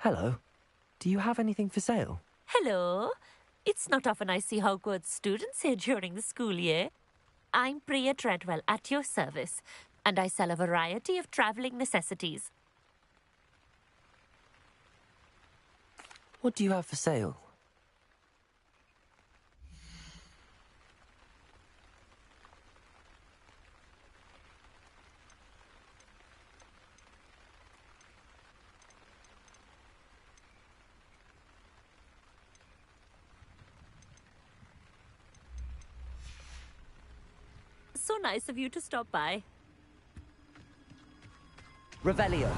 Hello. Do you have anything for sale? Hello. It's not often I see Hogwarts students here during the school year. I'm Priya Treadwell at your service, and I sell a variety of travelling necessities. What do you have for sale? So nice of you to stop by. Revelio.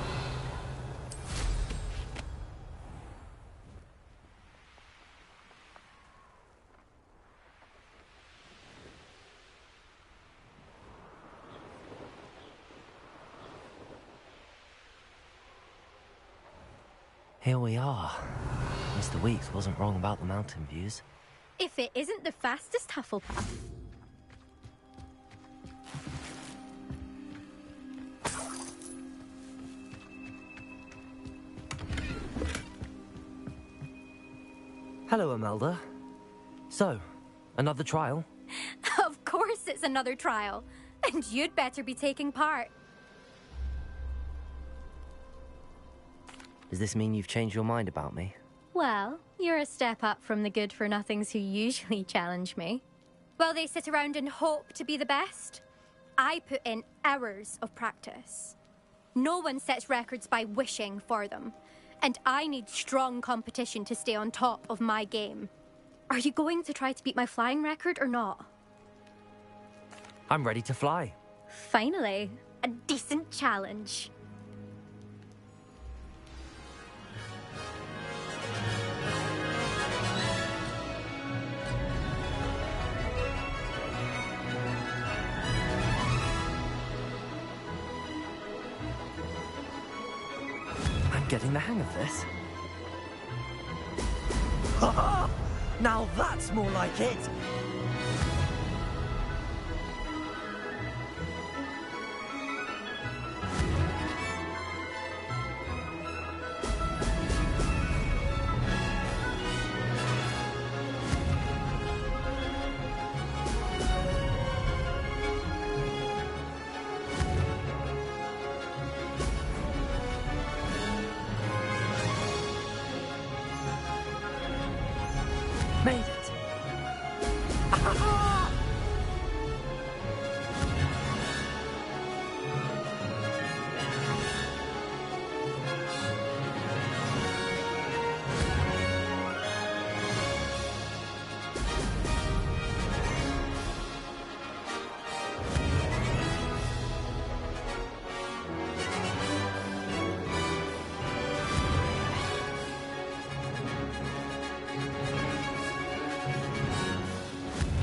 Here we are. Mr. Weeks wasn't wrong about the mountain views. If it isn't the fastest Hufflepuff. Hello, Imelda. So, another trial? Of course it's another trial. And you'd better be taking part. Does this mean you've changed your mind about me? Well, you're a step up from the good-for-nothings who usually challenge me. Well, they sit around and hope to be the best. I put in hours of practice. No one sets records by wishing for them. And I need strong competition to stay on top of my game. Are you going to try to beat my flying record or not? I'm ready to fly. Finally, a decent challenge. I'm getting the hang of this. Ha! Now that's more like it! Made it! Ah!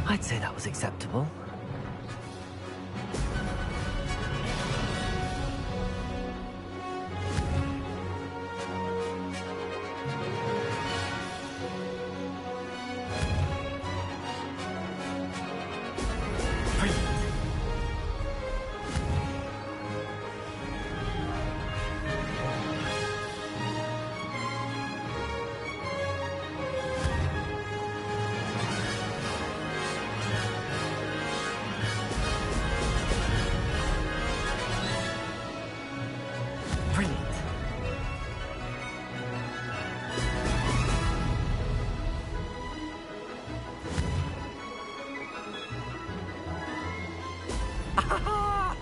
I'd say that was acceptable. Brilliant. Ah!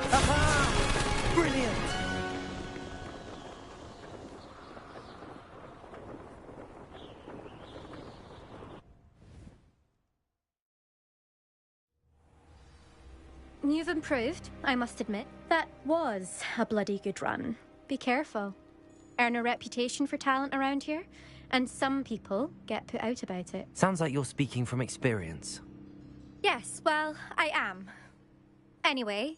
Aha! Brilliant! You've improved, I must admit. That was a bloody good run. Be careful. Earn a reputation for talent around here, and some people get put out about it. Sounds like you're speaking from experience. Yes, well, I am. Anyway,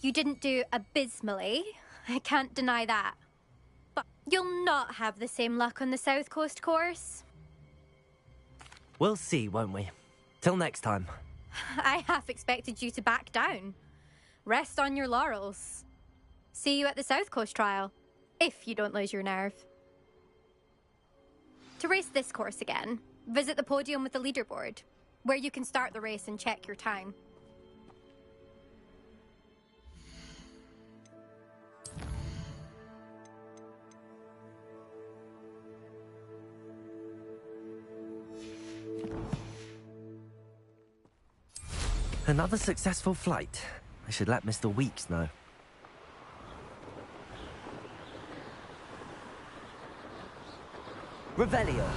you didn't do abysmally, I can't deny that. But you'll not have the same luck on the South Coast course. We'll see, won't we? Till next time. I half expected you to back down. Rest on your laurels. See you at the South Coast trial, if you don't lose your nerve. To race this course again, visit the podium with the leaderboard, where you can start the race and check your time. Another successful flight. I should let Mr. Weeks know. Revelio.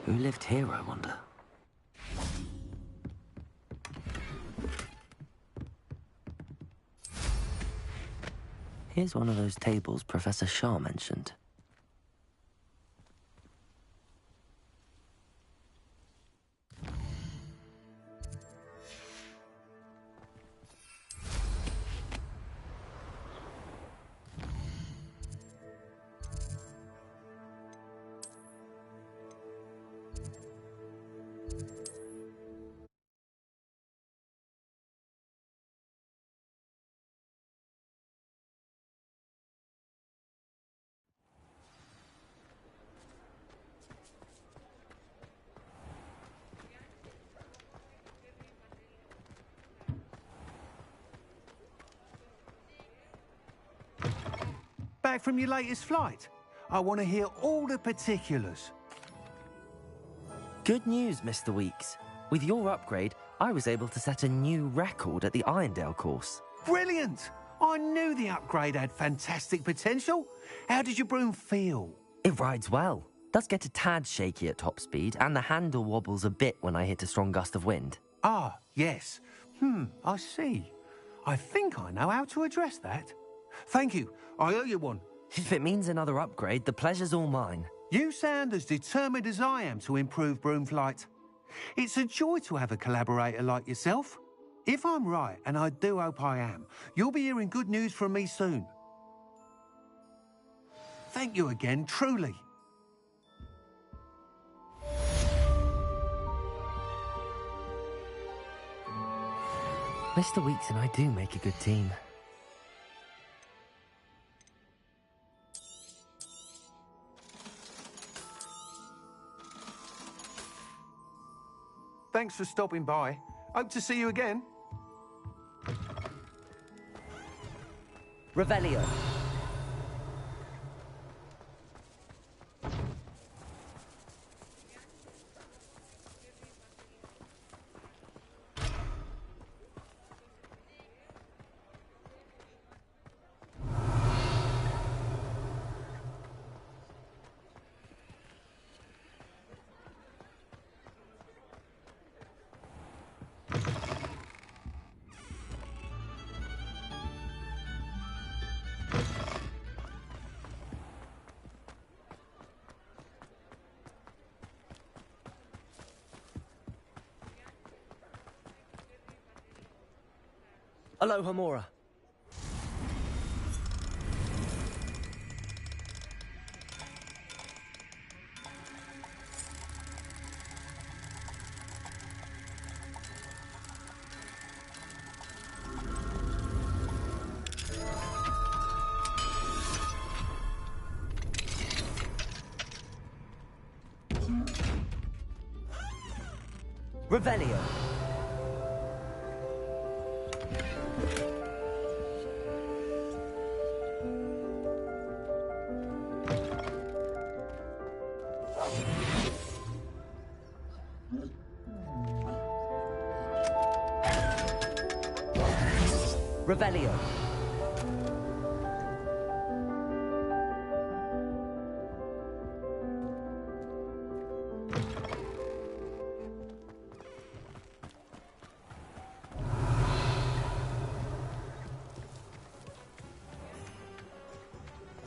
Who lived here, I wonder? Here's one of those tables Professor Shah mentioned. Back from your latest flight? I want to hear all the particulars. Good news, Mr. Weeks. With your upgrade, I was able to set a new record at the Irondale course. Brilliant! I knew the upgrade had fantastic potential. How did your broom feel? It rides well. Does get a tad shaky at top speed, and the handle wobbles a bit when I hit a strong gust of wind. Ah, yes. I see. I think I know how to address that. Thank you. I owe you one. If it means another upgrade, the pleasure's all mine. You sound as determined as I am to improve broom flight. It's a joy to have a collaborator like yourself. If I'm right, and I do hope I am, you'll be hearing good news from me soon. Thank you again, truly. Mr. Weeks and I do make a good team. Thanks for stopping by. Hope to see you again. Revelio. Aloha Mora. Revelio. Revelio.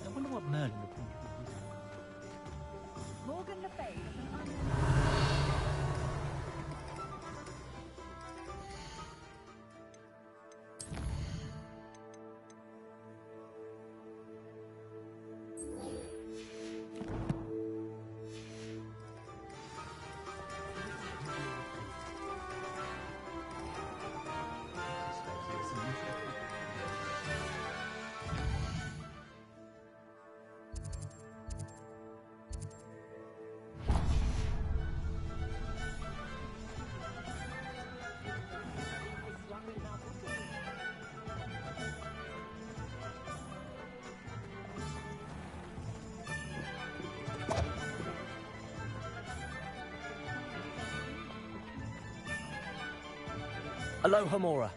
I wonder what Merlin would think of Morgan Le Fay is an Aloha Mora.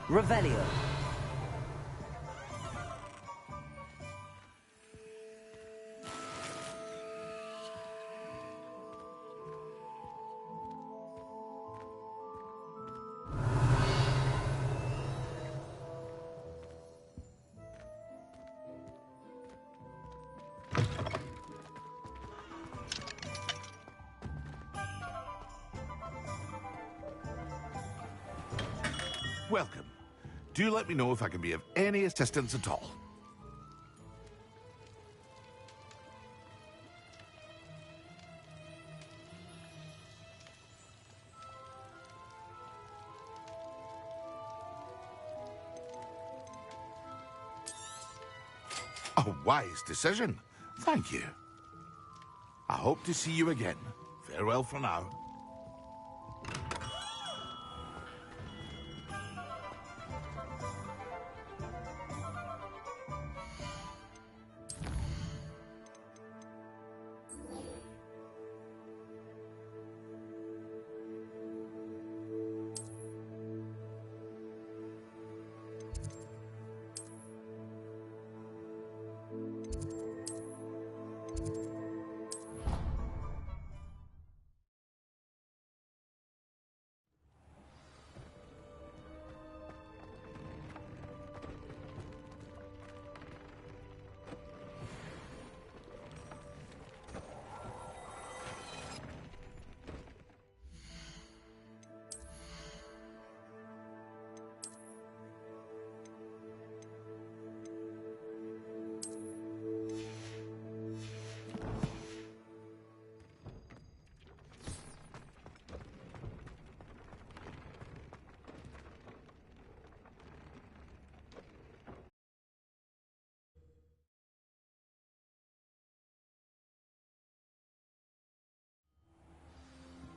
Revelio. Welcome. Do let me know if I can be of any assistance at all. A wise decision. Thank you. I hope to see you again. Farewell for now.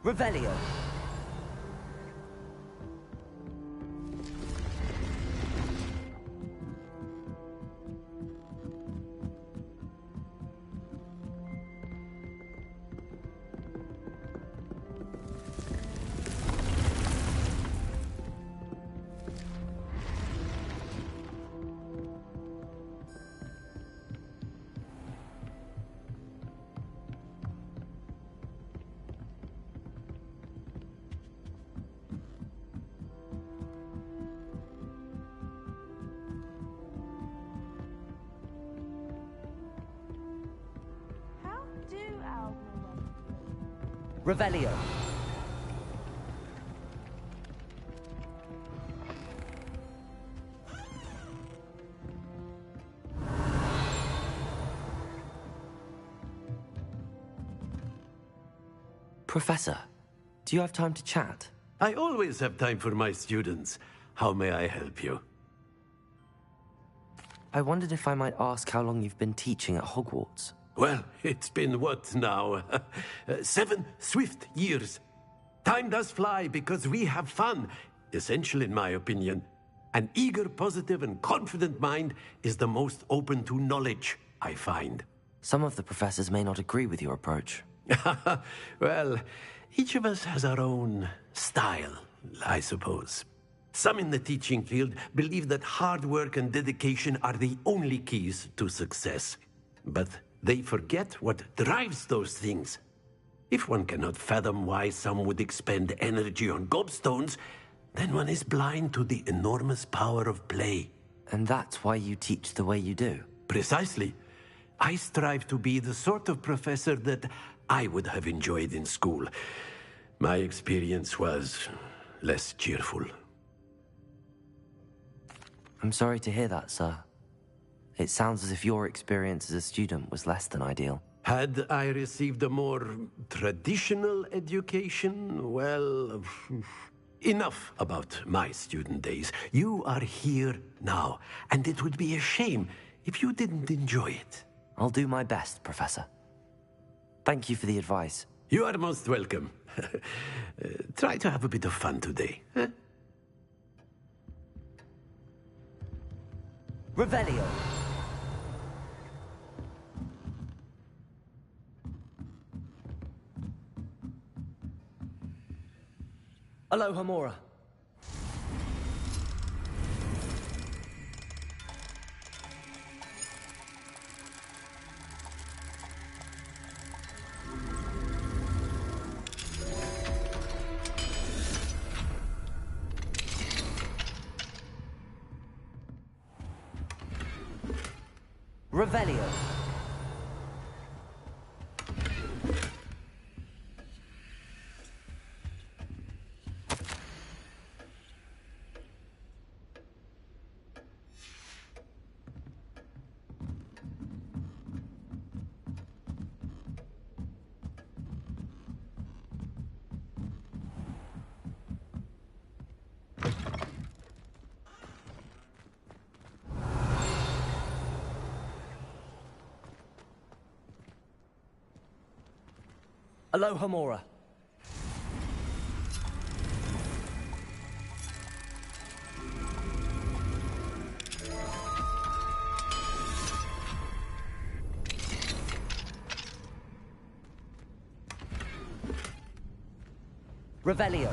Revelio. Revelio. Professor, do you have time to chat? I always have time for my students. How may I help you? I wondered if I might ask how long you've been teaching at Hogwarts. Well, it's been what now? 7 swift years. Time does fly because we have fun. Essential, in my opinion. An eager, positive, and confident mind is the most open to knowledge, I find. Some of the professors may not agree with your approach. Well, each of us has our own style, I suppose. Some in the teaching field believe that hard work and dedication are the only keys to success. But they forget what drives those things. If one cannot fathom why some would expend energy on gobstones, then one is blind to the enormous power of play. And that's why you teach the way you do? Precisely. I strive to be the sort of professor that I would have enjoyed in school. My experience was less cheerful. I'm sorry to hear that, sir. It sounds as if your experience as a student was less than ideal. Had I received a more traditional education, well, enough about my student days. You are here now, and it would be a shame if you didn't enjoy it. I'll do my best, Professor. Thank you for the advice. You are most welcome. Try to have a bit of fun today. Huh? Revelio. Aloha Mora. Revelio. Aloha Mora. Revelio.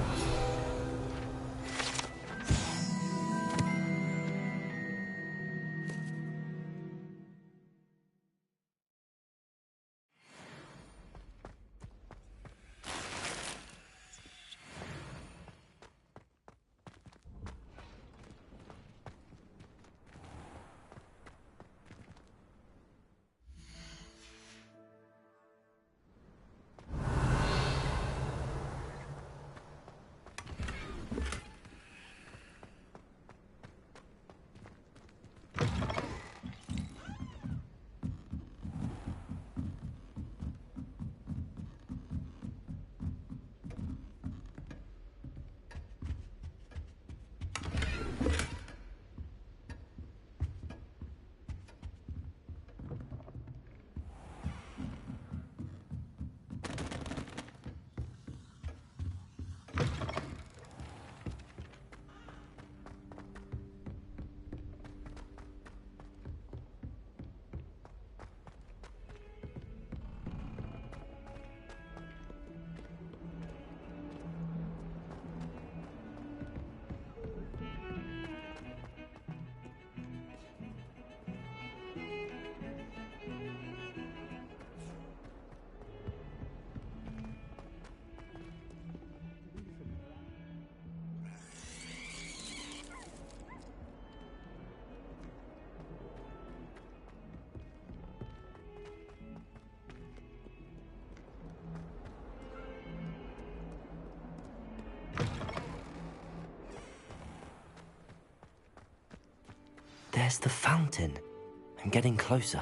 There's the fountain. I'm getting closer.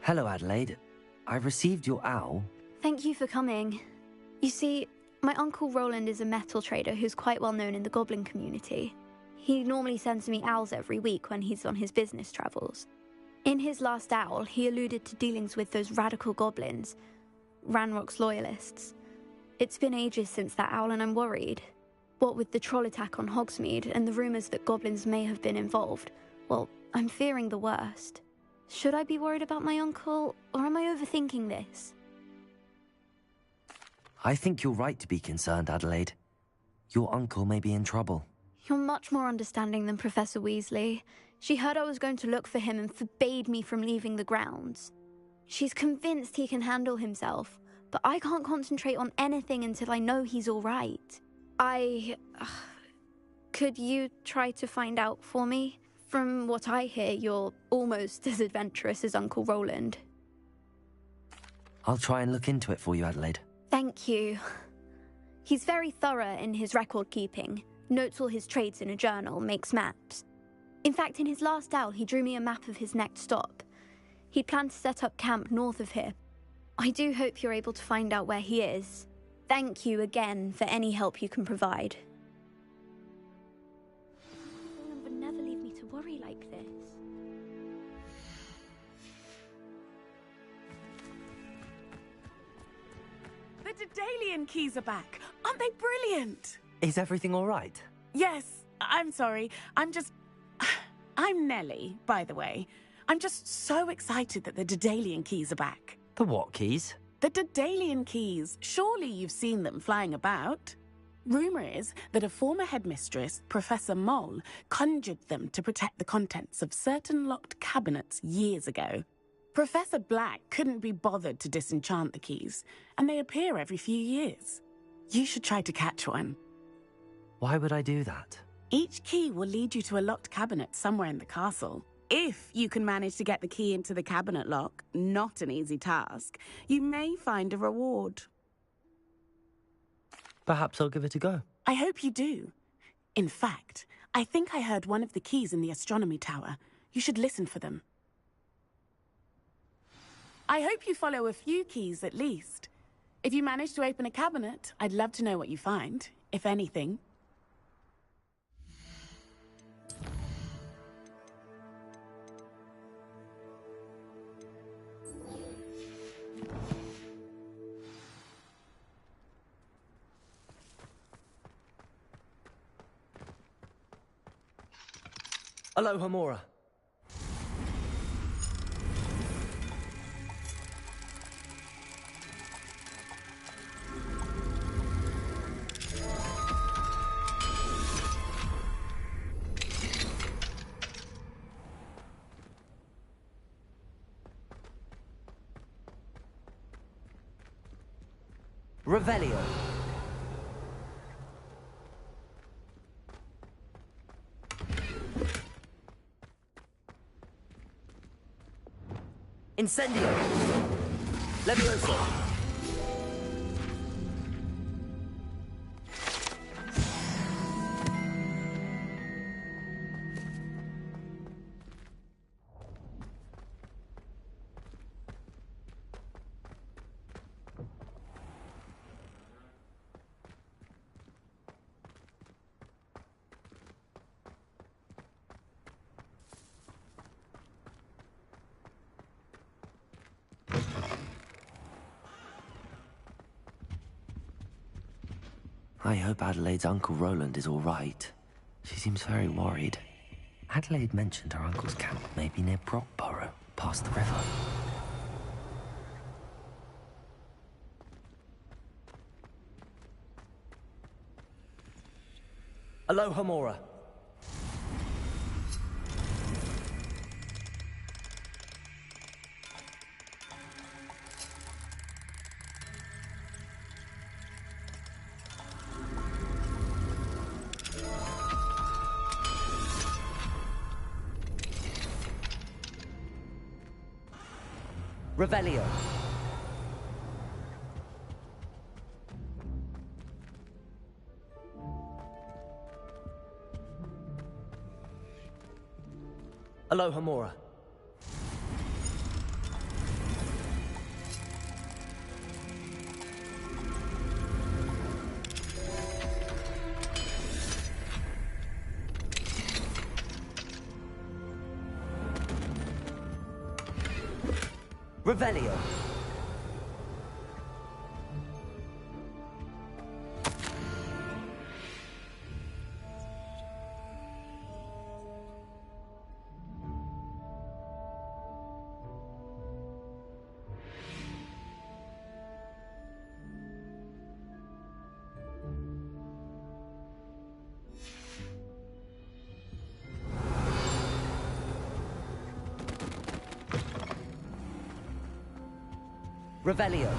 Hello, Adelaide. I received your owl. Thank you for coming. You see, my uncle Roland is a metal trader who's quite well known in the goblin community. He normally sends me owls every week when he's on his business travels. In his last owl, he alluded to dealings with those radical goblins, Ranrock's loyalists. It's been ages since that owl and I'm worried. What with the troll attack on Hogsmeade and the rumours that goblins may have been involved, well, I'm fearing the worst. Should I be worried about my uncle, or am I overthinking this? I think you're right to be concerned, Adelaide. Your uncle may be in trouble. You're much more understanding than Professor Weasley. She heard I was going to look for him and forbade me from leaving the grounds. She's convinced he can handle himself, but I can't concentrate on anything until I know he's all right. Could you try to find out for me? From what I hear, you're almost as adventurous as Uncle Roland. I'll try and look into it for you, Adelaide. Thank you. He's very thorough in his record keeping, notes all his trades in a journal, makes maps. In fact, in his last owl, he drew me a map of his next stop. He'd planned to set up camp north of here. I do hope you're able to find out where he is. Thank you again for any help you can provide. Roland would never leave me to worry like this. The Daedalian keys are back. Aren't they brilliant? Is everything all right? Yes, I'm sorry. I'm Nellie, by the way. I'm just so excited that the Daedalian keys are back. The what keys? The Daedalian keys. Surely you've seen them flying about. Rumour is that a former headmistress, Professor Mole, conjured them to protect the contents of certain locked cabinets years ago. Professor Black couldn't be bothered to disenchant the keys, and they appear every few years. You should try to catch one. Why would I do that? Each key will lead you to a locked cabinet somewhere in the castle. If you can manage to get the key into the cabinet lock, not an easy task, you may find a reward. Perhaps I'll give it a go. I hope you do. In fact, I think I heard one of the keys in the astronomy tower. You should listen for them. I hope you follow a few keys at least. If you manage to open a cabinet, I'd love to know what you find, if anything. Aloha, Mora. Revelio. Incendio. Levioso. I hope Adelaide's Uncle Roland is all right. She seems very worried. Adelaide mentioned her uncle's camp may be near Brockborough, past the river. Aloha, Mora. Revelio. Aloha, Mora. Revelio. Revelio.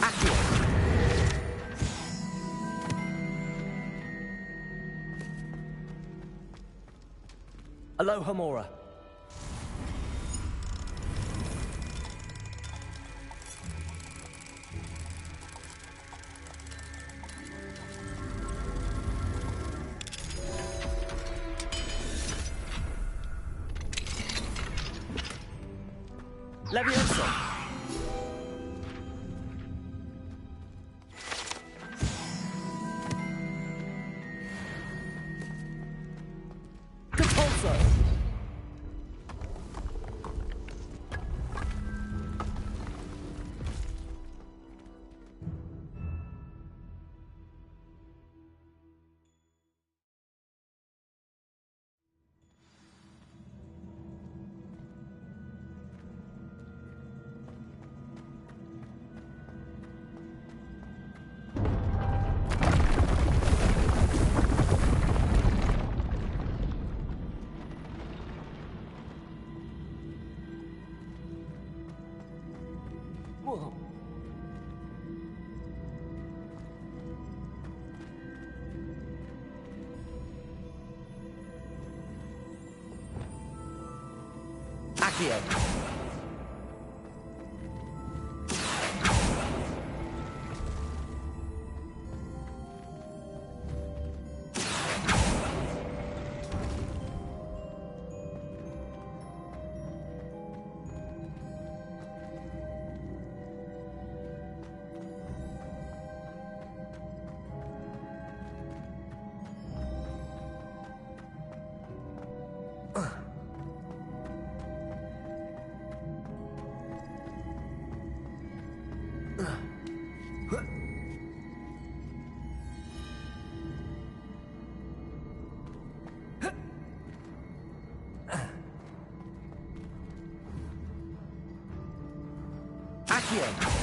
Accio. Aloha Mora. Levioso. Compulso. Whoa. Accio. Accio.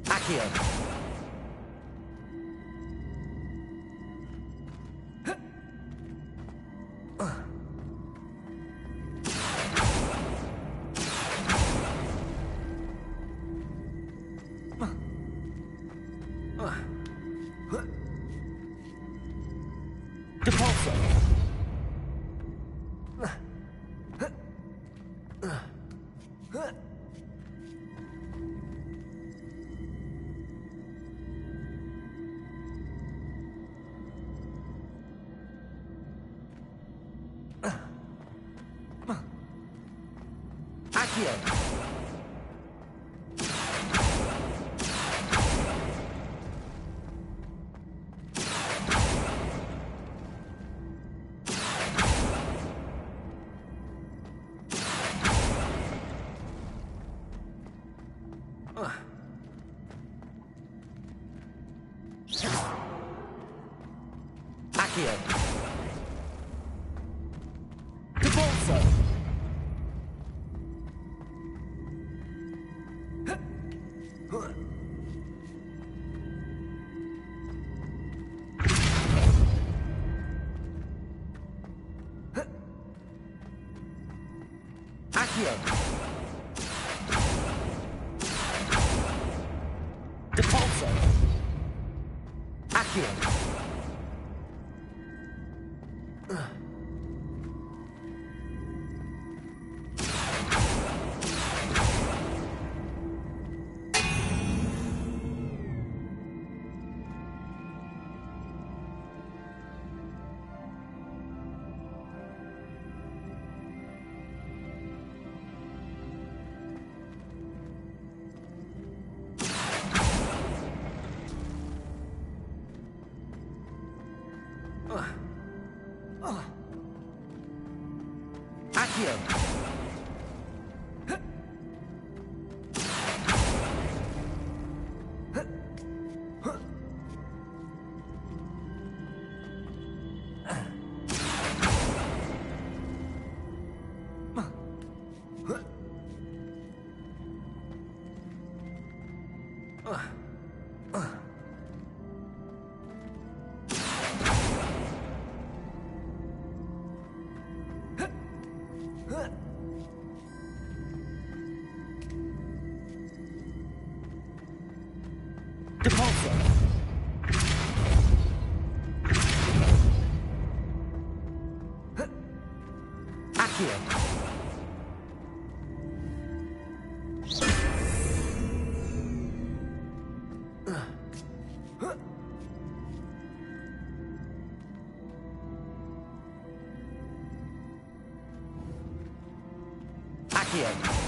Accio. Accio. Accio. Depulso. Accio. Accio. Depulso. Accio. Accio.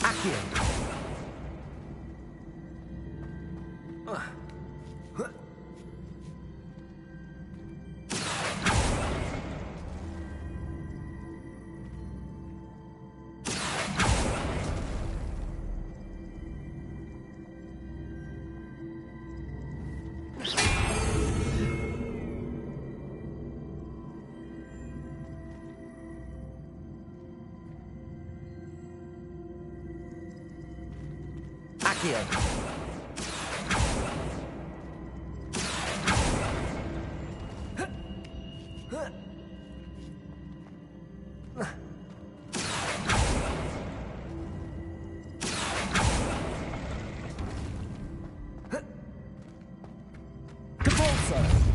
Accio. Accio. Depulso.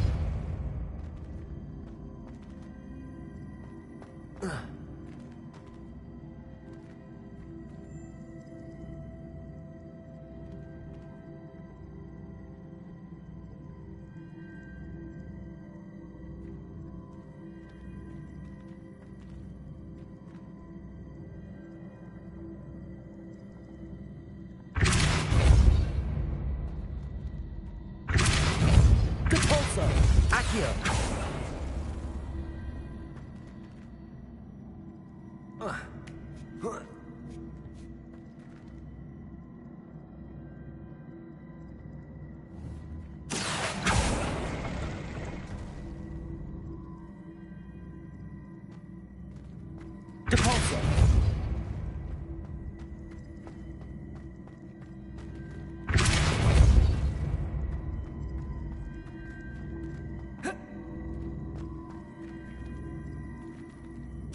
Depulso. Accio. Depulso.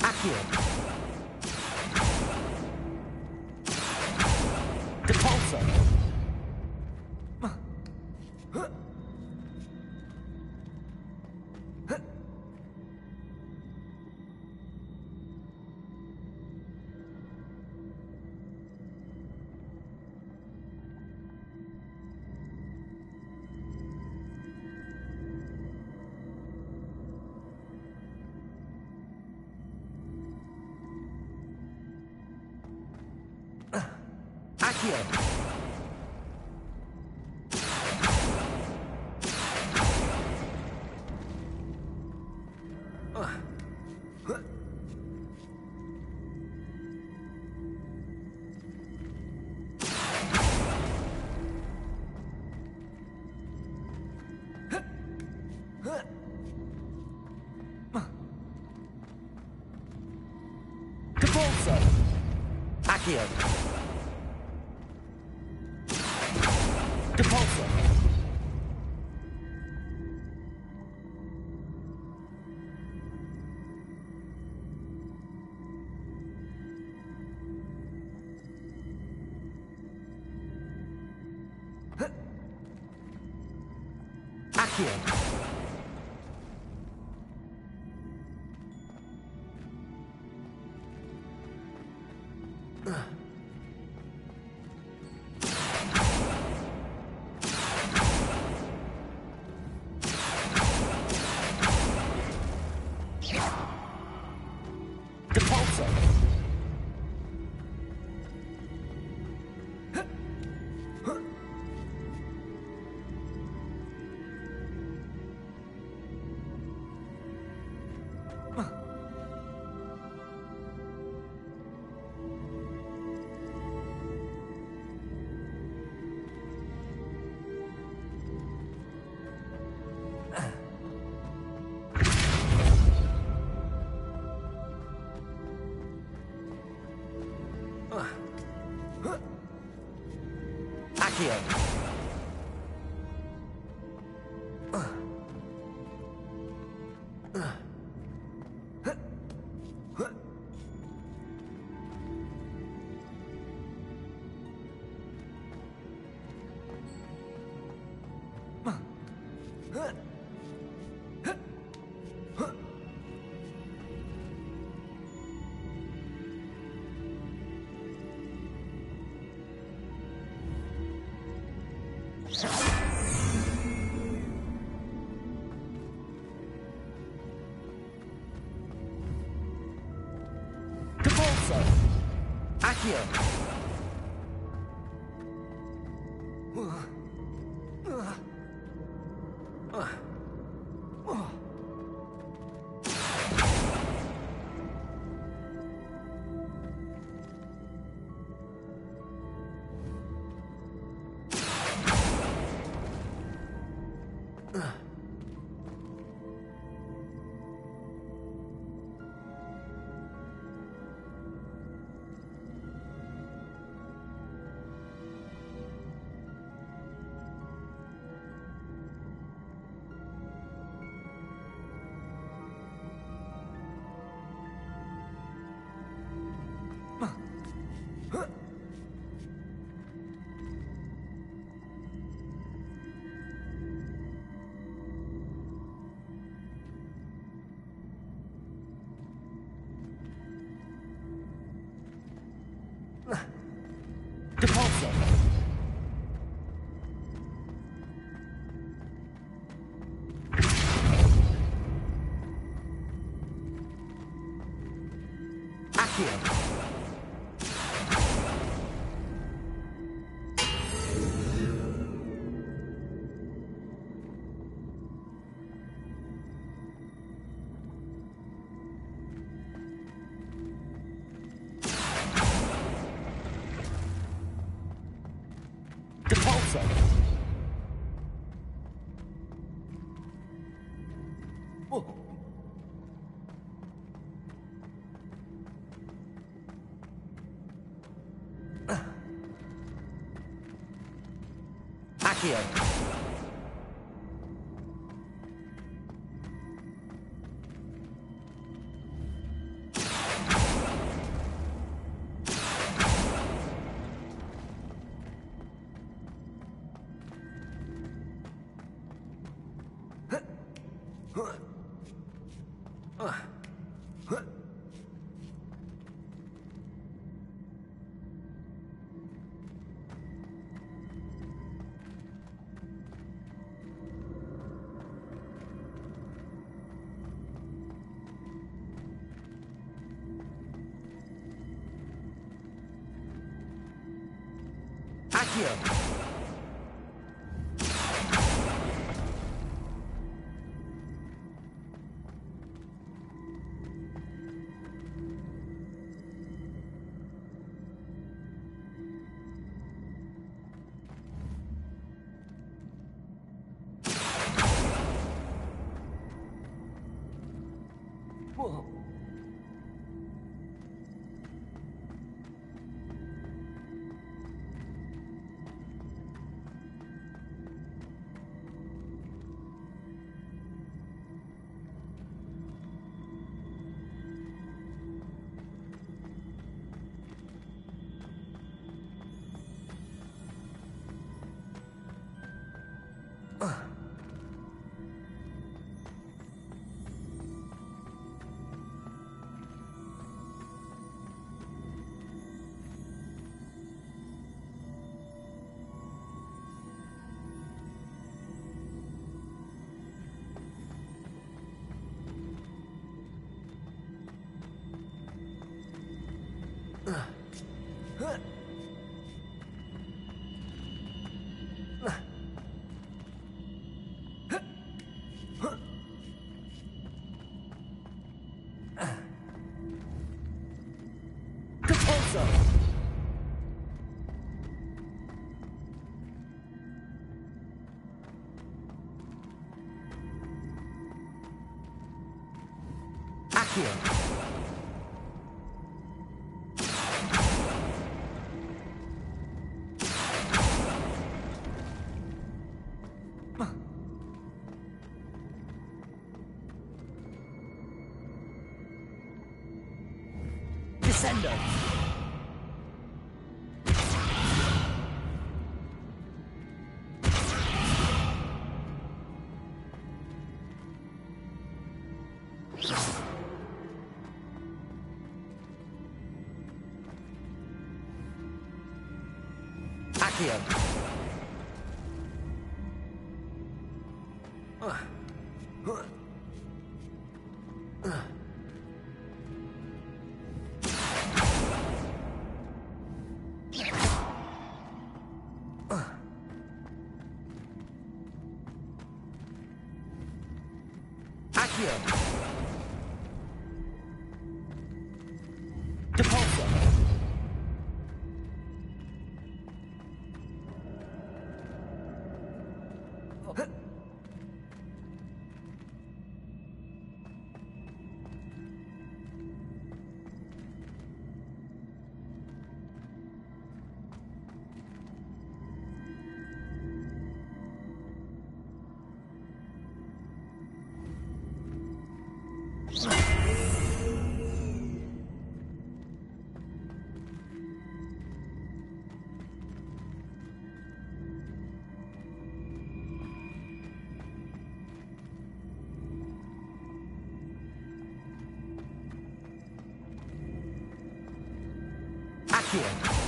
Accio. Depulso. Accio. Accio. Depulsor. Accio. Depulsor. Accio. Depulsor. Accio. Depulsor. Accio. Depulsor. Whoa. Accio. Accio. Whoa. Descendo! Accio! Accio! Depulso! Accio!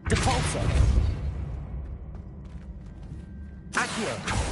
Depulso! Accio!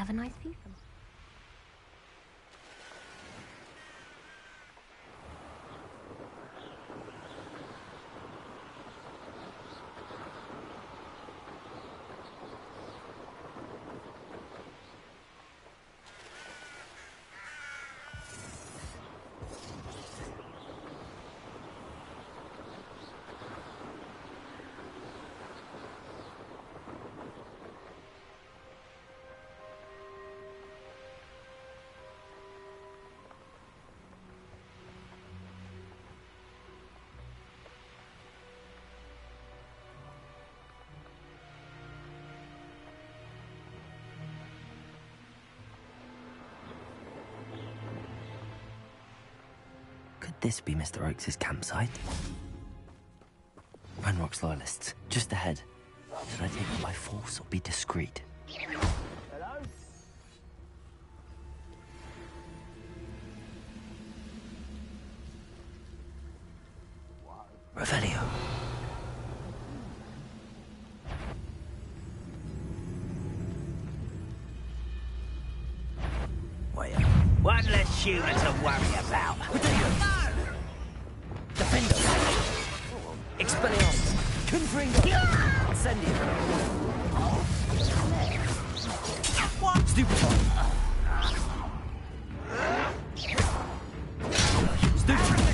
have a nice view. Could this be Mr. Oakes' campsite? Ranrock's loyalists, just ahead. Should I take them by force or be discreet? Hello? Revelio. One less human to worry about. Defendo! Expelliarmus! Confringo! Incendio! Stupefy! Stupefy!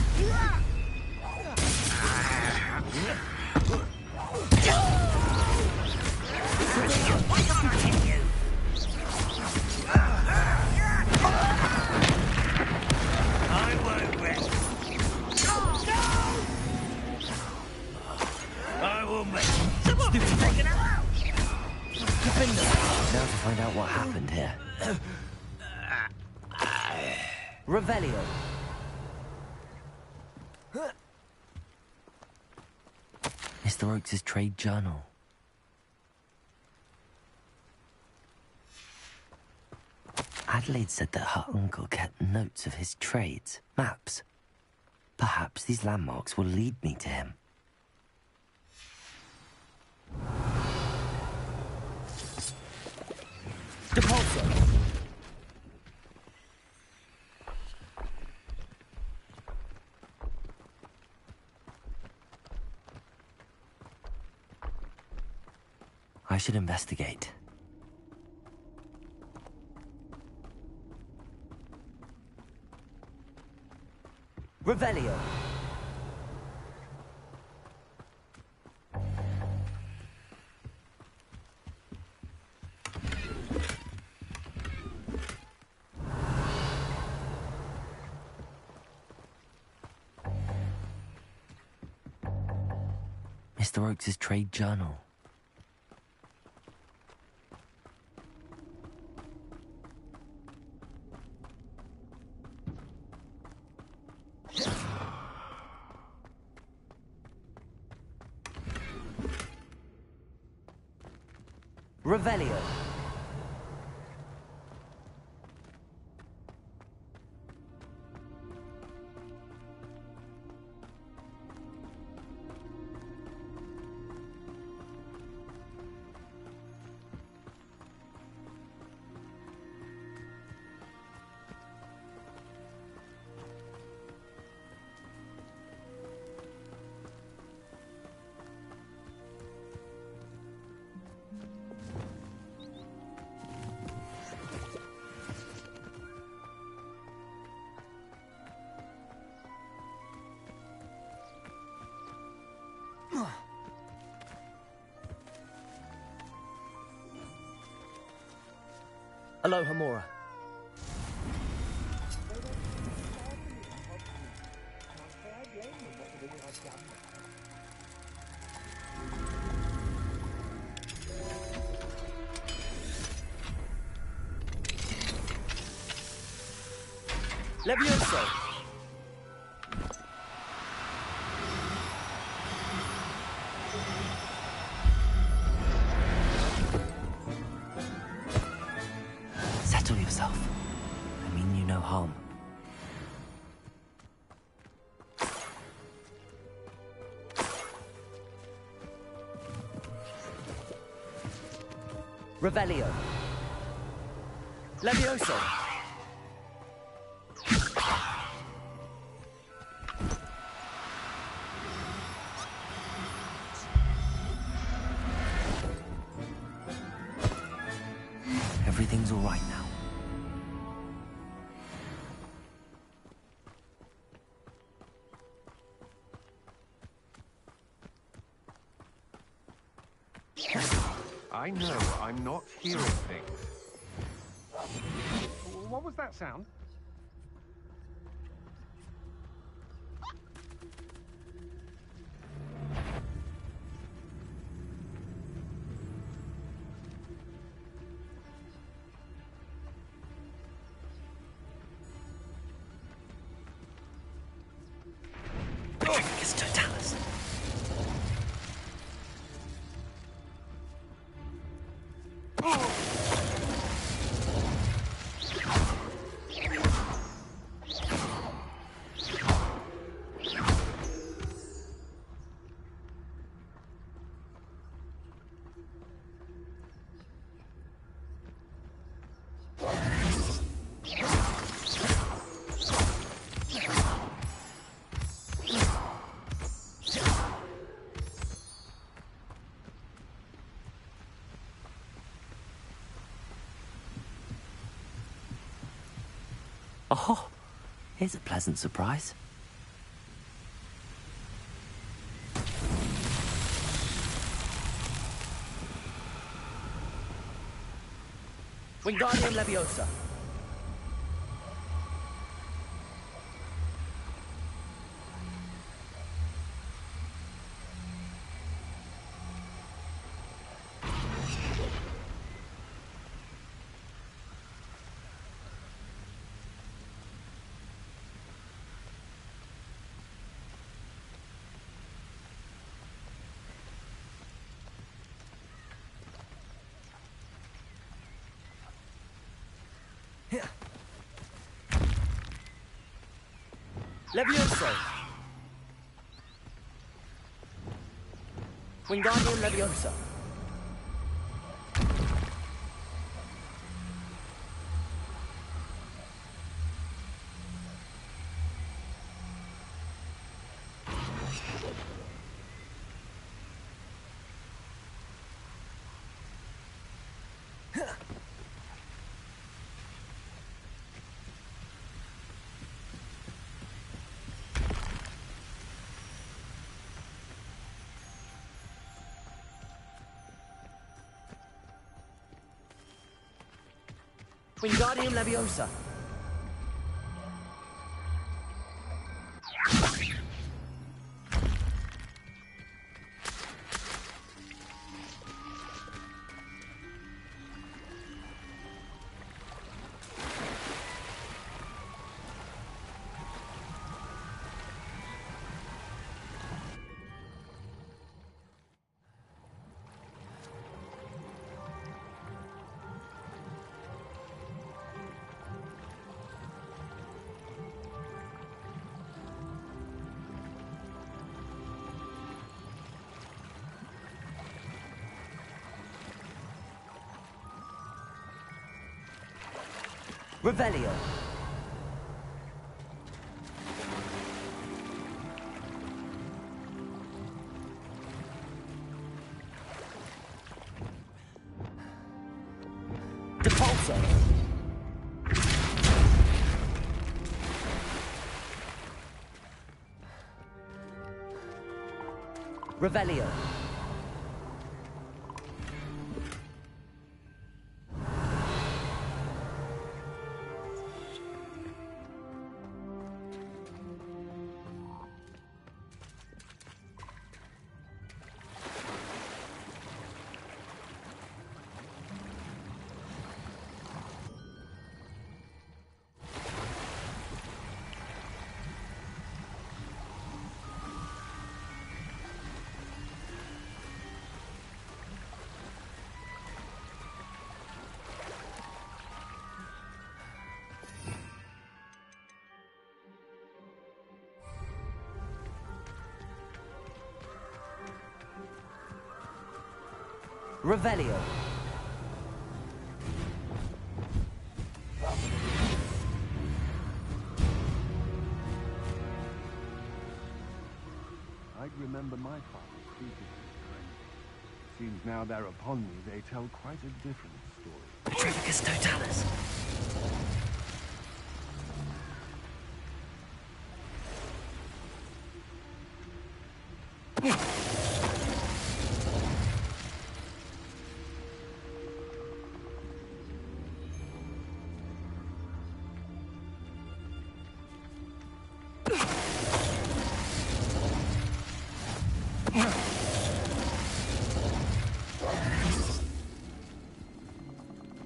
Now to find out what happened here. Revelio. Mr. Oakes' trade journal. Adelaide said that her uncle kept notes of his trades, maps. Perhaps these landmarks will lead me to him. Depulso! I should investigate. Revelio! Mr. Oakes' trade journal. Revelio. Aloha Mora. Levioso. Settle yourself. I mean you no harm. Revelio. Levioso! Everything's all right now. I know I'm not hearing things. What was that sound? It's Totalis. Oh, here's a pleasant surprise. Wingardium Leviosa! Levioso! Wingardium Leviosa! Wingardium Leviosa! Revelio. Depulso. Revelio. Revelio. I'd remember my father speaking of kind. Seems now they're upon me, they tell quite a different story. Petrificus totalis.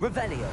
Revelio.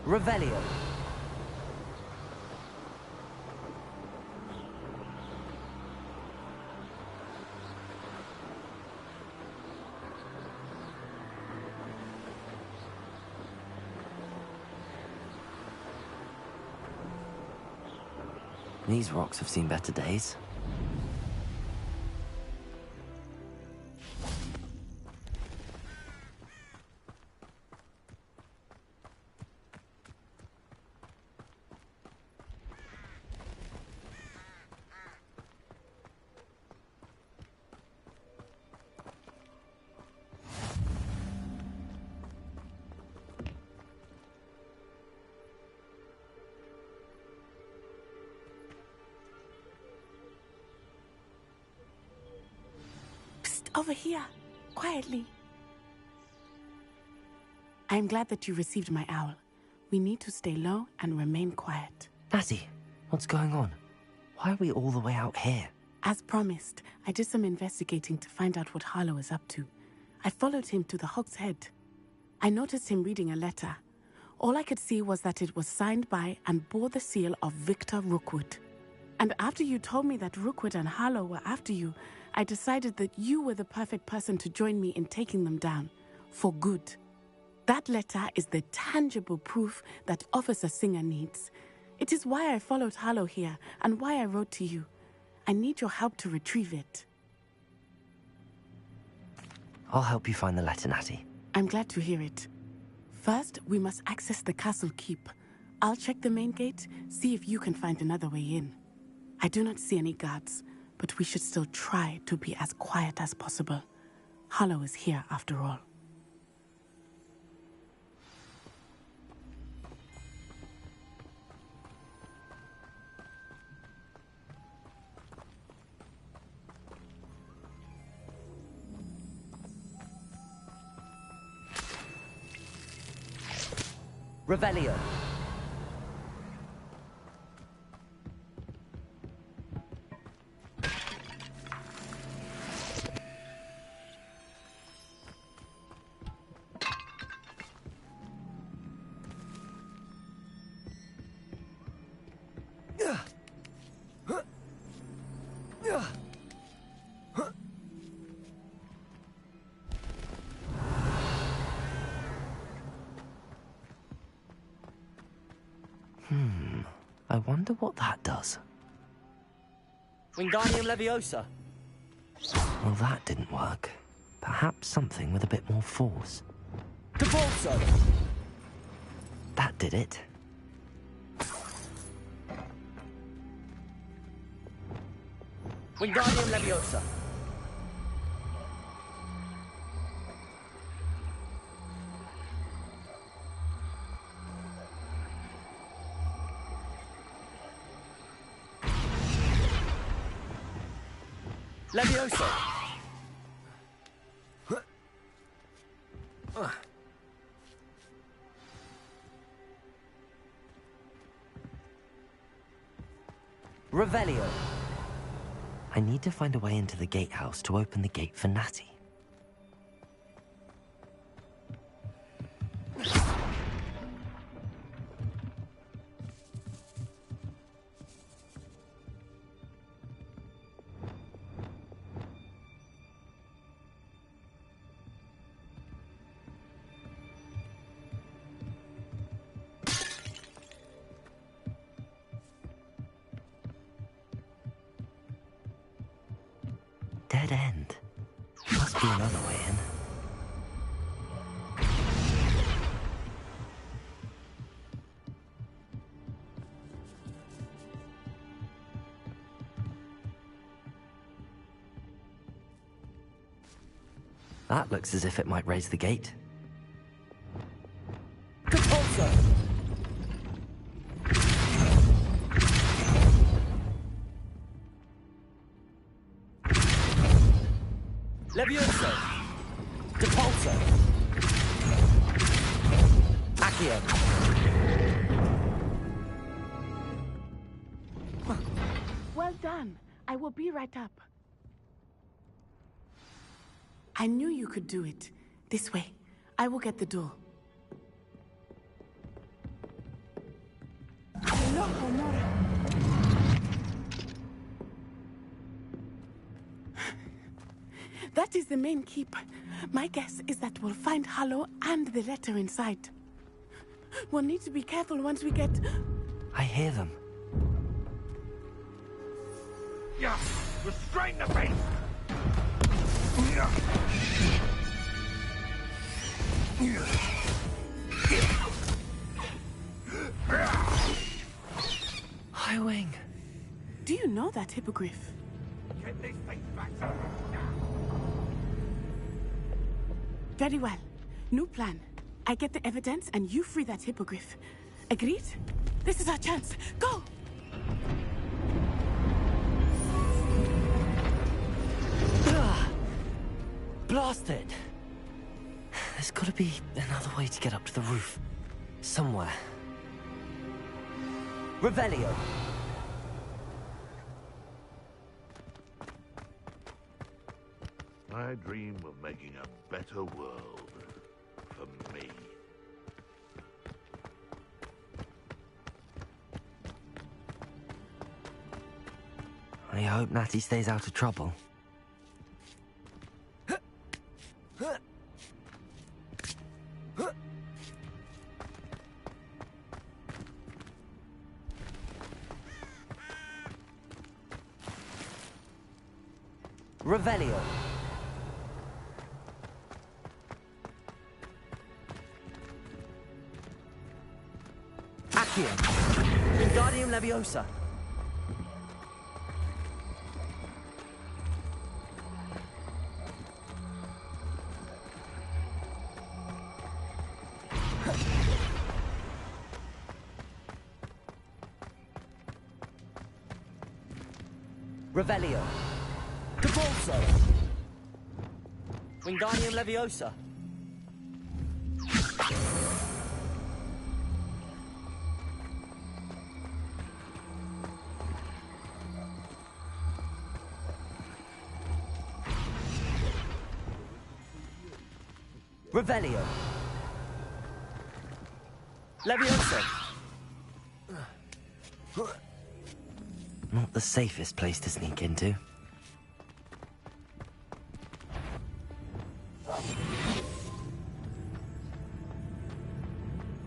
Revelio. These rocks have seen better days. Over here, quietly. I am glad that you received my owl. We need to stay low and remain quiet. Natty, what's going on? Why are we all the way out here? As promised, I did some investigating to find out what Harlow is up to. I followed him to the Hog's Head. I noticed him reading a letter. All I could see was that it was signed by and bore the seal of Victor Rookwood. And after you told me that Rookwood and Harlow were after you, I decided that you were the perfect person to join me in taking them down, for good. That letter is the tangible proof that Officer Singer needs. It is why I followed Harlow here, and why I wrote to you. I need your help to retrieve it. I'll help you find the letter, Natty. I'm glad to hear it. First, we must access the castle keep. I'll check the main gate, see if you can find another way in. I do not see any guards, but we should still try to be as quiet as possible. Harlow is here after all. Revelio. I wonder what that does. Wingardium Leviosa. Well, that didn't work. Perhaps something with a bit more force. Convulso. That did it. Wingardium Leviosa. Leviosa. Revelio. I need to find a way into the gatehouse to open the gate for Natty. Dead end. Must be another way in. That looks as if it might raise the gate. Compulso. Levioso. Depulso. Accio. Well done. I will be right up. I knew you could do it. This way. I will get the door. That is the main keep. My guess is that we'll find Hallow and the letter inside. We'll need to be careful once we get... I hear them. Yeah, restrain the beast! Highwing. Do you know that hippogriff? Get these things back. Very well. New plan. I get the evidence and you free that hippogriff. Agreed? This is our chance. Go! Blast it! There's gotta be another way to get up to the roof. Somewhere. Revelio. I dream of making a better world for me. I hope Natty stays out of trouble. Revelio. Accio. Wingardium Leviosa. Revelio. Convulso. Wingardium Leviosa. Revelio. Leviosa. Not the safest place to sneak into.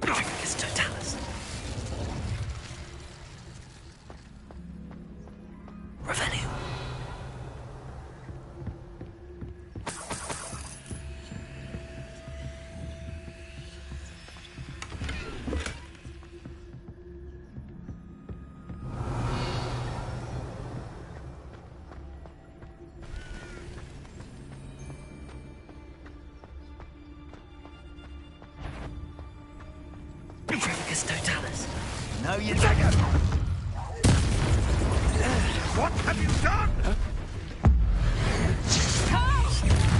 Dracus Totalis. It's Totalis. No, you dagger! What have you done?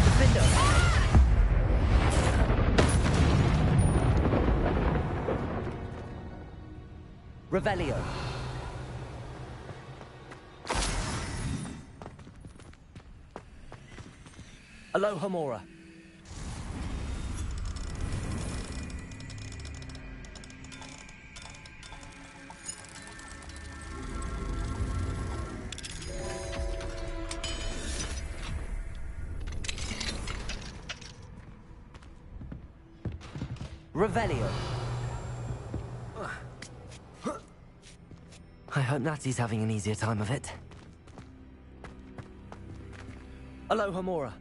Defender! Revelio. Alohomora. Revelio. I hope Natty's having an easier time of it. Alohomora.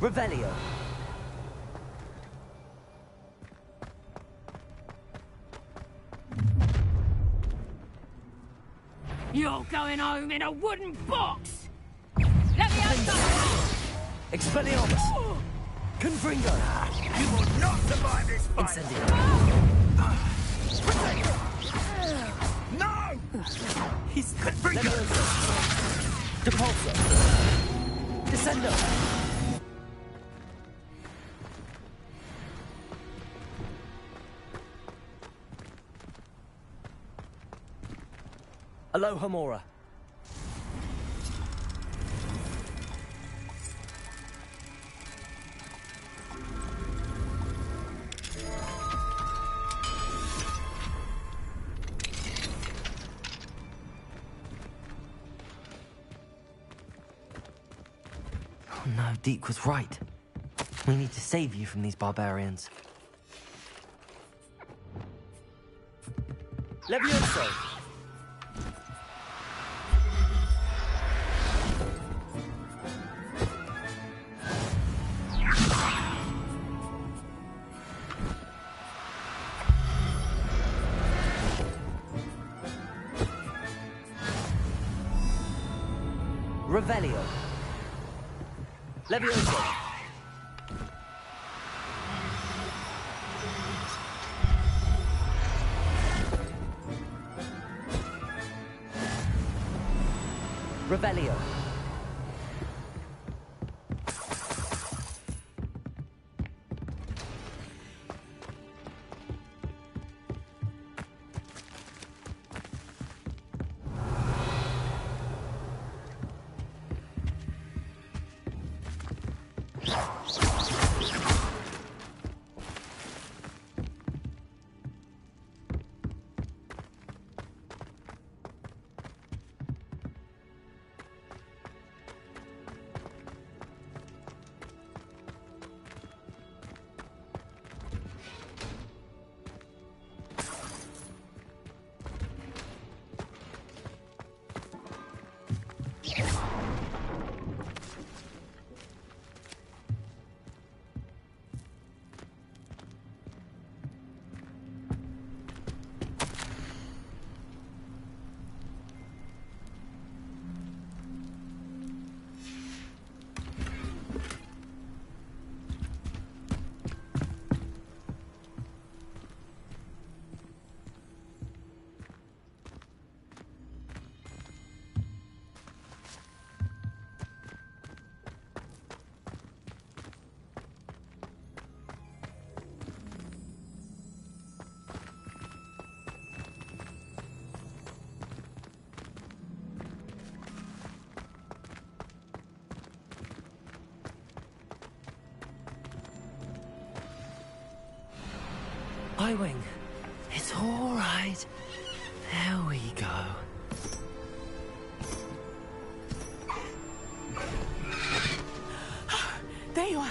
Revelio. You're going home in a wooden box! Leviosa! Expelliarmus. Confringo. You will not survive this fight! Incendio. No! He's Confringo! Leviosa. Depulso. Descendo. Alohomora. Oh no, Deke was right. We need to save you from these barbarians. Levioso. Revelio. Levioso. Revelio. I-Wing. It's all right. There we go. There you are.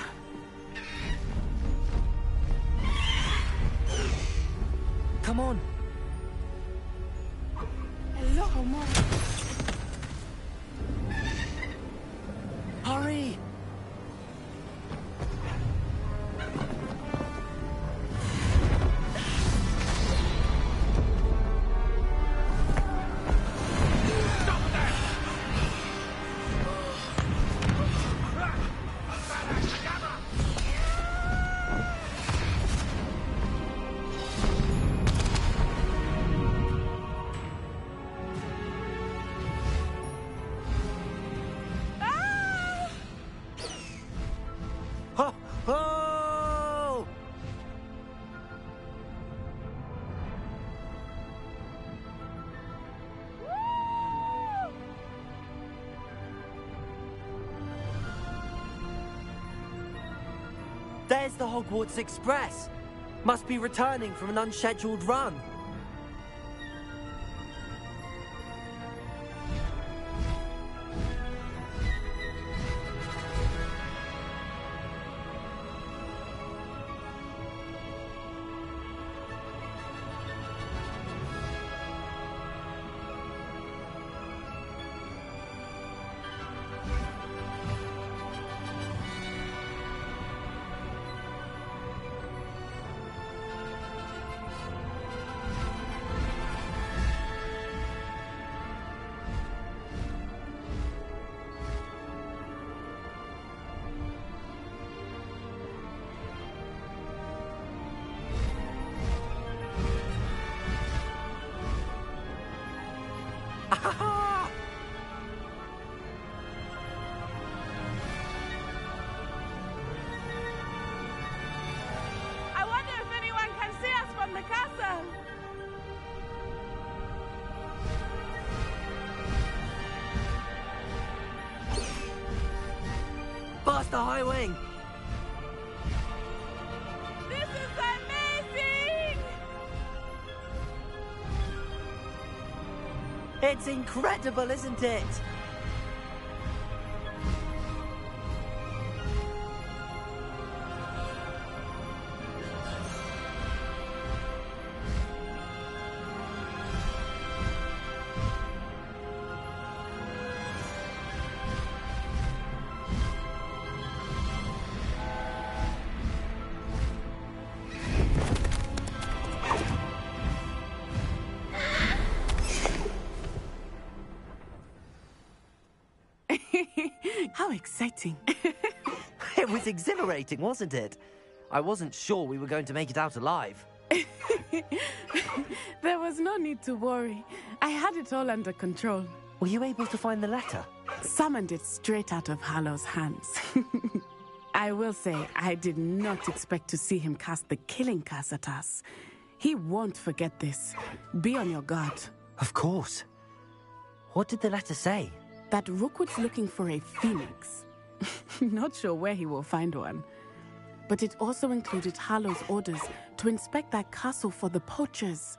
Come on. Hello, Mom. Hurry! Ho! Ho! There's the Hogwarts Express. Must be returning from an unscheduled run. I wonder if anyone can see us from the castle. Faster, High Wing! This is amazing! It's incredible, isn't it? How exciting. It was exhilarating, wasn't it? I wasn't sure we were going to make it out alive. There was no need to worry. I had it all under control. Were you able to find the letter? Summoned it straight out of Hallow's hands. I will say, I did not expect to see him cast the killing curse at us. He won't forget this. Be on your guard. Of course. What did the letter say? That Rookwood's looking for a phoenix. Not sure where he will find one. But it also included Hallow's orders to inspect that castle for the poachers.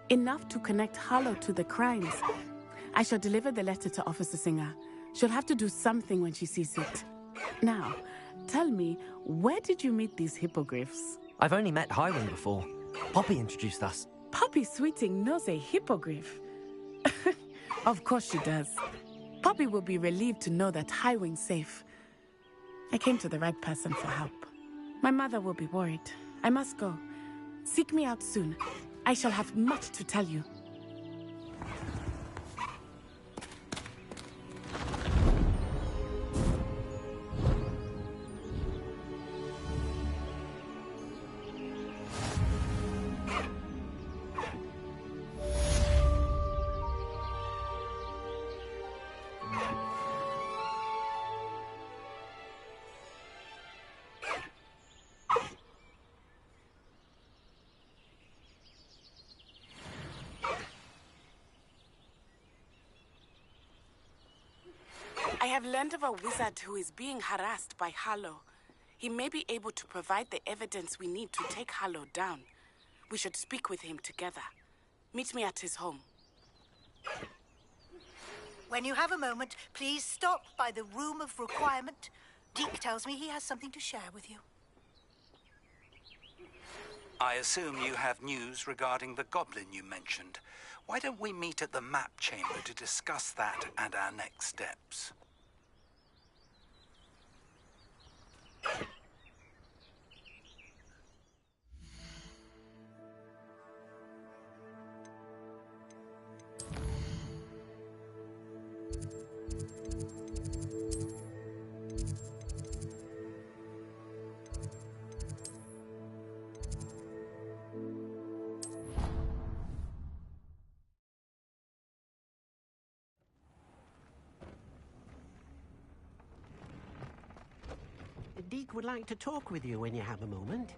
Enough to connect Hallow to the crimes. I shall deliver the letter to Officer Singer. She'll have to do something when she sees it. Now, tell me, where did you meet these hippogriffs? I've only met High Wing before. Poppy introduced us. Poppy Sweeting knows a hippogriff. Of course she does. Poppy will be relieved to know that High Wing's safe. I came to the right person for help. My mother will be worried. I must go. Seek me out soon. I shall have much to tell you. I have learned of a wizard who is being harassed by Hallow. He may be able to provide the evidence we need to take Hallow down. We should speak with him together. Meet me at his home. When you have a moment, please stop by the Room of Requirement. Deke tells me he has something to share with you. I assume you have news regarding the goblin you mentioned. Why don't we meet at the map chamber to discuss that and our next steps? Deke would like to talk with you when you have a moment.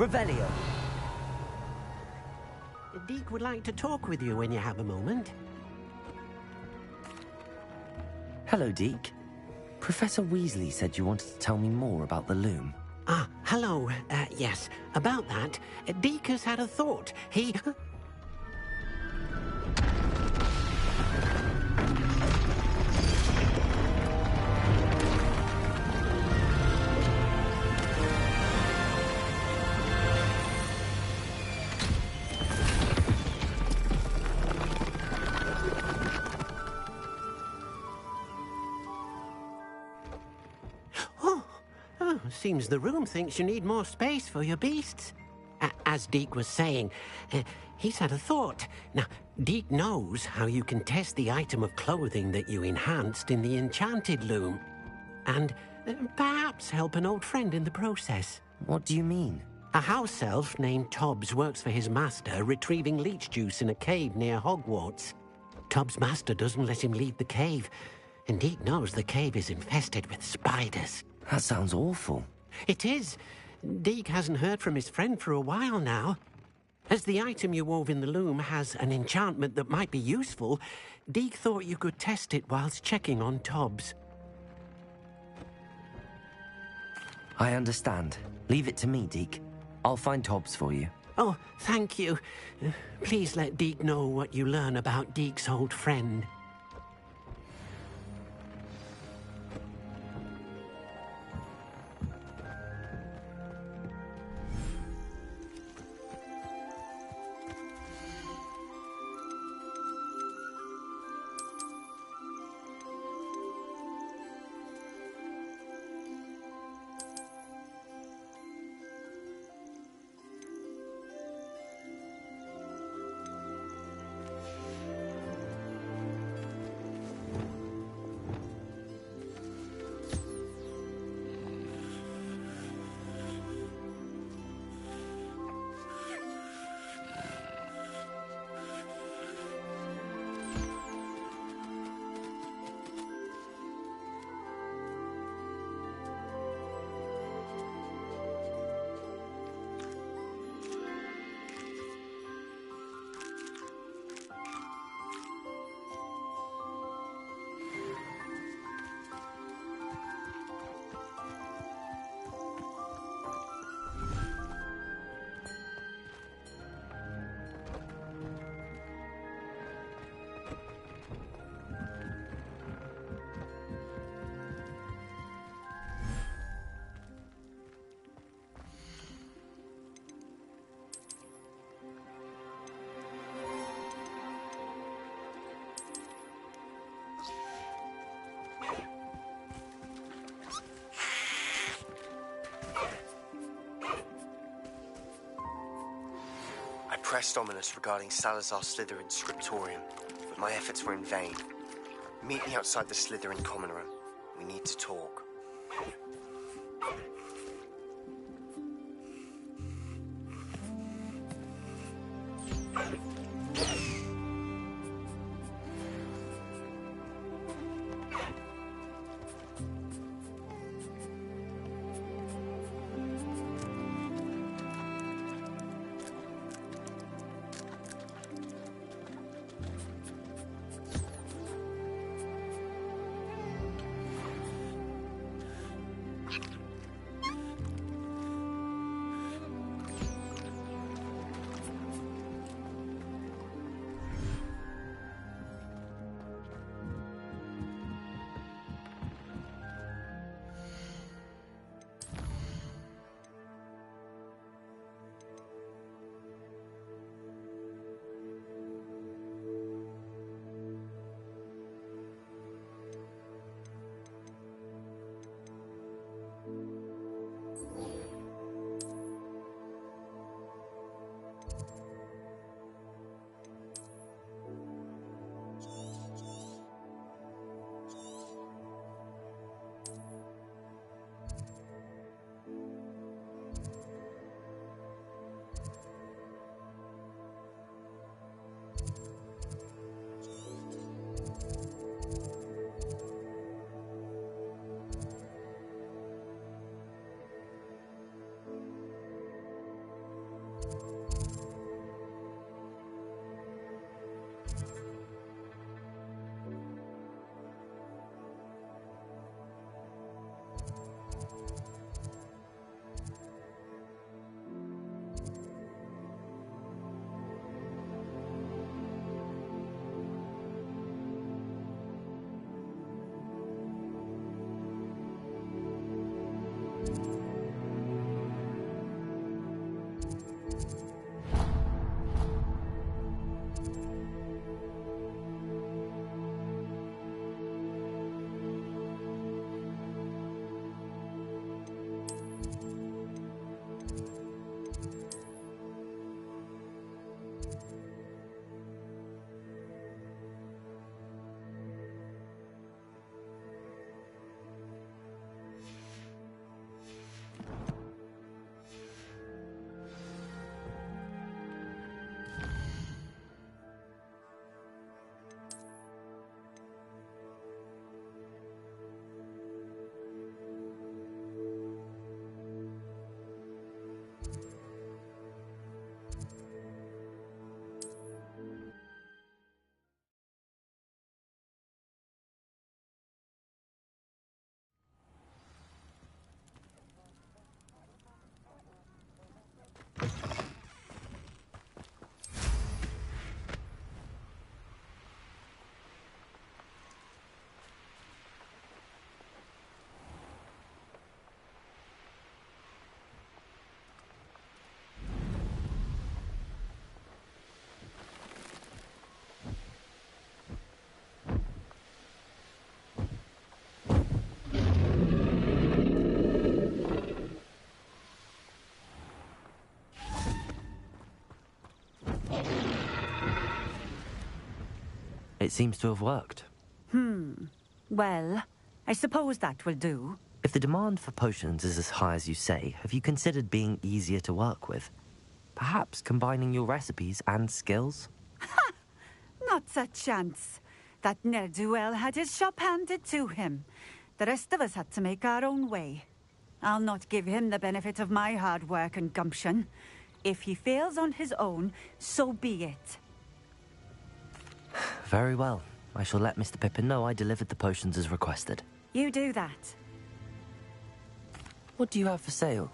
Revelio. Deke would like to talk with you when you have a moment. Hello, Deke. Professor Weasley said you wanted to tell me more about the loom. Ah, hello. Yes, about that, Deke has had a thought. He... Seems the room thinks you need more space for your beasts. As Deke was saying, he's had a thought. Now, Deke knows how you can test the item of clothing that you enhanced in the enchanted loom. And perhaps help an old friend in the process. What do you mean? A house elf named Tobbs works for his master, retrieving leech juice in a cave near Hogwarts. Tobbs' master doesn't let him leave the cave, and Deke knows the cave is infested with spiders. That sounds awful. It is. Deke hasn't heard from his friend for a while now. As the item you wove in the loom has an enchantment that might be useful, Deke thought you could test it whilst checking on Tobbs. I understand. Leave it to me, Deke. I'll find Tobbs for you. Oh, thank you. Please let Deke know what you learn about Deke's old friend. Pressed ominous regarding Salazar Slytherin's scriptorium, but my efforts were in vain. Meet me outside the Slytherin common room. We need to talk. It seems to have worked. Well, I suppose that will do. If the demand for potions is as high as you say, have you considered being easier to work with? Perhaps combining your recipes and skills? Not a chance. That ne'er-do-well had his shop handed to him. The rest of us had to make our own way. I'll not give him the benefit of my hard work and gumption. If he fails on his own, so be it. Very well. I shall let Mr. Pippin know I delivered the potions as requested. You do that. What do you have for sale?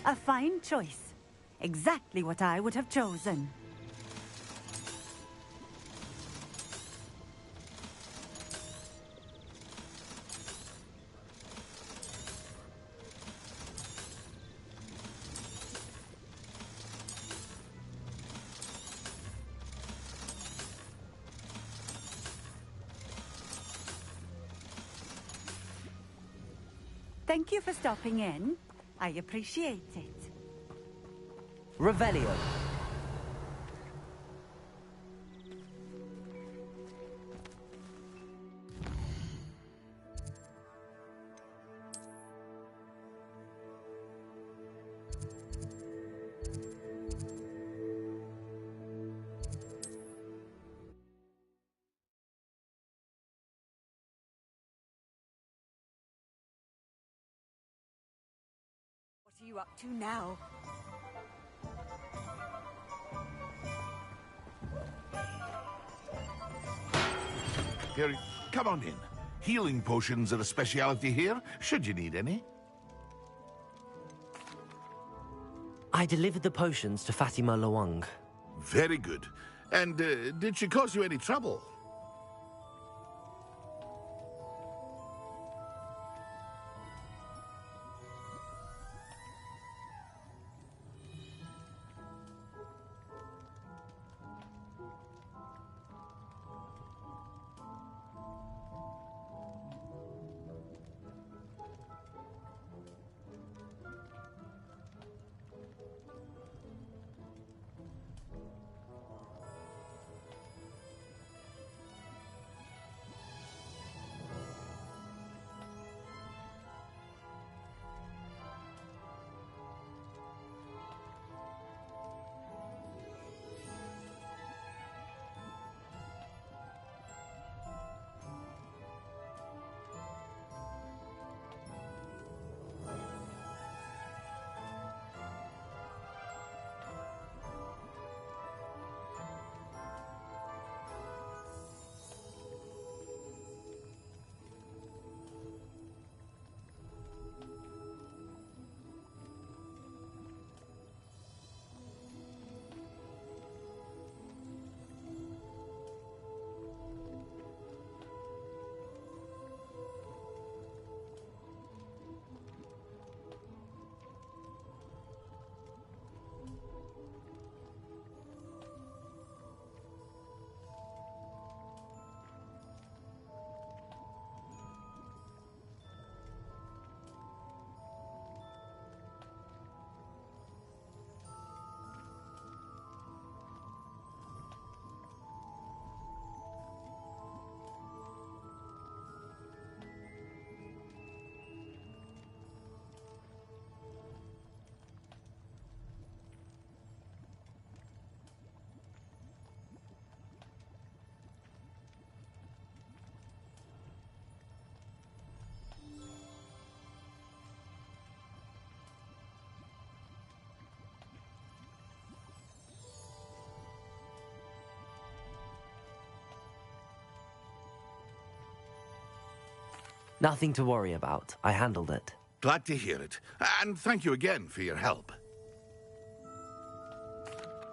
A fine choice. Exactly what I would have chosen. Thank you for stopping in. I appreciate it. Revelio. What are you up to now? Here, come on in. Healing potions are a speciality here, should you need any. I delivered the potions to Fatima Lawang. Very good. And did she cause you any trouble? Nothing to worry about. I handled it. Glad to hear it. And thank you again for your help.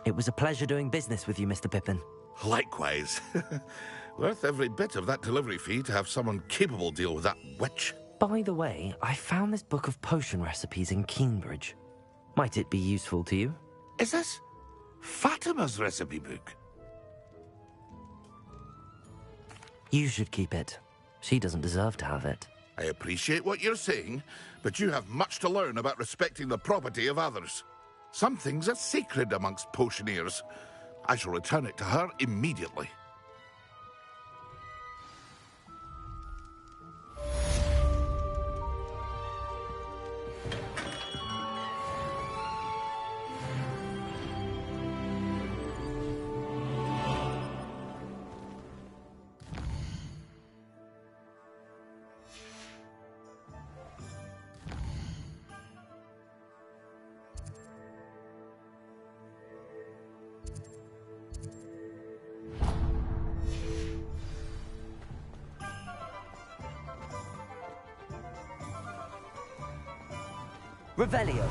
It was a pleasure doing business with you, Mr. Pippin. Likewise. Worth every bit of that delivery fee to have someone capable deal with that witch. By the way, I found this book of potion recipes in Keenbridge. Might it be useful to you? Is this Fatima's recipe book? You should keep it. She doesn't deserve to have it. I appreciate what you're saying, but you have much to learn about respecting the property of others. Some things are sacred amongst potioneers. I shall return it to her immediately. Revelio.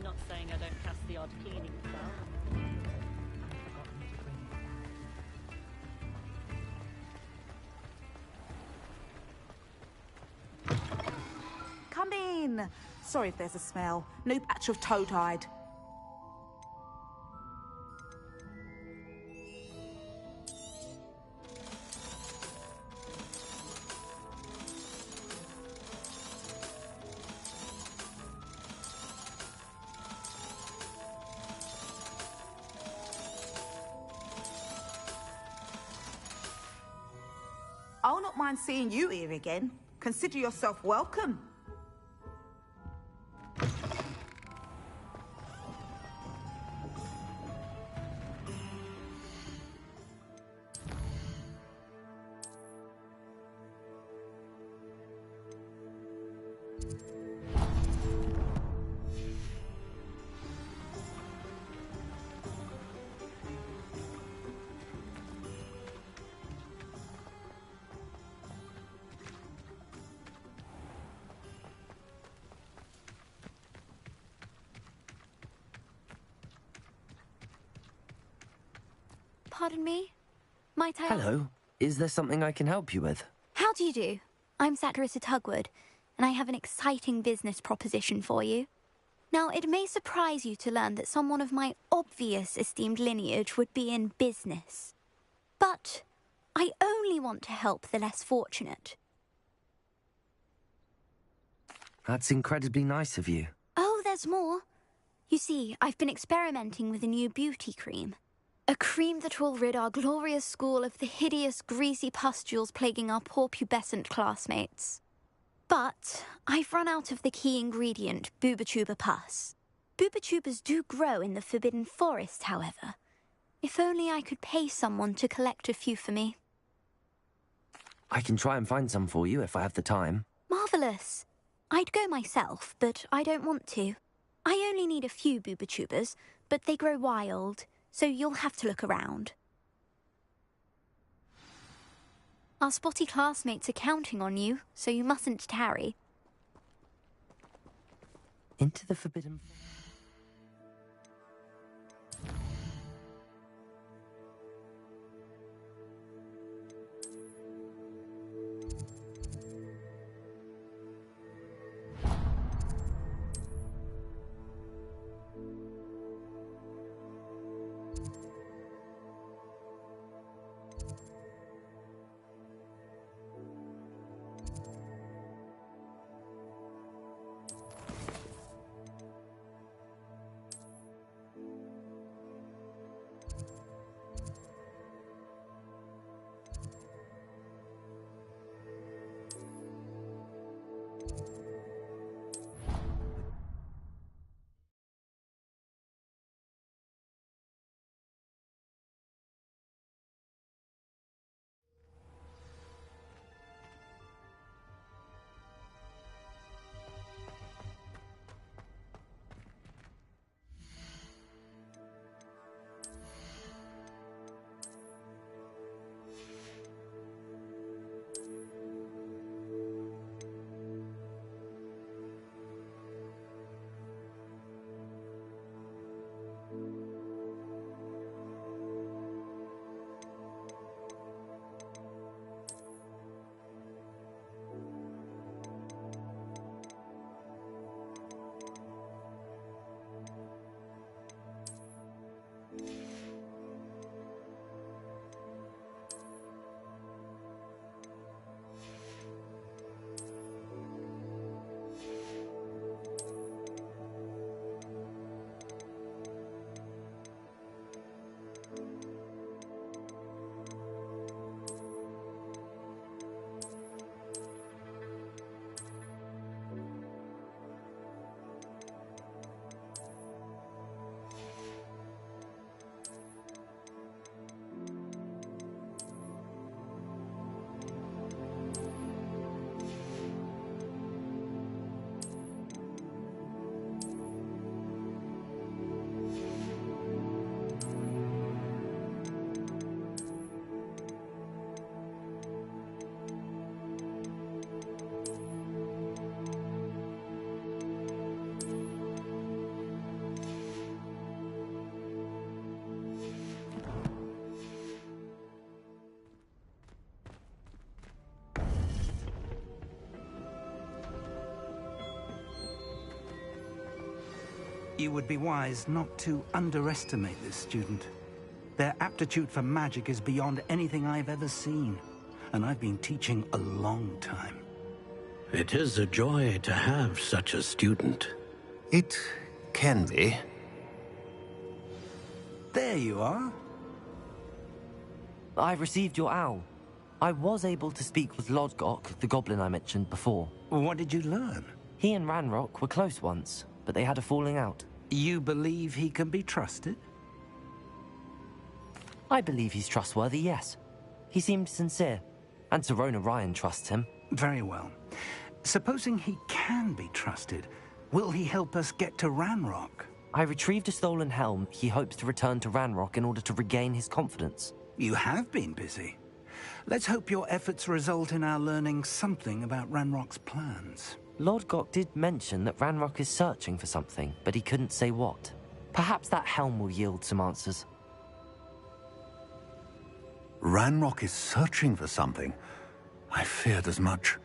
Not saying I don't cast the odd cleaning spell. Come in. Sorry if there's a smell. New batch of toad-hide. I'll not mind seeing you here again. Consider yourself welcome. Pardon me? Might I... Hello. Is there something I can help you with? How do you do? I'm Satirissa Tugwood, and I have an exciting business proposition for you. Now, it may surprise you to learn that someone of my obvious esteemed lineage would be in business. But I only want to help the less fortunate. That's incredibly nice of you. Oh, there's more. You see, I've been experimenting with a new beauty cream. A cream that will rid our glorious school of the hideous, greasy pustules plaguing our poor pubescent classmates. But I've run out of the key ingredient, Booba-Tuba pus. Booba-Tubas do grow in the Forbidden Forest, however. If only I could pay someone to collect a few for me. I can try and find some for you if I have the time. Marvellous. I'd go myself, but I don't want to. I only need a few Booba-Tubas, but they grow wild, so you'll have to look around. Our spotty classmates are counting on you, so you mustn't tarry. Into the Forbidden... You would be wise not to underestimate this student. Their aptitude for magic is beyond anything I've ever seen, and I've been teaching a long time. It is a joy to have such a student. It can be. There you are. I received your owl. I was able to speak with Lodgok, the goblin I mentioned before. What did you learn? He and Ranrock were close once, but they had a falling out. You believe he can be trusted? I believe he's trustworthy, yes. He seemed sincere, and Serona Ryan trusts him. Very well. Supposing he can be trusted, will he help us get to Ranrock? I retrieved a stolen helm. He hopes to return to Ranrock in order to regain his confidence. You have been busy. Let's hope your efforts result in our learning something about Ranrock's plans. Lodgok did mention that Ranrock is searching for something, but he couldn't say what. Perhaps that helm will yield some answers. Ranrock is searching for something? I feared as much.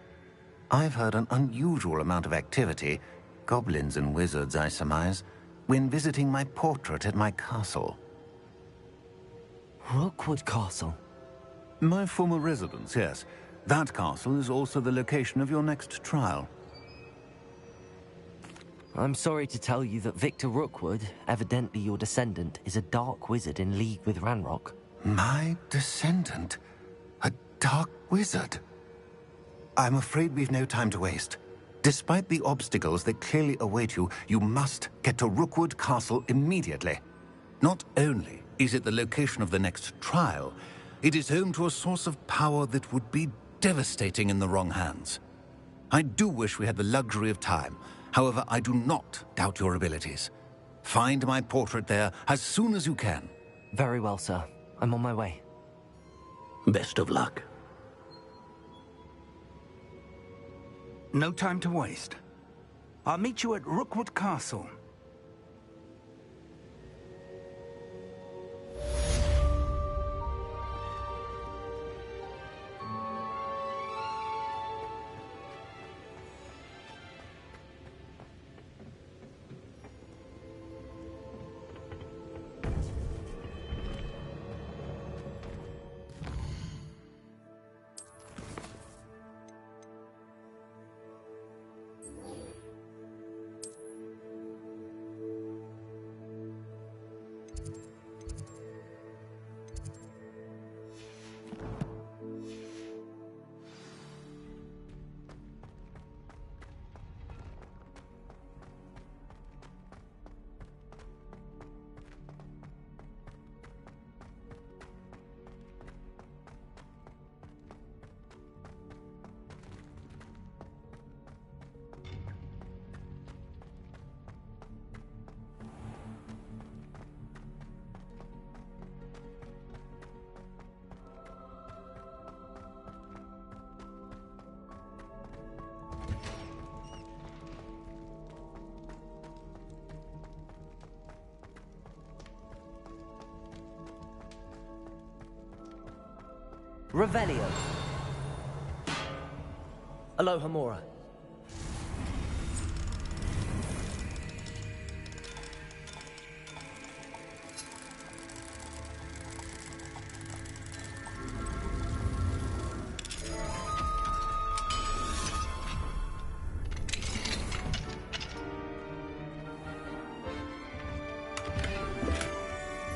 I've heard an unusual amount of activity, goblins and wizards, I surmise, when visiting my portrait at my castle. Rookwood Castle? My former residence, yes. That castle is also the location of your next trial. I'm sorry to tell you that Victor Rookwood, evidently your descendant, is a dark wizard in league with Ranrock. My descendant? A dark wizard? I'm afraid we've no time to waste. Despite the obstacles that clearly await you, you must get to Rookwood Castle immediately. Not only is it the location of the next trial, it is home to a source of power that would be devastating in the wrong hands. I do wish we had the luxury of time. However, I do not doubt your abilities. Find my portrait there as soon as you can. Very well, sir. I'm on my way. Best of luck. No time to waste. I'll meet you at Rookwood Castle. Revelio. Aloha Mora.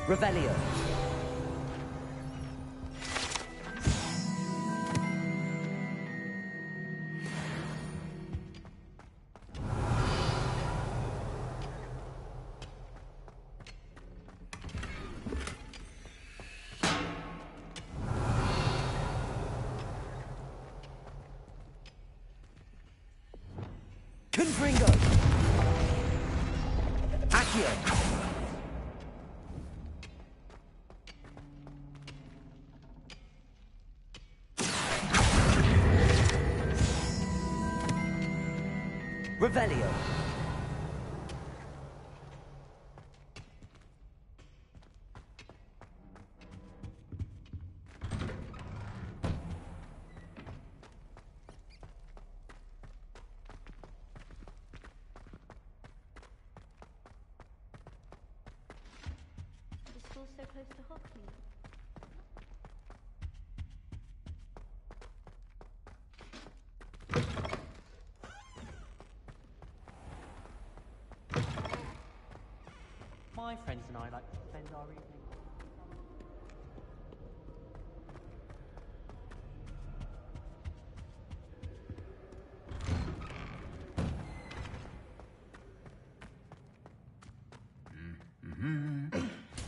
Revelio. Confringo! Accio! Revelio! castles so close to Hogsmeade? My friends and I like to spend our evening.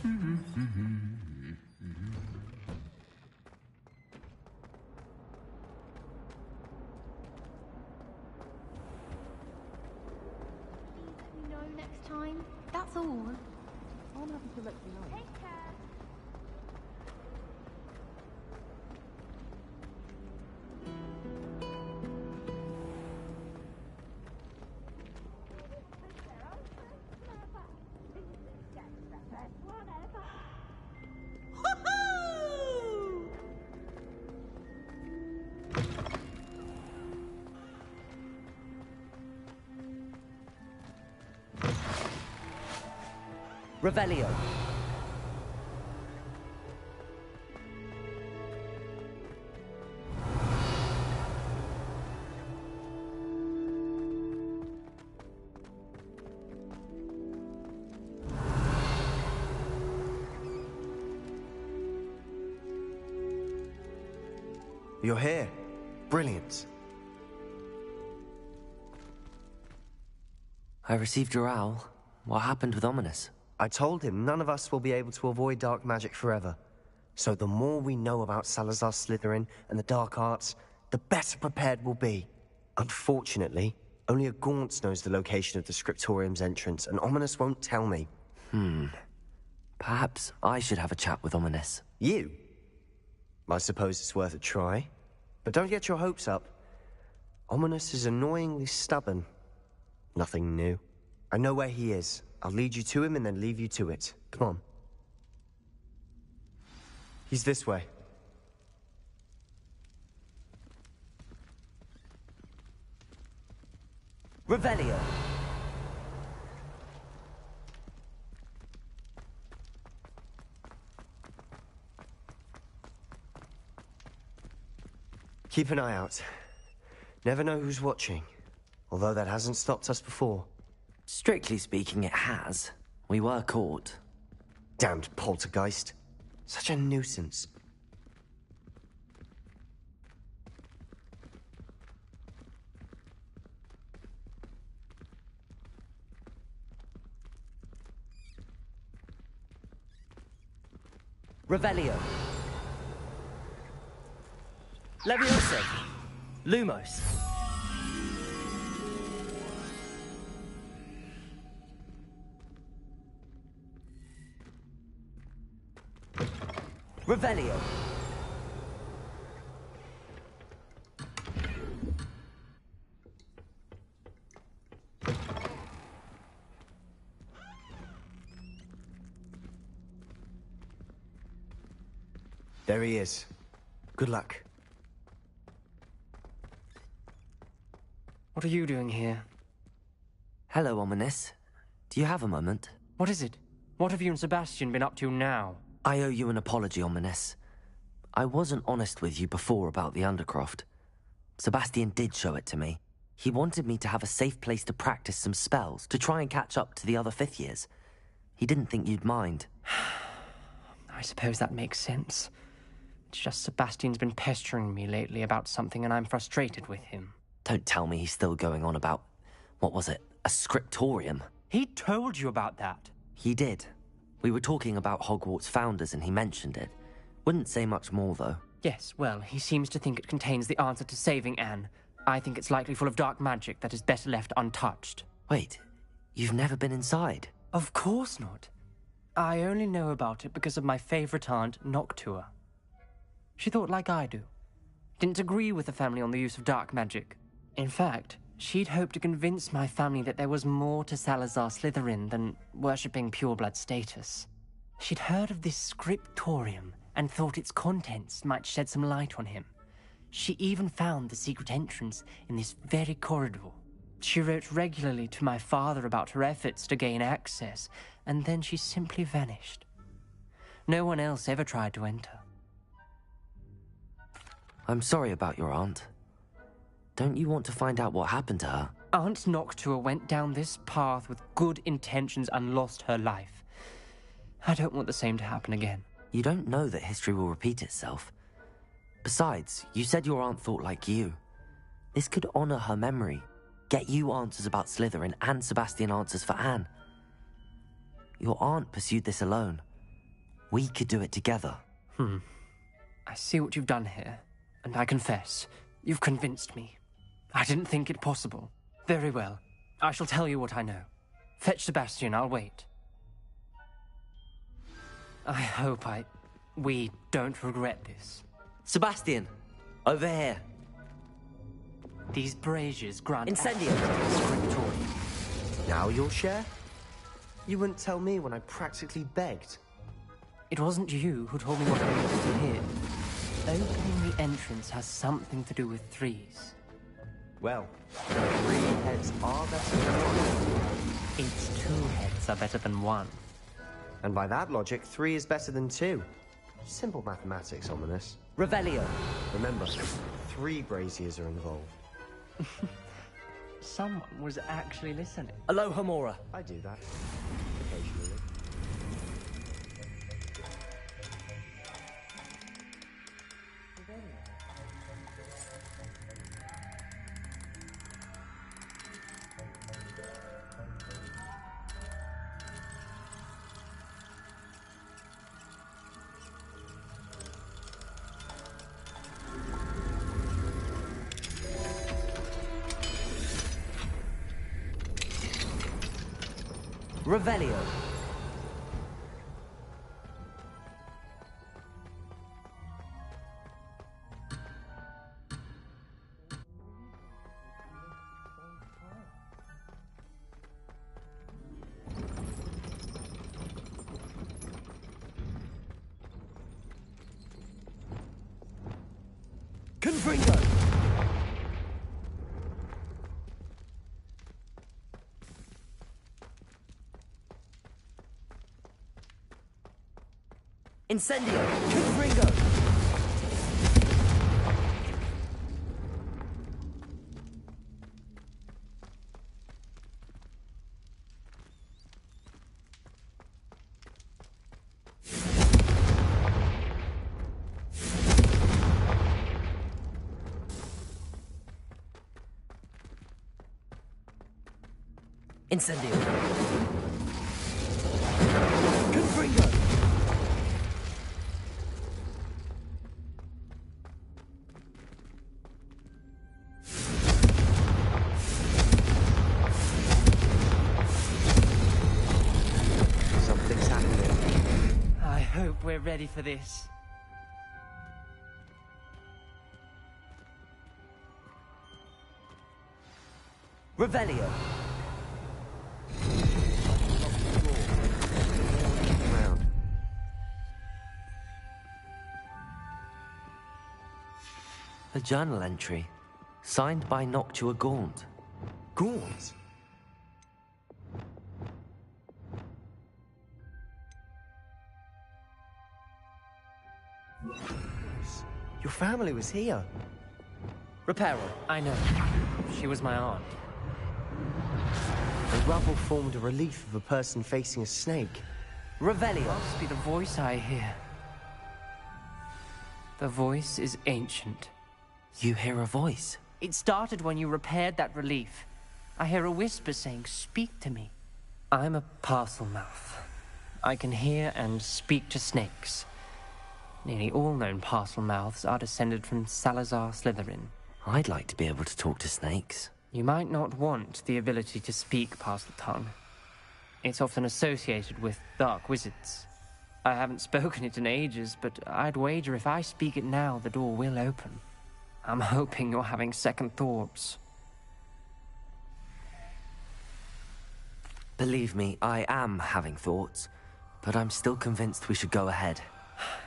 Please let me know next time. That's all. I'm happy to let you know. Take care. Revelio. You're here. Brilliant. I received your owl. What happened with Ominous? I told him none of us will be able to avoid dark magic forever. So the more we know about Salazar Slytherin and the dark arts, the better prepared we'll be. Unfortunately, only a Gaunt's knows the location of the Scriptorium's entrance, and Ominous won't tell me. Perhaps I should have a chat with Ominous. You? I suppose it's worth a try. But don't get your hopes up. Ominous is annoyingly stubborn. Nothing new. I know where he is. I'll lead you to him and then leave you to it. Come on. He's this way. Revelio. Keep an eye out. Never know who's watching. Although that hasn't stopped us before. Strictly speaking, it has. We were caught. Damned poltergeist. Such a nuisance. Revelio. Leviosa. Lumos. Revelio. There he is. Good luck. What are you doing here? Hello, Ominous. Do you have a moment? What is it? What have you and Sebastian been up to now? I owe you an apology, Ominous. I wasn't honest with you before about the Undercroft. Sebastian did show it to me. He wanted me to have a safe place to practice some spells, to try and catch up to the other fifth years. He didn't think you'd mind. I suppose that makes sense. It's just Sebastian's been pestering me lately about something and I'm frustrated with him. Don't tell me he's still going on about, what was it, a scriptorium? He told you about that? He did. We were talking about Hogwarts founders and he mentioned it. Wouldn't say much more, though. Yes, well, he seems to think it contains the answer to saving Anne. I think it's likely full of dark magic that is better left untouched. Wait, you've never been inside? Of course not. I only know about it because of my favorite aunt, Noctua. She thought like I do. Didn't agree with the family on the use of dark magic. In fact, she'd hoped to convince my family that there was more to Salazar Slytherin than worshipping pureblood status. She'd heard of this scriptorium and thought its contents might shed some light on him. She even found the secret entrance in this very corridor. She wrote regularly to my father about her efforts to gain access, and then she simply vanished. No one else ever tried to enter. I'm sorry about your aunt. Don't you want to find out what happened to her? Aunt Noctua went down this path with good intentions and lost her life. I don't want the same to happen again. You don't know that history will repeat itself. Besides, you said your aunt thought like you. This could honor her memory, get you answers about Slytherin and Sebastian answers for Anne. Your aunt pursued this alone. We could do it together. I see what you've done here, and I confess, you've convinced me. I didn't think it possible. Very well. I shall tell you what I know. Fetch Sebastian, I'll wait. I hope we don't regret this. Sebastian! Over here! These braziers grant Incendio! Scriptorium. Now you'll share? You wouldn't tell me when I practically begged. It wasn't you who told me what I needed to hear. Opening the entrance has something to do with threes. Well, 3 heads are better than 1. It's 2 heads are better than 1. And by that logic, 3 is better than 2. Simple mathematics, Ominous. Revelio! Remember, 3 braziers are involved. Someone was actually listening. Aloha Mora. I do that. Occasionally. Revelio. Confringo! Incendio! Confringo! Incendio! Confringo! Something's happening. I hope we're ready for this. Revelio! A journal entry, signed by Noctua Gaunt. Gaunt? Your family was here. Reparo. I know. She was my aunt. The rubble formed a relief of a person facing a snake. Revelio. Must be the voice I hear. The voice is ancient. You hear a voice? It started when you repaired that relief. I hear a whisper saying, "Speak to me." I'm a parcel mouth. I can hear and speak to snakes. Nearly all known parcel mouths are descended from Salazar Slytherin. I'd like to be able to talk to snakes. You might not want the ability to speak parcel tongue. It's often associated with dark wizards. I haven't spoken it in ages, but I'd wager if I speak it now, the door will open. I'm hoping you're having second thoughts. Believe me, I am having thoughts, but I'm still convinced we should go ahead.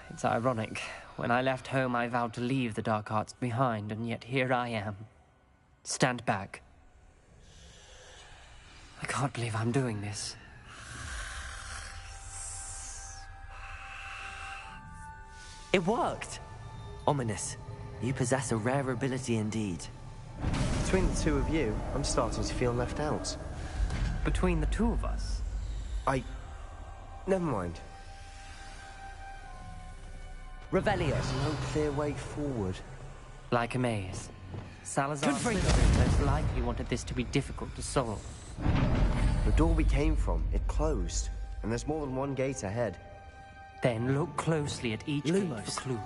It's ironic. When I left home, I vowed to leave the dark arts behind, and yet here I am. Stand back. I can't believe I'm doing this. It worked! Ominous. You possess a rare ability indeed. Between the two of you, I'm starting to feel left out. Between the two of us? Never mind. Revelio. There's no clear way forward. Like a maze. Salazar Slytherin most likely wanted this to be difficult to solve. The door we came from, it closed. And there's more than one gate ahead. Then look closely at each gate for clues.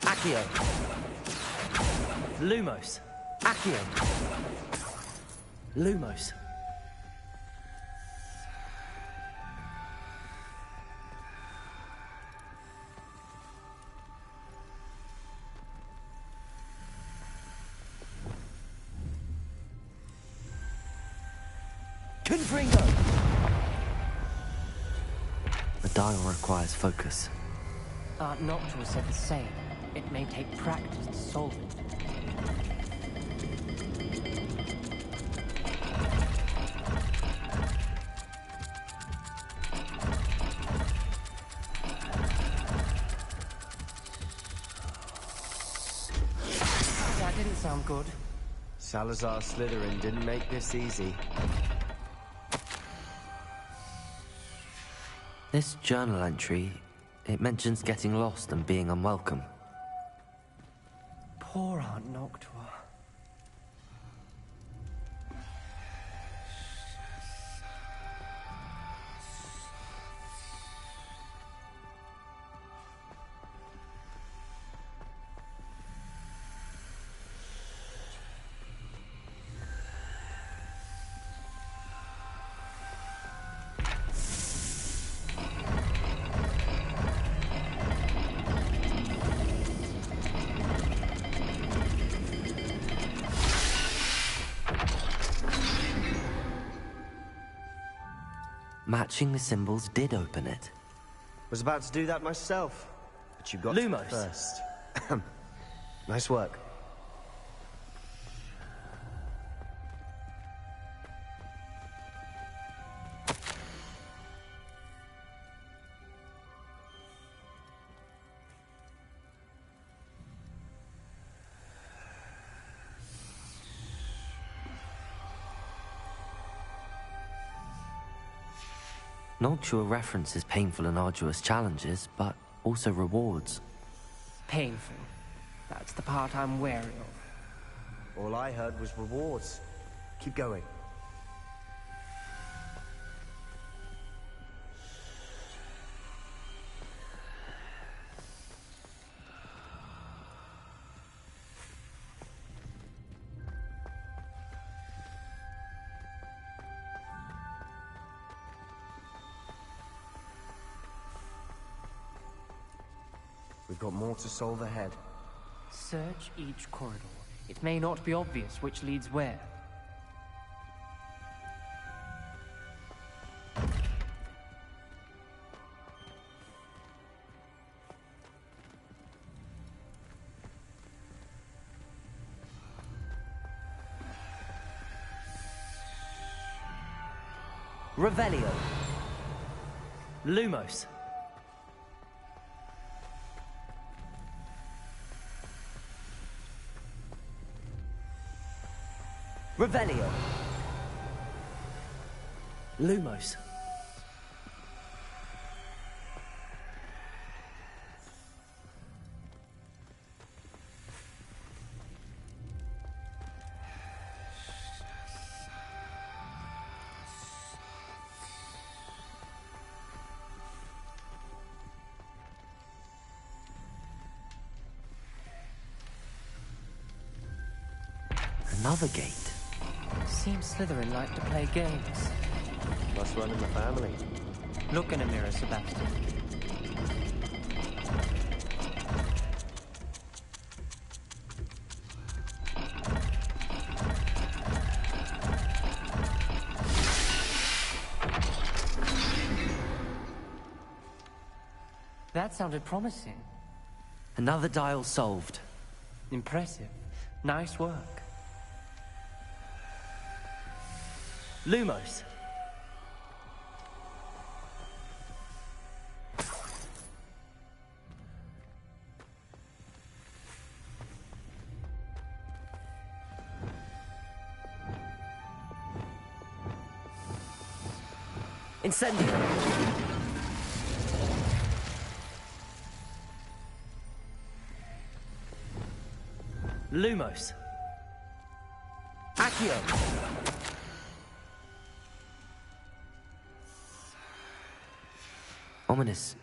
Accio. Lumos. Accio. Lumos. Confringo! The dial requires focus. Aunt Noctua said the same. It may take practice to solve it. That didn't sound good. Salazar Slytherin didn't make this easy. This journal entry, it mentions getting lost and being unwelcome. Poor Aunt Noctua. Matching the symbols did open it. Was about to do that myself, but you got Lumos. to first. Nice work. Noctua references painful and arduous challenges, but also rewards. Painful. That's the part I'm wary of. All I heard was rewards. Keep going. We've got more to solve ahead. Search each corridor. It may not be obvious which leads where. Revelio. Lumos. Revelio. Lumos. Another gate. Seems Slytherin like to play games. Must run in the family. Look in a mirror, Sebastian. That sounded promising. Another dial solved. Impressive. Nice work. Lumos. Incendio. Lumos. Accio. Ominous,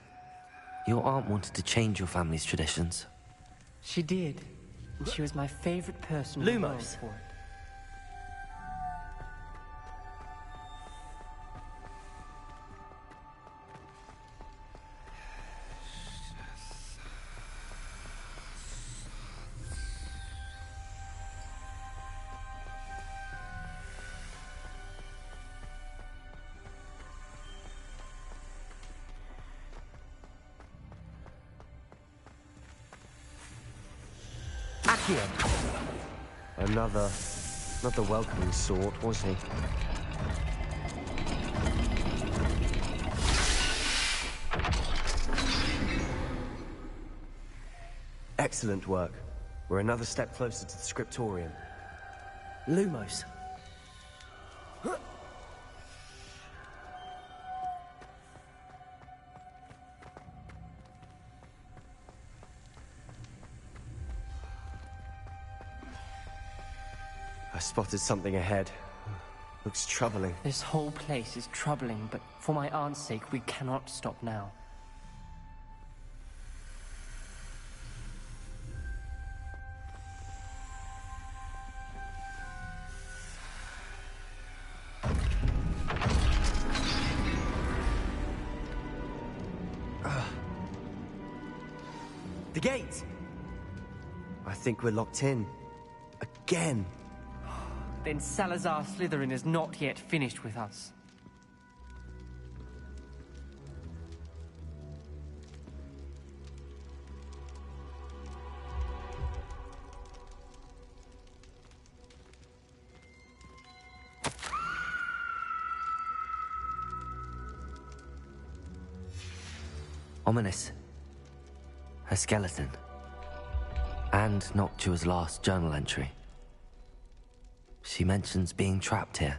your aunt wanted to change your family's traditions. She did. And she was my favorite person in the world Lumos. for it. Another, not the welcoming sort, was he? Excellent work. We're another step closer to the scriptorium. Lumos. I spotted something ahead. Looks troubling. This whole place is troubling, but for my aunt's sake, we cannot stop now. The gate! I think we're locked in. Again. Then Salazar Slytherin is not yet finished with us. Ominous. Her skeleton. And Noctua's last journal entry. She mentions being trapped here,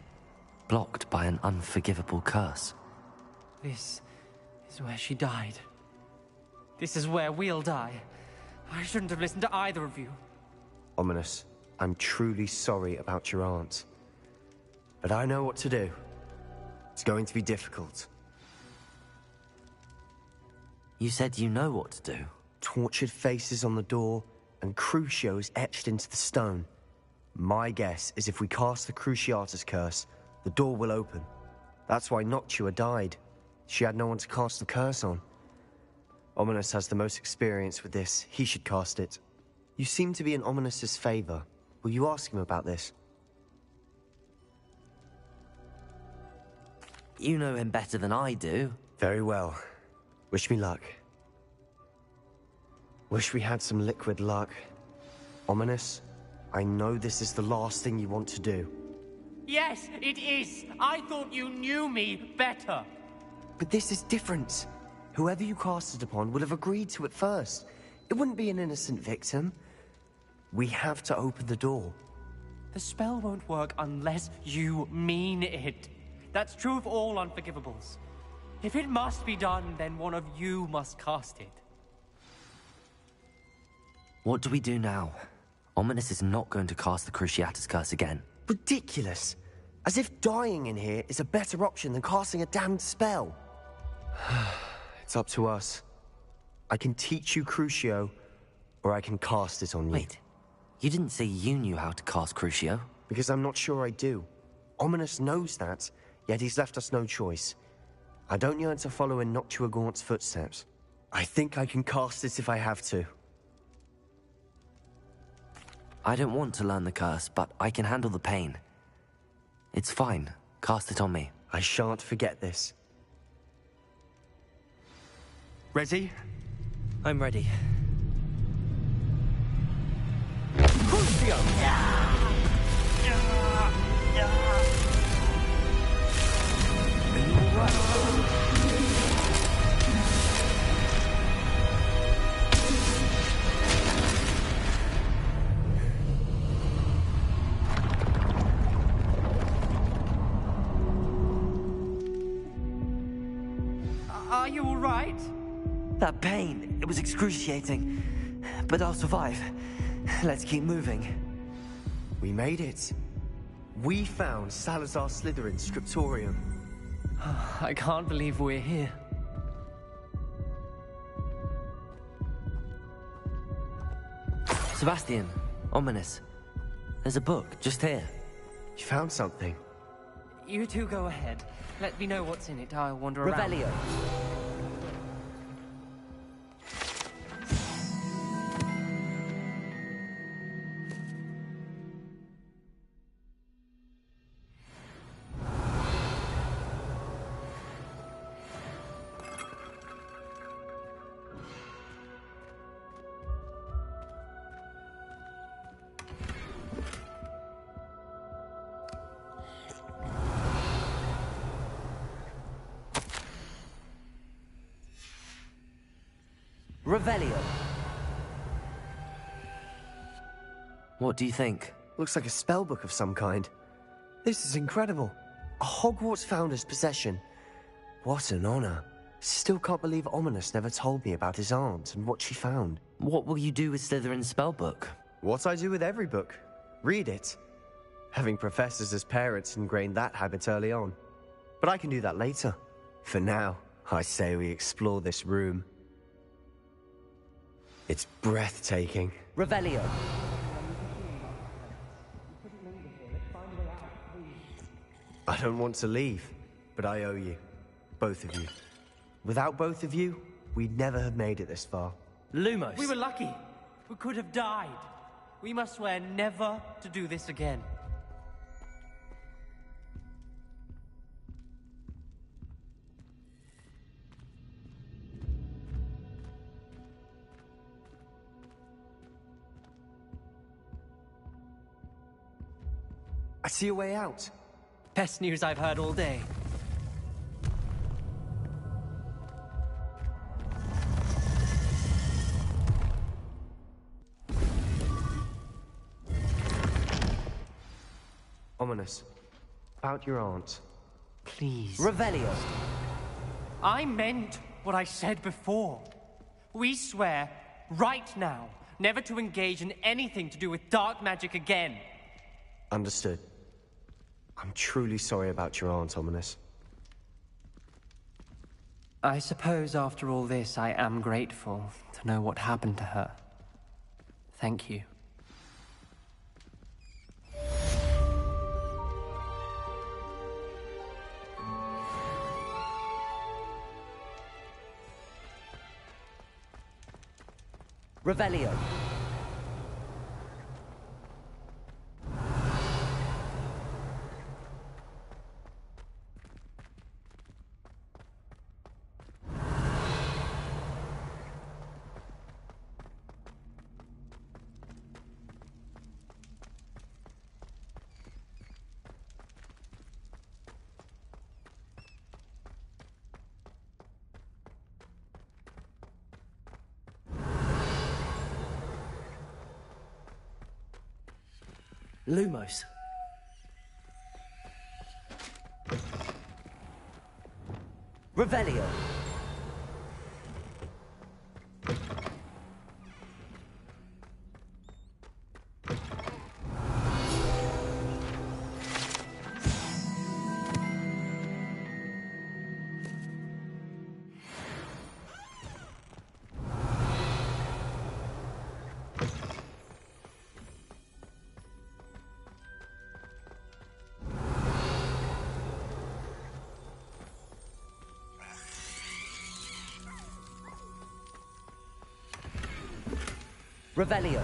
blocked by an unforgivable curse. This is where she died. This is where we'll die. I shouldn't have listened to either of you. Ominous, I'm truly sorry about your aunt. But I know what to do. It's going to be difficult. You said you know what to do. Tortured faces on the door, and Crucios etched into the stone. My guess is if we cast the Cruciatus curse, the door will open. That's why Noctua died. She had no one to cast the curse on. Ominous has the most experience with this. He should cast it. You seem to be in Ominous's favor. Will you ask him about this? You know him better than I do. Very well. Wish me luck. Wish we had some liquid luck. Ominous, I know this is the last thing you want to do. Yes, it is. I thought you knew me better. But this is different. Whoever you cast it upon would have agreed to it first. It wouldn't be an innocent victim. We have to open the door. The spell won't work unless you mean it. That's true of all unforgivables. If it must be done, then one of you must cast it. What do we do now? Ominous is not going to cast the Cruciatus curse again. Ridiculous. As if dying in here is a better option than casting a damned spell. It's up to us. I can teach you Crucio, or I can cast it on you. Wait, you didn't say you knew how to cast Crucio? Because I'm not sure I do. Ominous knows that, yet he's left us no choice. I don't yearn to follow in Noctua Gaunt's footsteps. I think I can cast it if I have to. I don't want to learn the curse, but I can handle the pain. It's fine. Cast it on me. I shan't forget this. Resi, I'm ready. Are you all right? That pain, it was excruciating. But I'll survive. Let's keep moving. We made it. We found Salazar Slytherin's scriptorium. I can't believe we're here. Sebastian, ominous. There's a book just here. You found something? You two go ahead. Let me know what's in it. I'll wander around. Revelio. Revelio. What do you think? Looks like a spellbook of some kind. This is incredible. A Hogwarts founder's possession. What an honor. Still can't believe Ominous never told me about his aunt and what she found. What will you do with Slytherin's spellbook? What I do with every book. Read it. Having professors as parents ingrained that habit early on. But I can do that later. For now, I say we explore this room. It's breathtaking. Revelio. I don't want to leave, but I owe you. Both of you. Without both of you, we'd never have made it this far. Lumos. We were lucky. We could have died. We must swear never to do this again. I see a way out. Best news I've heard all day. Ominous. About your aunt. Please. Revelio. I meant what I said before. We swear, right now, never to engage in anything to do with dark magic again. Understood. I'm truly sorry about your aunt, Ominous. I suppose after all this, I am grateful to know what happened to her. Thank you. Revelio. Lumos. Revelio. Revelio.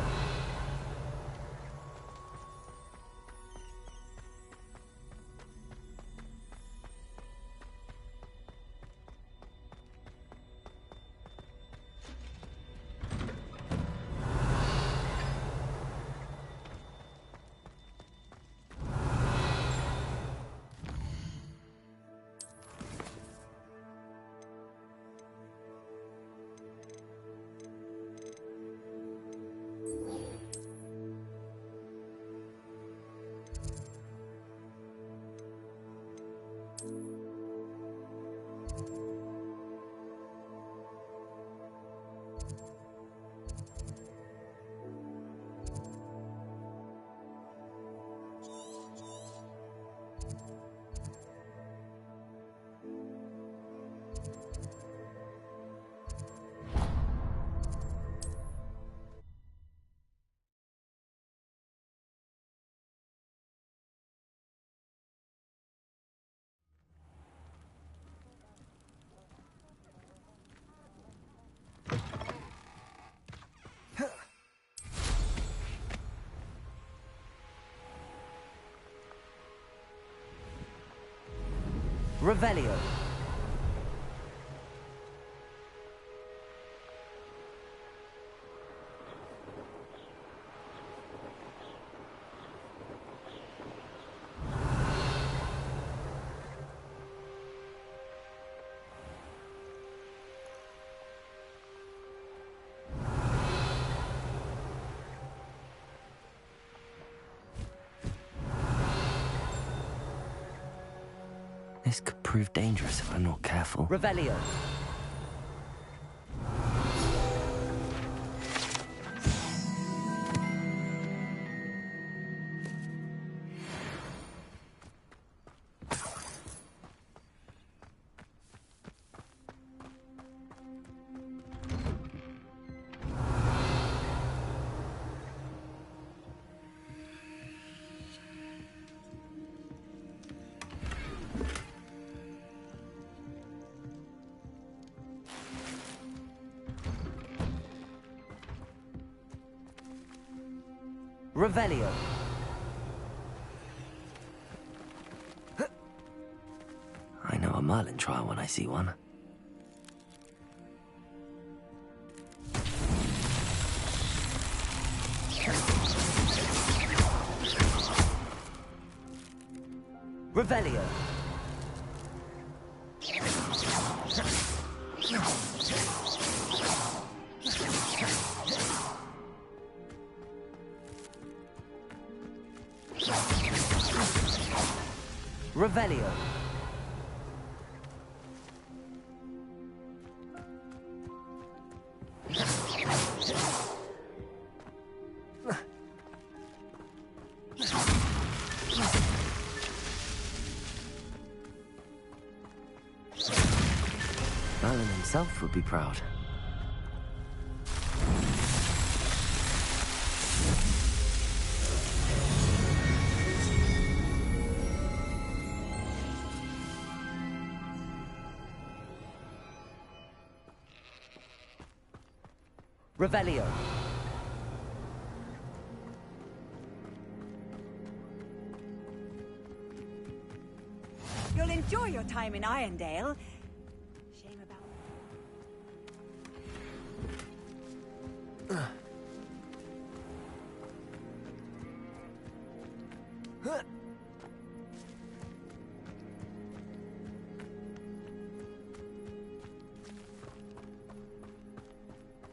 Revelio. This could prove dangerous if I'm not careful. Revelio. Revelio. I know a Merlin trial when I see one. Revelio. Revelio. Merlin himself would be proud. Revelio. You'll enjoy your time in Irondale. Shame about...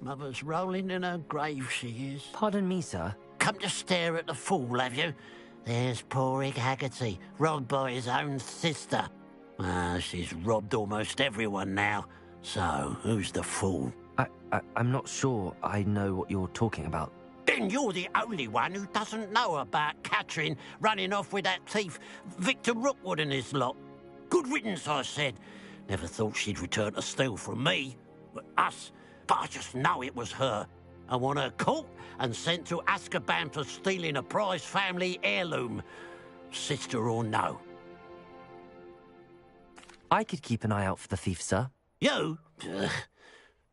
Mother's rolling in her grave, she is. Pardon me, sir. Come to stare at the fool, have you? There's poor Ig Haggerty, robbed by his own sister. She's robbed almost everyone now. So, who's the fool? I'm not sure I know what you're talking about. Then you're the only one who doesn't know about Catherine running off with that thief, Victor Rookwood and his lot. Good riddance, I said. Never thought she'd return to steal from me. Us. But I just know it was her. I want her caught and sent to Azkaban for stealing a prize family heirloom. Sister or no. I could keep an eye out for the thief, sir. You? Ugh.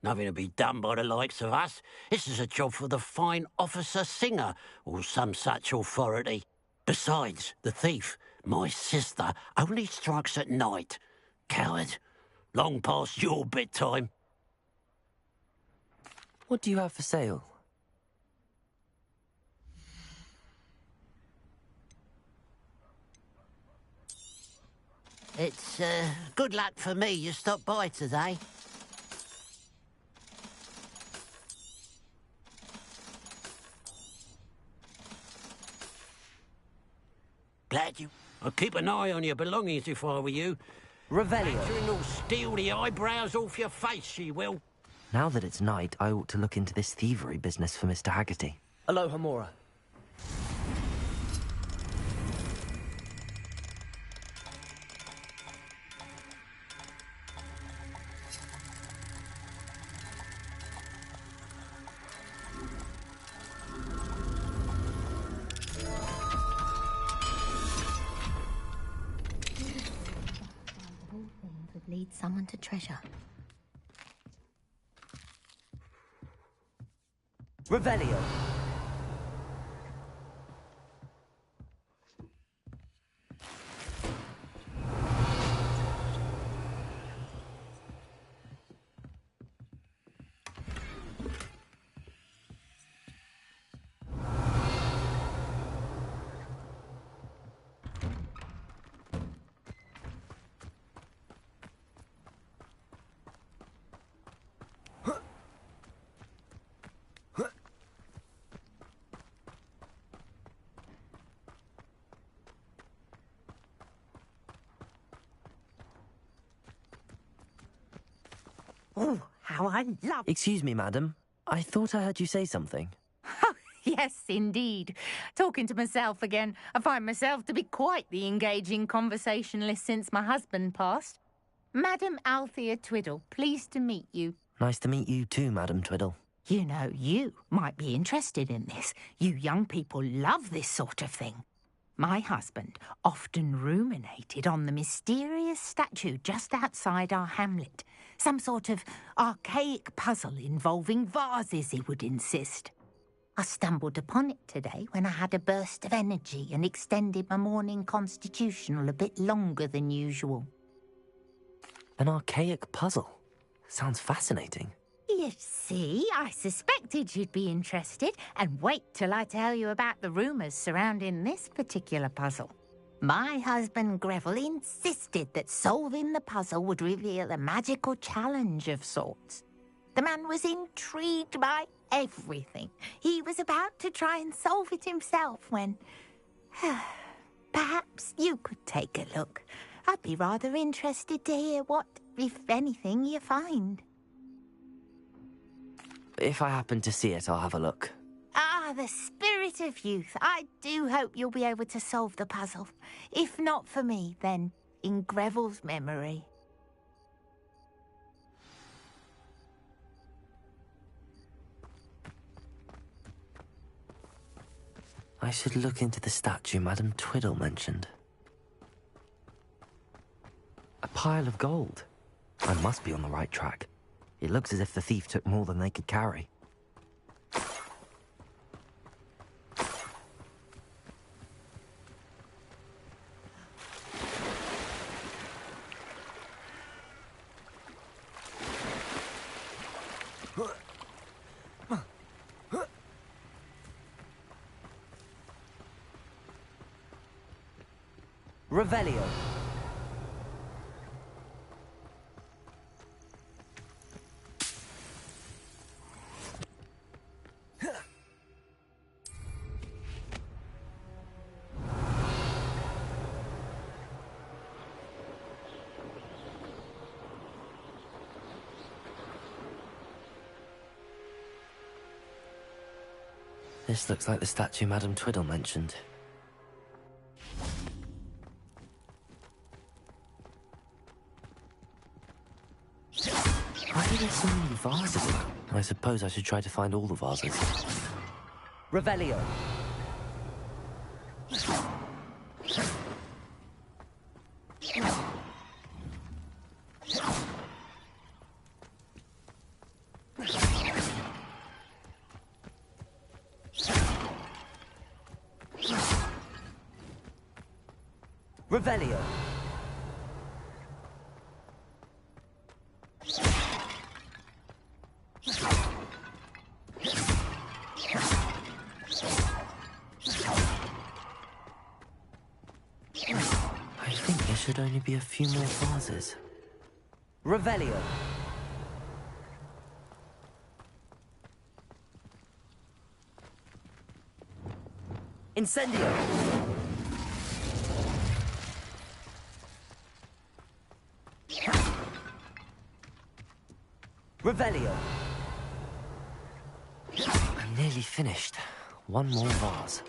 Nothing to be done by the likes of us. This is a job for the fine officer Singer, or some such authority. Besides, the thief, my sister, only strikes at night. Coward. Long past your bedtime. What do you have for sale? It's, good luck for me you stopped by today. Glad you... I'd keep an eye on your belongings if I were you. Revelio. Catherine will steal the eyebrows off your face, she will. Now that it's night, I ought to look into this thievery business for Mr. Haggerty. Aloha, Mora. Lead someone to treasure. Revelio. Oh, how I love... Excuse me, madam. I thought I heard you say something. Yes, indeed. Talking to myself again. I find myself to be quite the engaging conversationalist since my husband passed. Madam Althea Twiddle, pleased to meet you. Nice to meet you too, Madam Twiddle. You know, you might be interested in this. You young people love this sort of thing. My husband often ruminated on the mysterious statue just outside our hamlet. Some sort of archaic puzzle involving vases, he would insist. I stumbled upon it today when I had a burst of energy and extended my morning constitutional a bit longer than usual. An archaic puzzle? Sounds fascinating. You see, I suspected you'd be interested, and wait till I tell you about the rumours surrounding this particular puzzle. My husband Greville insisted that solving the puzzle would reveal a magical challenge of sorts. The man was intrigued by everything. He was about to try and solve it himself when... Perhaps you could take a look. I'd be rather interested to hear what, if anything, you find. If I happen to see it, I'll have a look. Ah, the spirit of youth. I do hope you'll be able to solve the puzzle. If not for me, then in Greville's memory. I should look into the statue Madam Twiddle mentioned. A pile of gold. I must be on the right track. It looks as if the thief took more than they could carry. Revelio. This looks like the statue Madam Twiddle mentioned. Why are there so many vases? I suppose I should try to find all the vases. Revelio. Revelio. I think there should only be a few more vases. Revelio. Incendio. Revelio. I'm nearly finished. One more vase.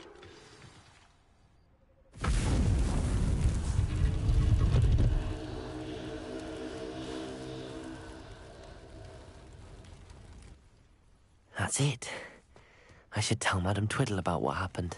That's it. I should tell Madame Twiddle about what happened.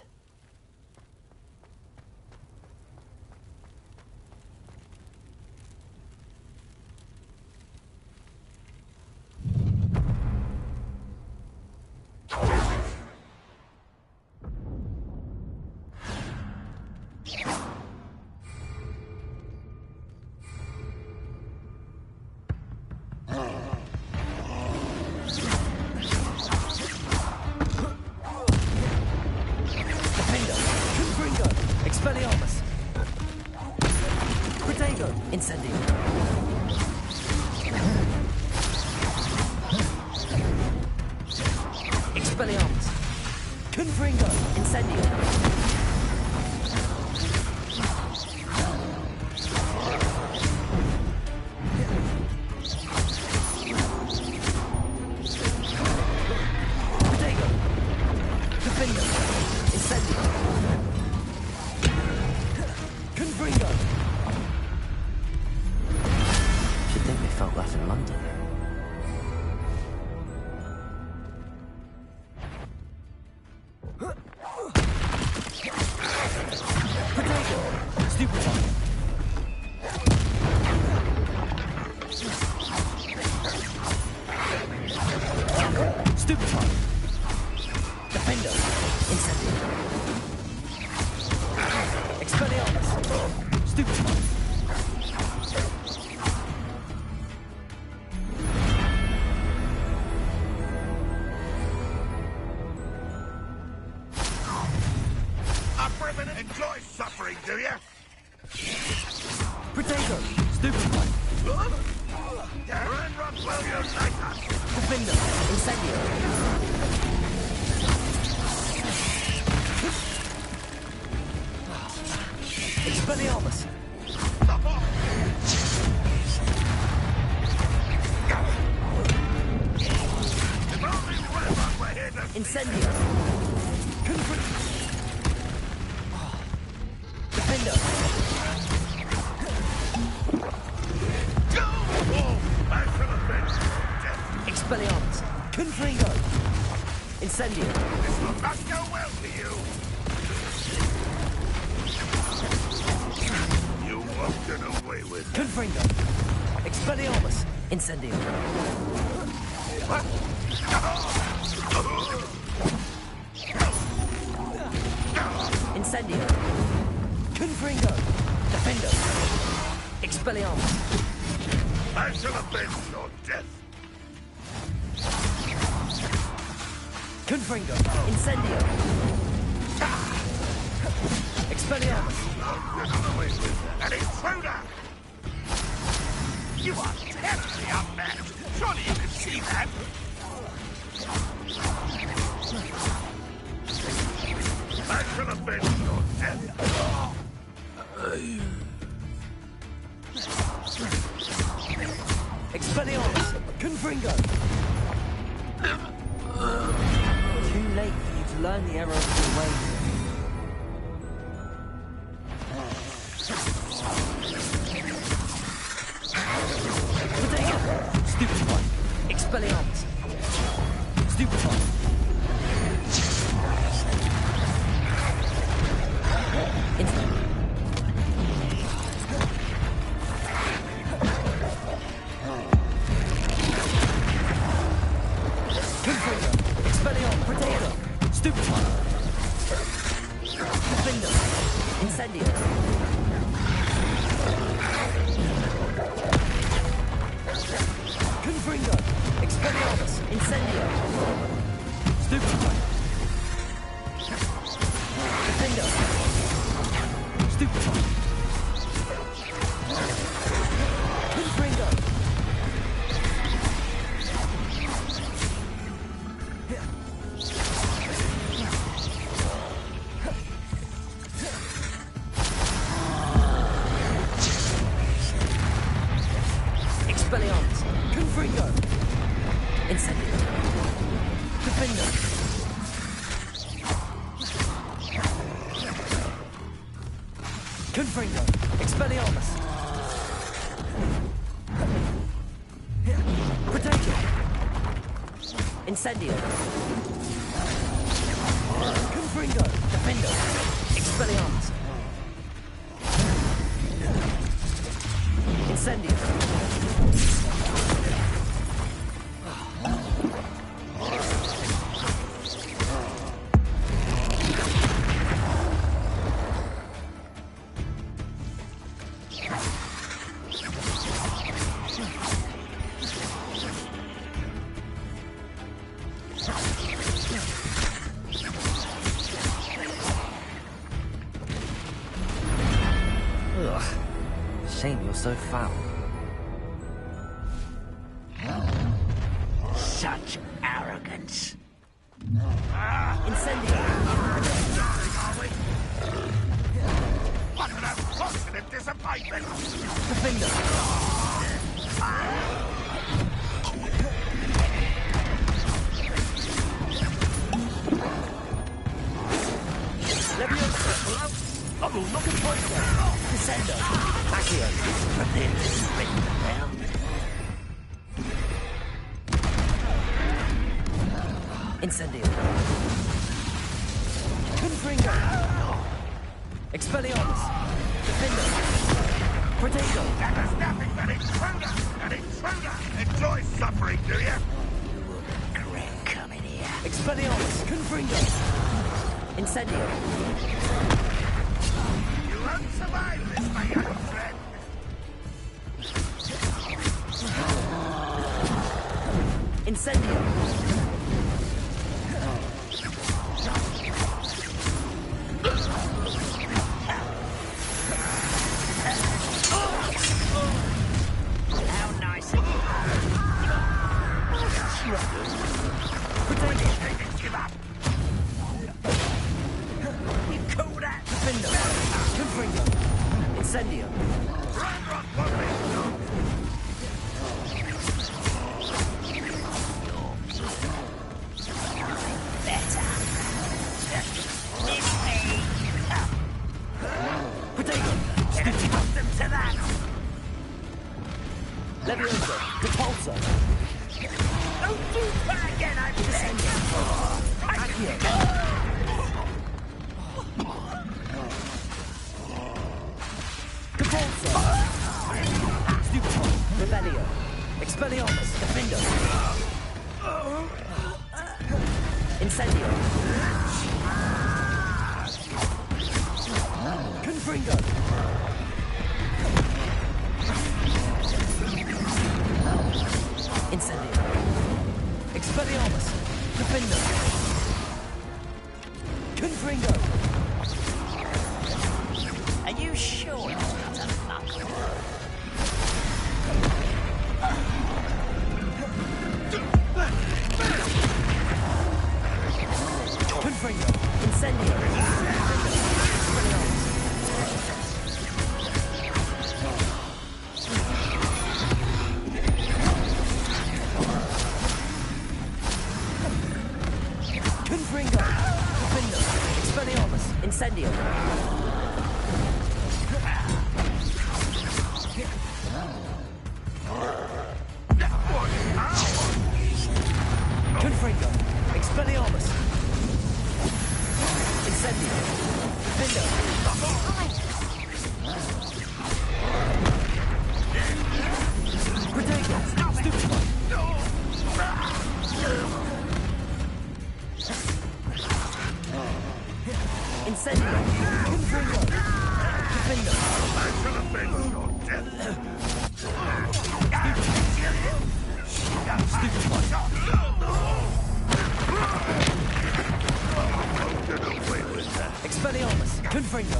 Incendio. Incendio. Confringo. Defendo. Expelliarmus. I shall avenge your death. Confringo. Incendio. Expelliarmus. An intruder! You are terribly unmatched. Surely you can see that. I shall avenge your death. Expelliarmus. Confringo. Too late for you to learn the error of your ways. Stupefy. Expelliarmus. Stupefy. Instant. Confringo. Expelliarmus. Potato. Stupefy. Defender. Incendio. Confringo. Expelliarmus. Incendio. Stupefy. Defender. Stupefy. Confringo. Expelliarmus. Confringo. Confringo! Expelliarmus! Protego! Incendio! Confringo! Defendo! Expelliarmus! Incendio! Shame you're so foul. Such arrogance. Incendio! What an unfortunate disappointment! Defender! Leviosa! Oh, look at Poison! Descendo! Accio! Prepare to ring the bell. Incendio! Confringo! Expelliarmus! Defendo! Protego! That is nothing but intruder! An intruder! Enjoy suffering, do you? Regret coming here. Expelliarmus! Confringo! Incendio! You won't survive this, my young friend! Incendio! How nice of you. Protego! Give up! You call that? Defendo! Confringo! Incendio! Ranrock won't be stopped! Better. Give me. Protego! Get accustomed to that. Leviosa! Repulsor! Don't do that again, I beg. Accio! Repulsor! Stupefy! Rebellio! Expelliarmus! Defendo! Incendio! Confringo! Incendio! Expelliarmus! Defendo! Confringo! Are you sure it's not a fuck? Confringo! Incendio! Confringo! Defendo! Expelliarmus! Incendio! Confringo! Expelliarmus! Incendio! Defendo! Protego! Stupefy! Incendio! Confringo! Defendo! I shall avenge your death! Expelliarmus! Confringo!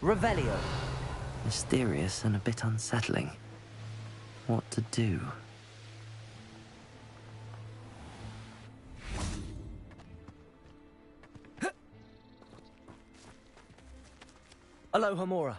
Revelio. Mysterious and a bit unsettling. What to do? Aloha Mora.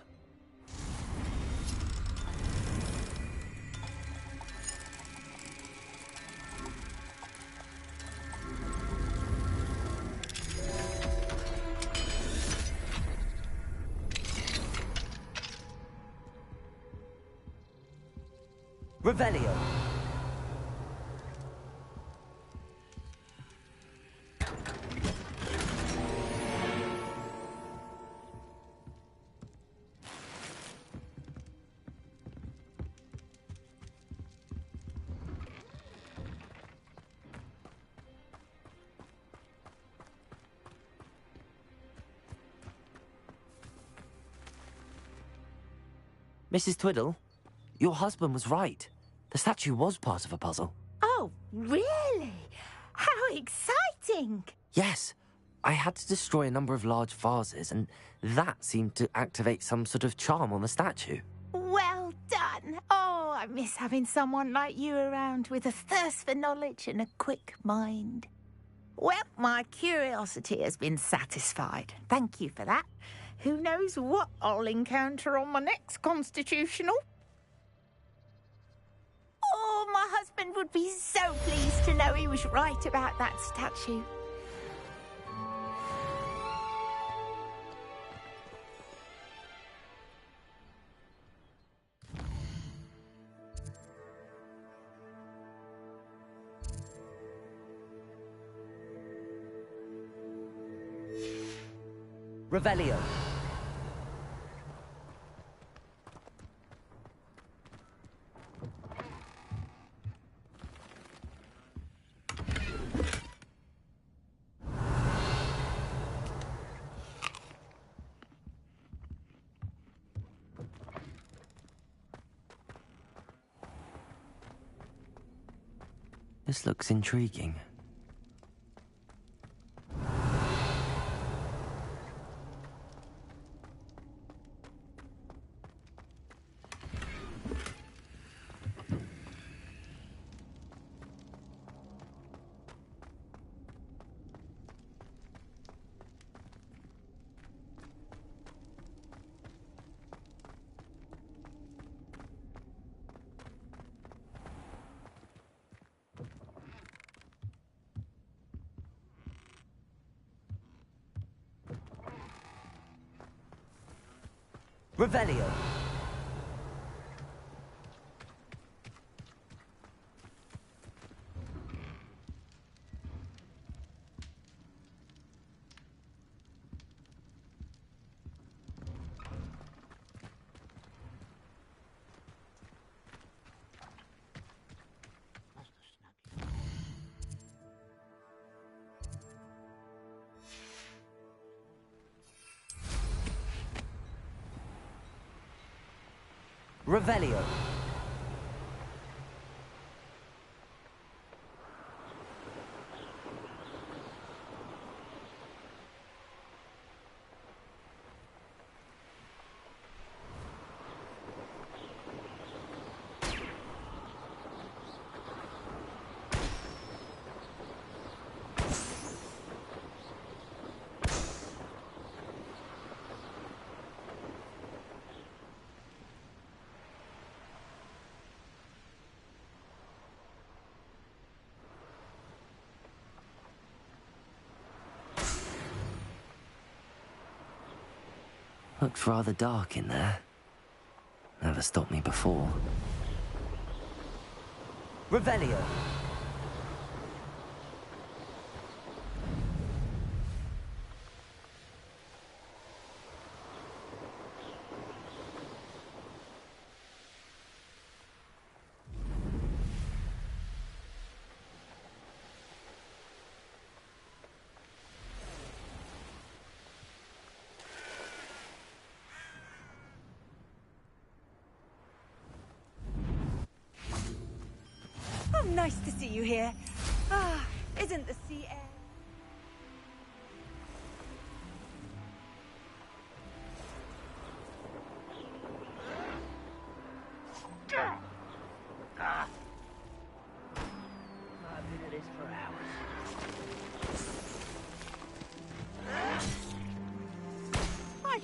Revelio. Mrs. Twiddle, your husband was right. The statue was part of a puzzle. Oh, really? How exciting! Yes, I had to destroy a number of large vases, and that seemed to activate some sort of charm on the statue. Well done. Oh, I miss having someone like you around with a thirst for knowledge and a quick mind. Well, my curiosity has been satisfied. Thank you for that. Who knows what I'll encounter on my next constitutional? Oh, my husband would be so pleased to know he was right about that statue. Revelio. This looks intriguing. Revelio. Revelio. Looked rather dark in there. Never stopped me before. Revelio. Nice to see you here. Ah, isn't the sea air...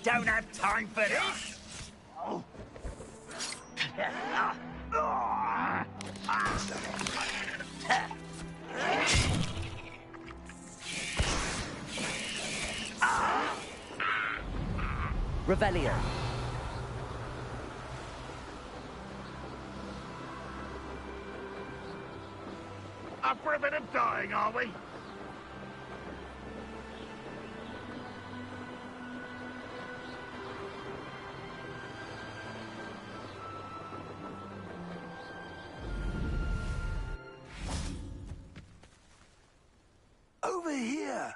don't have time for this! Revelio. Up for a bit of dying, are we? Over here!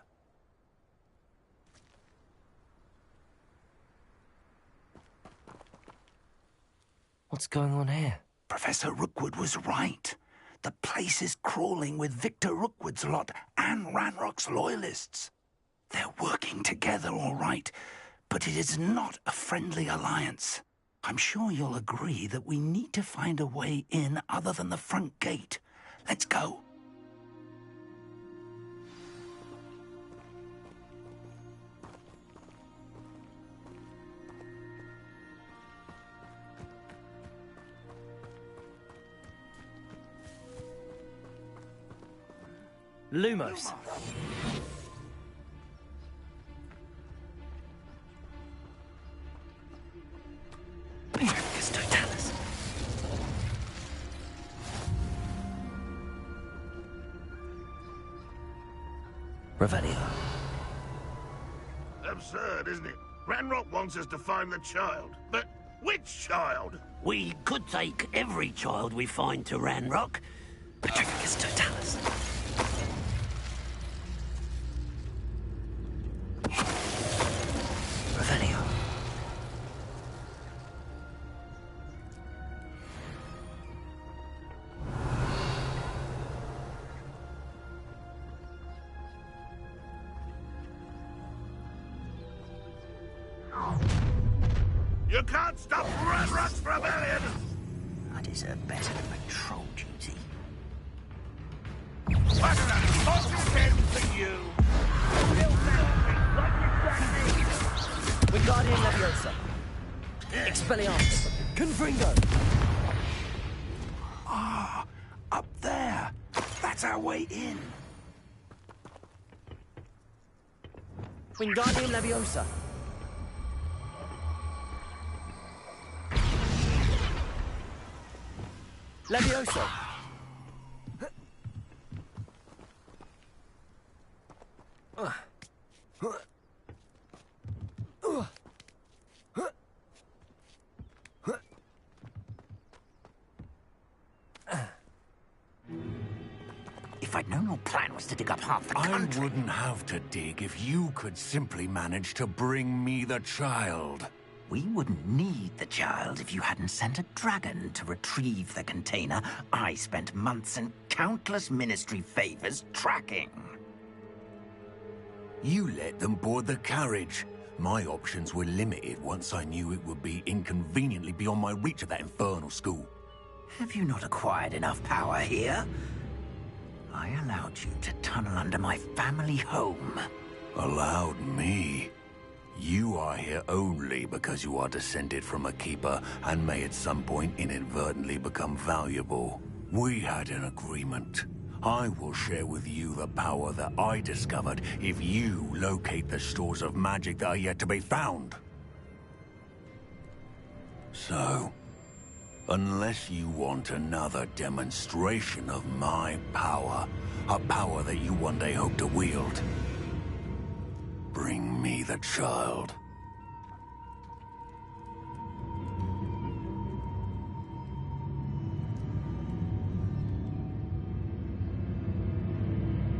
What's going on here? Professor Rookwood was right. The place is crawling with Victor Rookwood's lot and Ranrock's loyalists. They're working together, all right, but it is not a friendly alliance. I'm sure you'll agree that we need to find a way in other than the front gate. Let's go. Lumos. Revelio. Absurd, isn't it? Ranrock wants us to find the child. But which child? We could take every child we find to Ranrock. Petrificus Totalis. Revelio. You can't stop Ranrock's rebellion! I deserve better than patrol duty. What's that? Talking for you! Wingardium Leviosa. Expelliarmus. Confringo. Ah, up there. That's our way in. Wingardium Leviosa. Leviosa. If I'd known your plan was to dig up half the country... I wouldn't have to dig if you could simply manage to bring me the child. We wouldn't need the child if you hadn't sent a dragon to retrieve the container I spent months and countless ministry favors tracking. You let them board the carriage. My options were limited once I knew it would be inconveniently beyond my reach at that infernal school. Have you not acquired enough power here? I allowed you to tunnel under my family home. Allowed me? You are here only because you are descended from a keeper and may at some point inadvertently become valuable. We had an agreement. I will share with you the power that I discovered if you locate the stores of magic that are yet to be found. So, unless you want another demonstration of my power, a power that you one day hope to wield, bring me the child.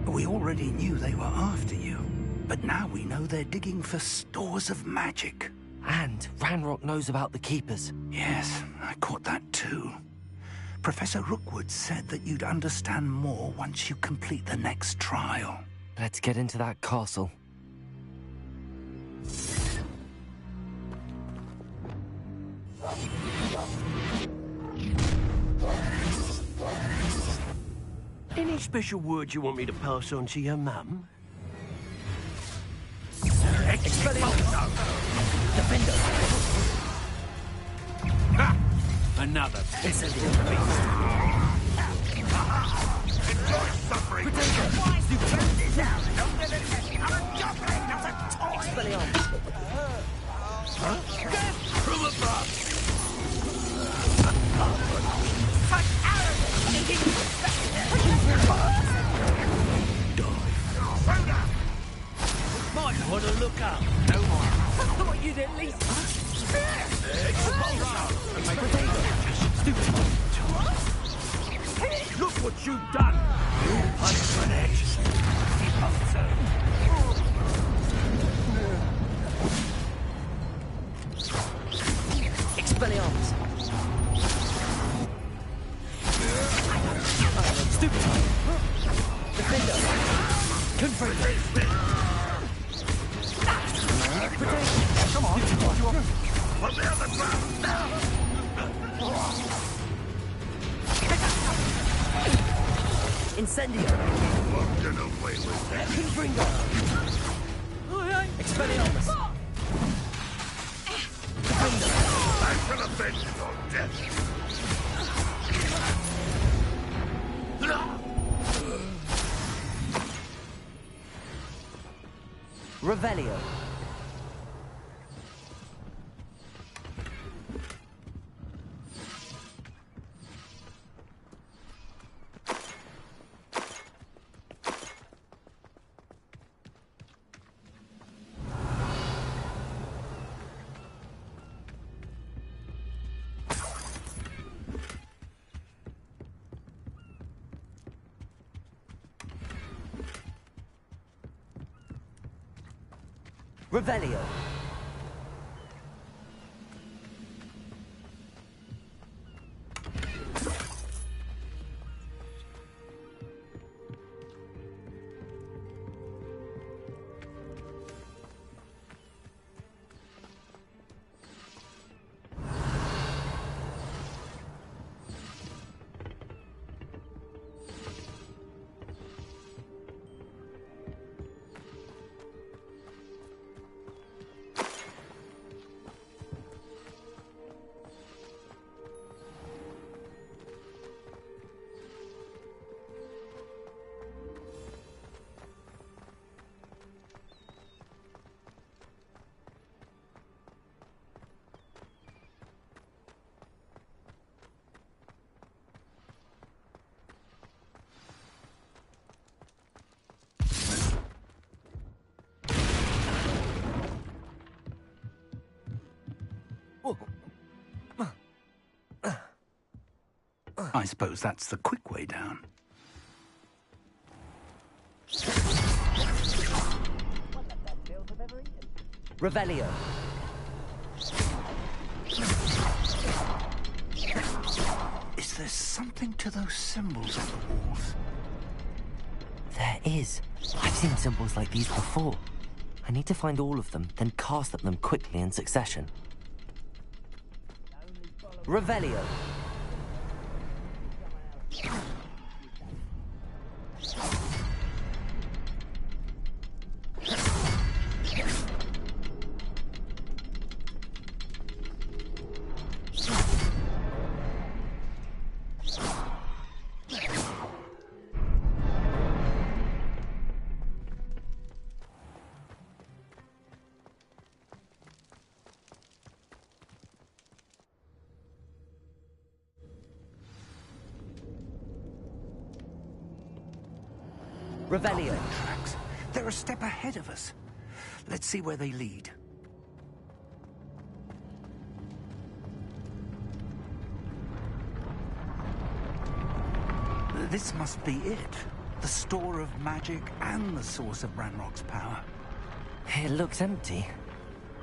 We already knew they were after you, but now we know they're digging for stores of magic. And Ranrock knows about the Keepers. Yes, I caught that too. Professor Rookwood said that you'd understand more once you complete the next trial. Let's get into that castle. Any special words you want me to pass on to your mum? Expelliarmus. Another piece of beast. Enjoy suffering. From above. Might want to look up. No more. I thought you'd at least... Look what you've done! You punishment. Expelliarmus! Stupid! Defender! Confront! Come on! From the other ground! Incendio! Won't get away with that. Confringo! Expelliarmus! I shall avenge your death. Revelio! Revelio. I suppose that's the quick way down. Revelio. Is there something to those symbols on the walls? There is. I've seen symbols like these before. I need to find all of them, then cast at them quickly in succession. Revelio. Revelio. Tracks. They're a step ahead of us. Let's see where they lead. This must be it. The store of magic and the source of Ranrock's power. It looks empty.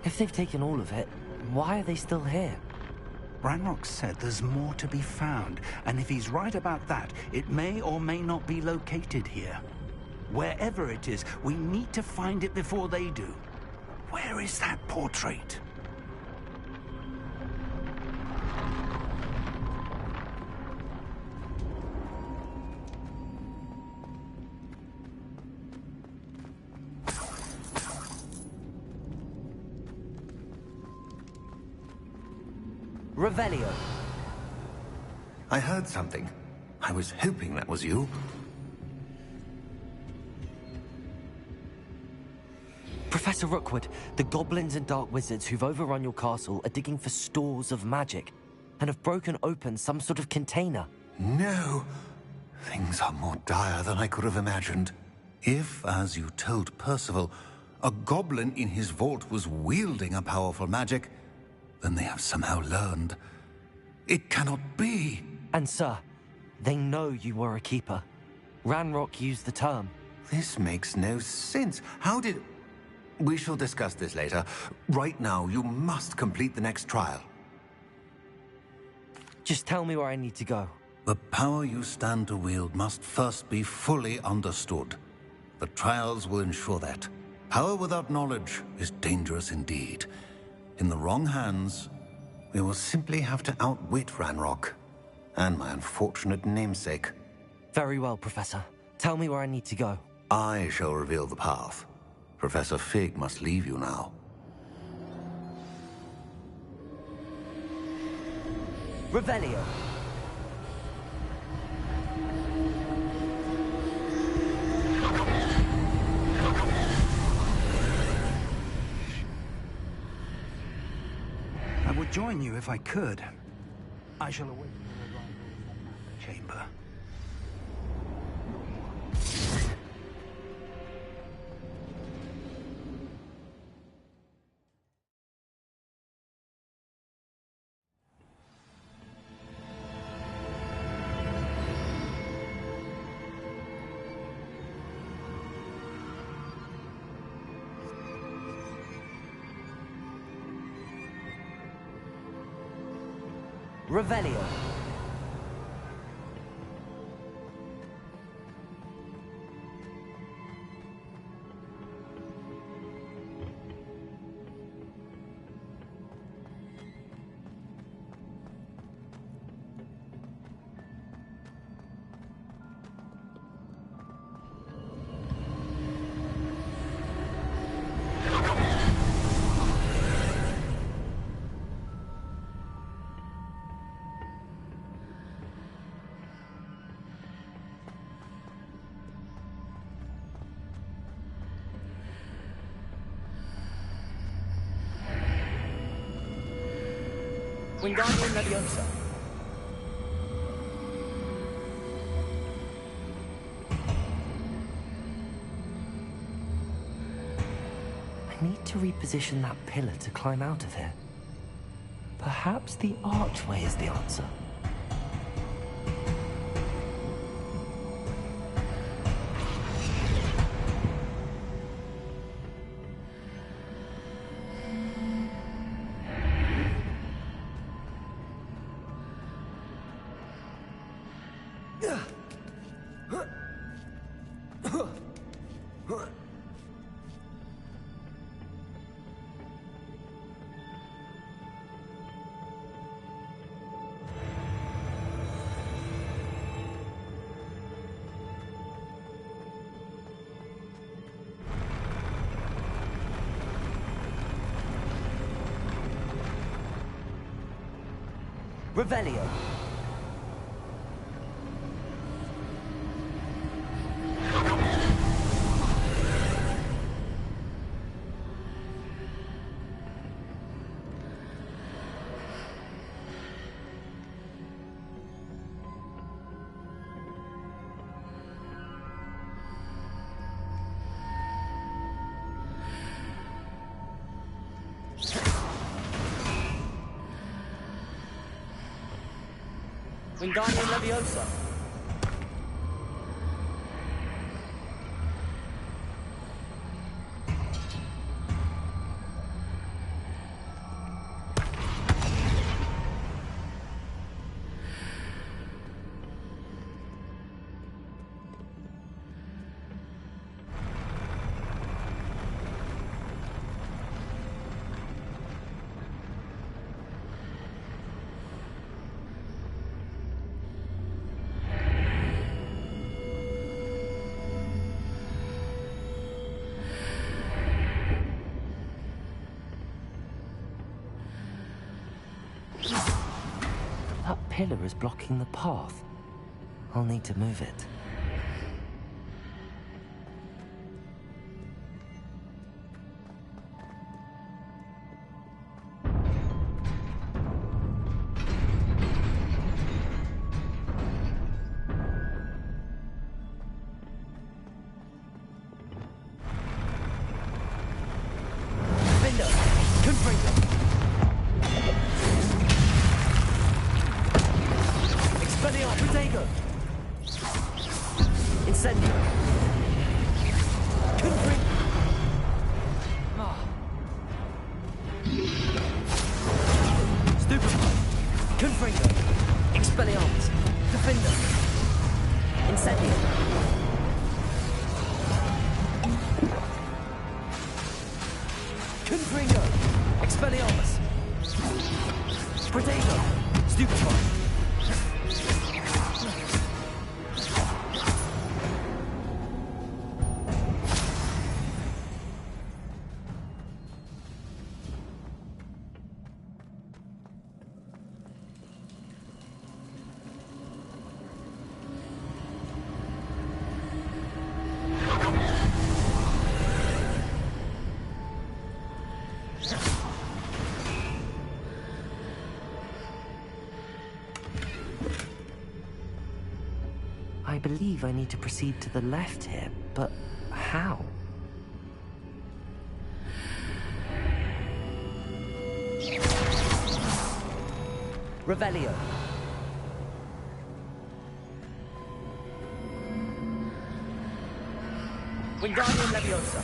If they've taken all of it, why are they still here? Ranrock said there's more to be found, and if he's right about that, it may or may not be located here. Wherever it is, we need to find it before they do. Where is that portrait? Revelio. I heard something. I was hoping that was you. Professor Rookwood, the goblins and dark wizards who've overrun your castle are digging for stores of magic and have broken open some sort of container. No. Things are more dire than I could have imagined. If, as you told Percival, a goblin in his vault was wielding a powerful magic, then they have somehow learned. It cannot be. And sir, they know you were a keeper. Ranrock used the term. This makes no sense. How did... We shall discuss this later. Right now, you must complete the next trial. Just tell me where I need to go. The power you stand to wield must first be fully understood. The trials will ensure that. Power without knowledge is dangerous indeed. In the wrong hands, we will simply have to outwit Ranrock and my unfortunate namesake. Very well, Professor. Tell me where I need to go. I shall reveal the path. Professor Fig must leave you now. Revelio. I would join you if I could. I shall await your arrival in the chamber. Revelio. Wingardium Leviosa. I need to reposition that pillar to climb out of here. Perhaps the archway is the answer. Revelio. Wingardium Leviosa. pillar is blocking the path. I'll need to move it. I believe I need to proceed to the left here, but how? Revelio. Wingardium Leviosa.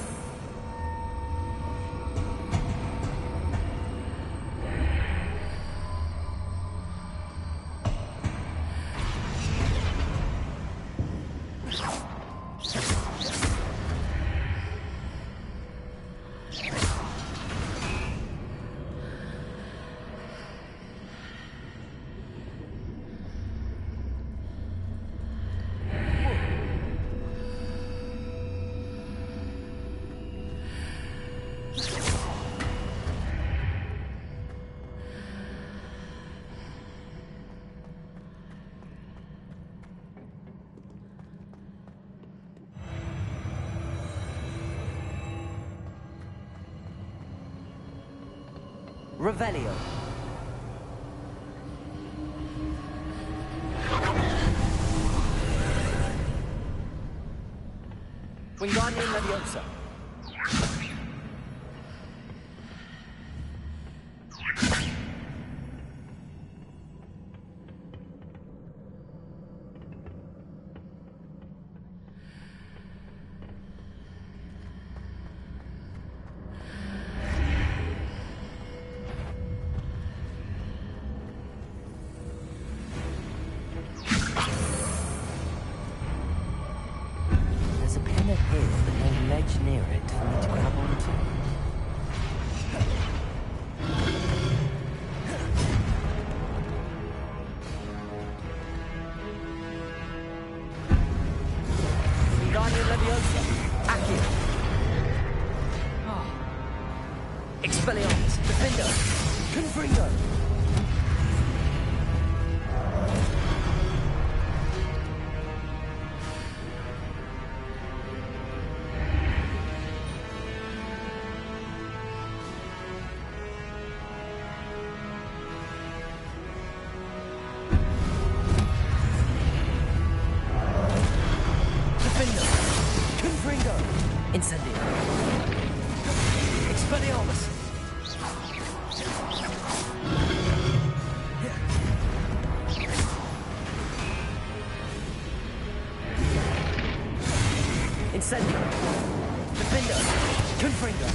Revelio. Wingardium Leviosa. Near it for me to grab onto. Wingardium Leviosa. Accio. Expelliarmus. Defender. Confringo. Incendio. Defender. Confringo.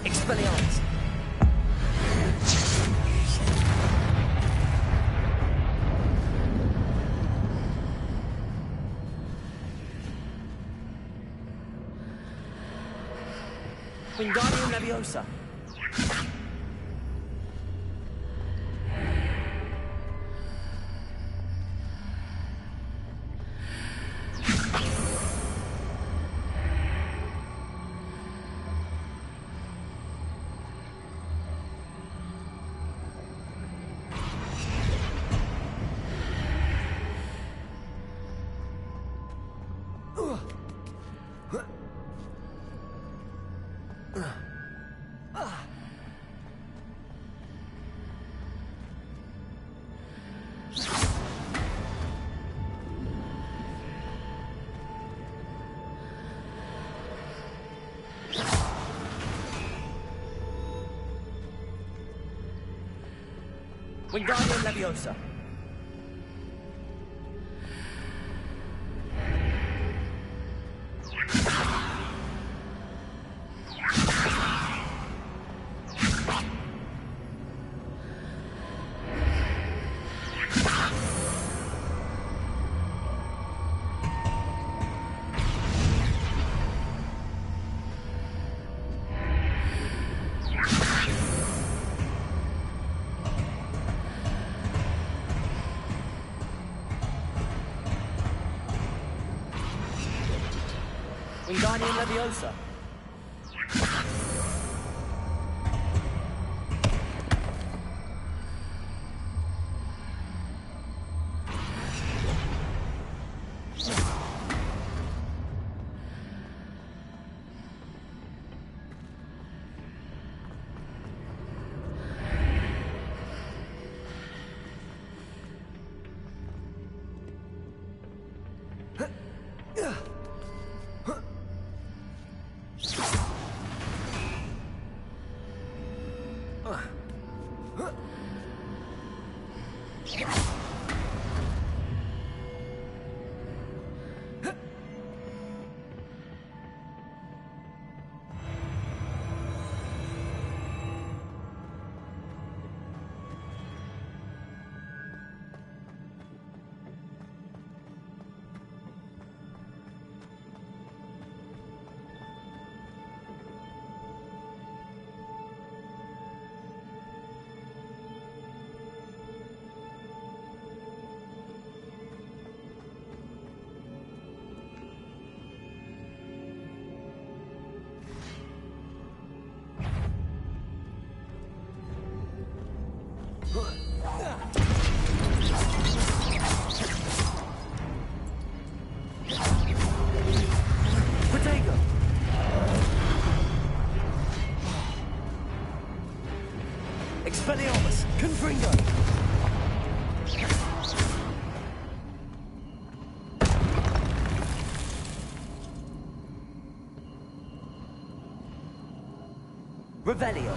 Expelliarmus. Wingardium Leviosa. Wingardium Leviosa. Wingardium Leviosa. Expelliarmus, Confringo! Revelio.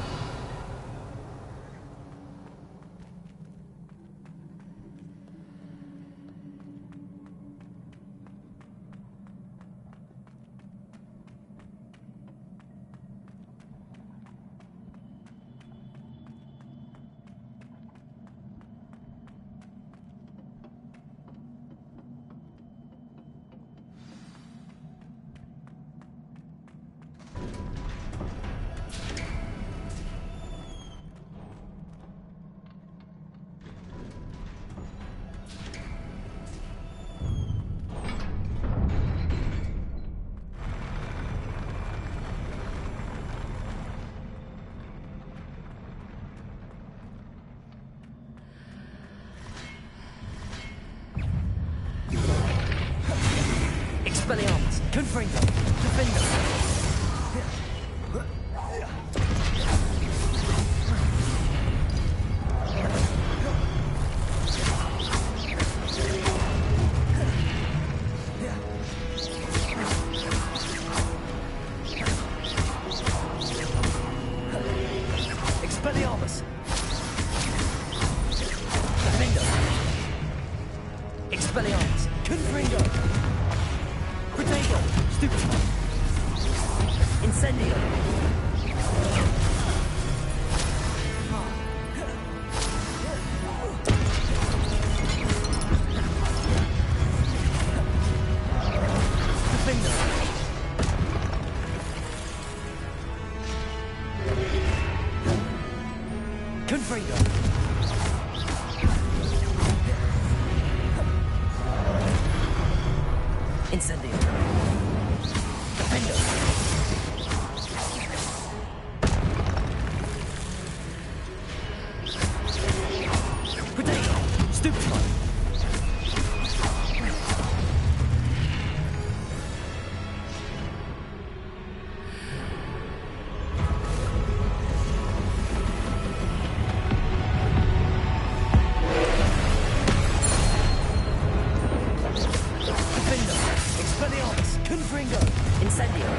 Expelliarmus, Confringo, Defender. Expelliarmus. Defender. Expelliarmus, Confringo. Potato! Stupid! Incendio! Defender! Confringo! Incendio! Defender! Potato! Stupefy! Defender! Expelliarmus! Confringo! Incendio!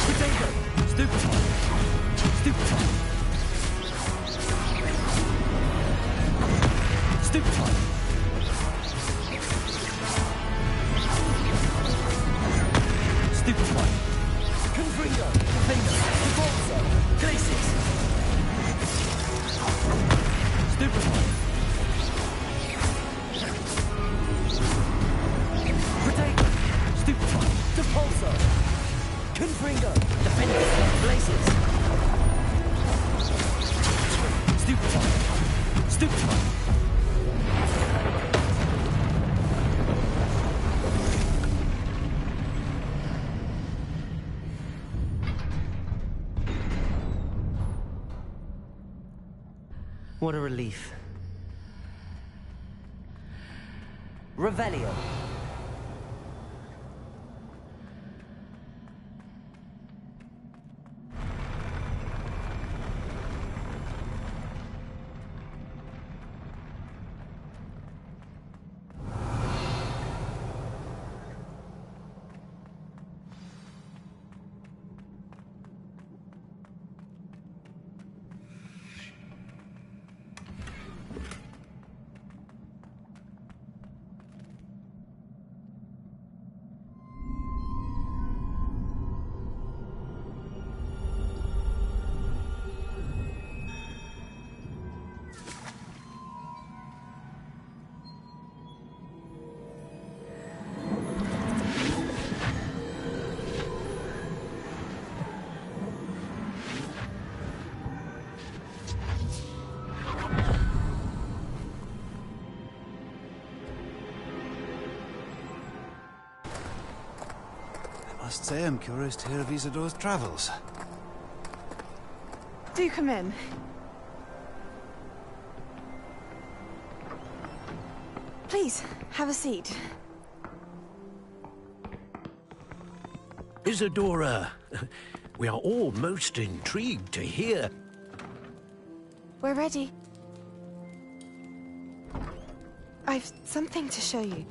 Potato! Stupid one! Stupid one! Stupid one! Stupid one! Confringo! Finger! Devolso! Glacis! Stupid one! Potato! Stupid one! Depulso! Confringo! Defender! Blazes! Stupid one! Stupid one! What a relief. Revelio. I must say I'm curious to hear of Isidore's travels. Do come in. Please, have a seat. Isadora, we are all most intrigued to hear. We're ready. I've something to show you.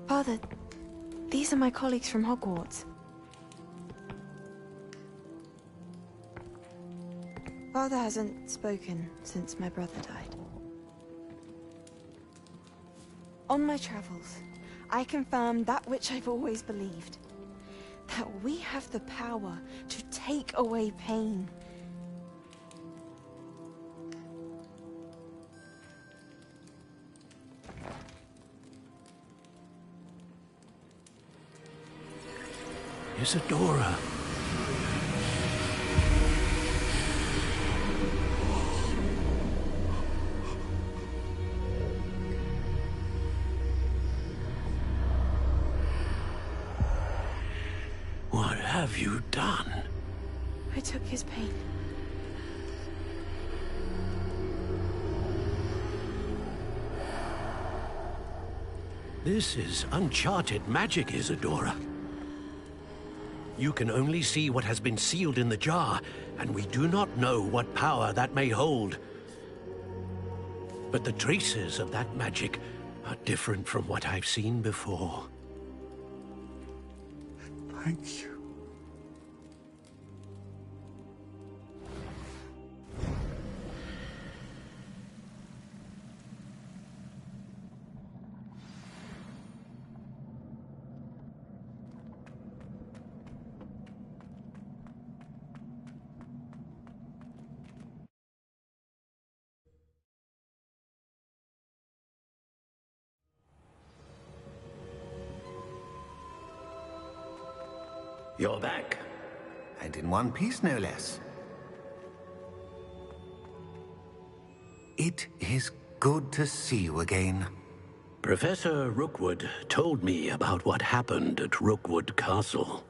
Father, these are my colleagues from Hogwarts. Father hasn't spoken since my brother died. On my travels, I confirmed that which I've always believed. That we have the power to take away pain. Isadora. What have you done? I took his pain. This is uncharted magic, Isadora. You can only see what has been sealed in the jar, and we do not know what power that may hold. But the traces of that magic are different from what I've seen before. Thank you. You're back. And in one piece, no less. It is good to see you again. Professor Rookwood told me about what happened at Rookwood Castle.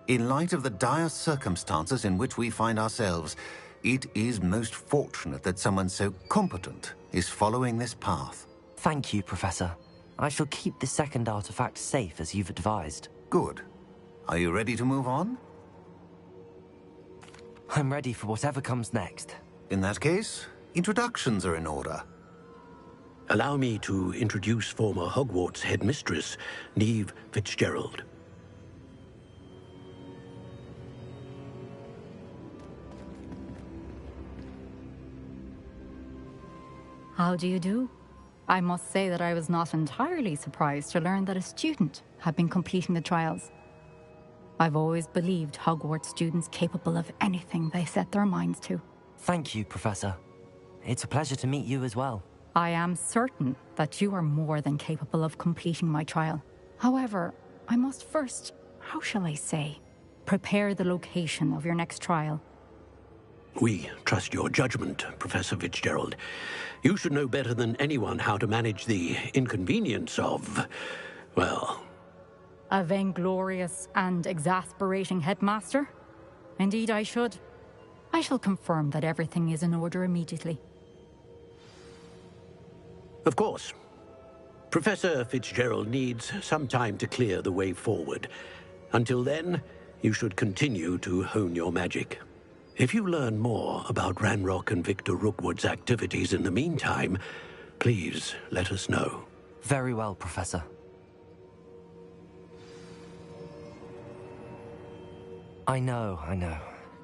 In light of the dire circumstances in which we find ourselves, it is most fortunate that someone so competent is following this path. Thank you, Professor. I shall keep the second artifact safe as you've advised. Good. Are you ready to move on? I'm ready for whatever comes next. In that case, introductions are in order. Allow me to introduce former Hogwarts headmistress, Neve Fitzgerald. How do you do? I must say that I was not entirely surprised to learn that a student had been completing the trials. I've always believed Hogwarts students capable of anything they set their minds to. Thank you, Professor. It's a pleasure to meet you as well. I am certain that you are more than capable of completing my trial. However, I must first, how shall I say, prepare the location of your next trial. We trust your judgment, Professor Fitzgerald. You should know better than anyone how to manage the inconvenience of, well... A vainglorious and exasperating headmaster? Indeed I should. I shall confirm that everything is in order immediately. Of course. Professor Fitzgerald needs some time to clear the way forward. Until then, you should continue to hone your magic. If you learn more about Ranrock and Victor Rookwood's activities in the meantime, please let us know. Very well, Professor. I know.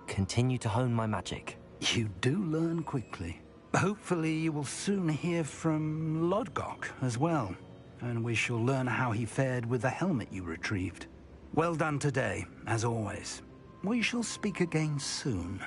Continue to hone my magic. You do learn quickly. Hopefully you will soon hear from Lodgok as well, and we shall learn how he fared with the helmet you retrieved. Well done today, as always. We shall speak again soon.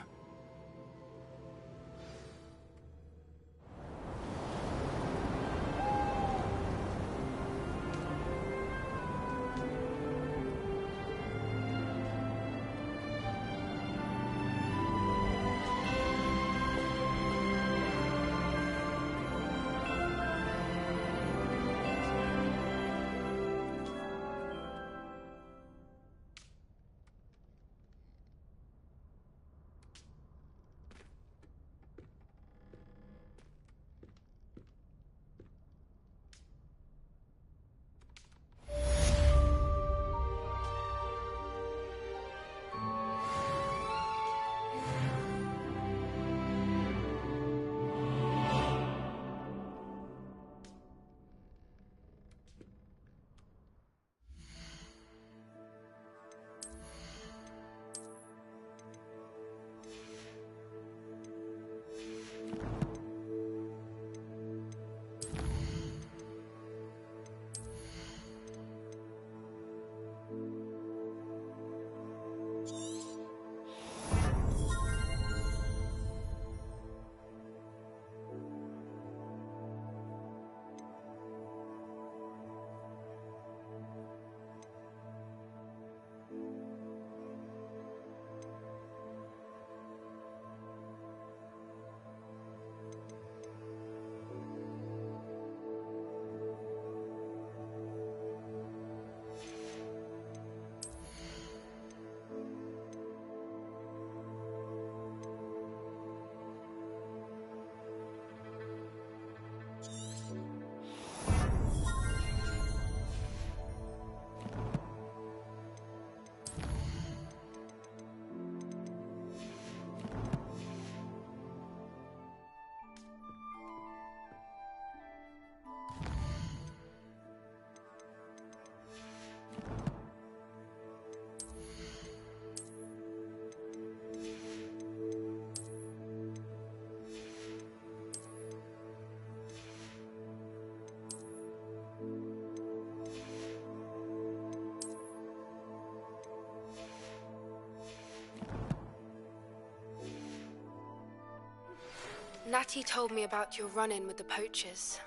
Natty told me about your run-in with the poachers.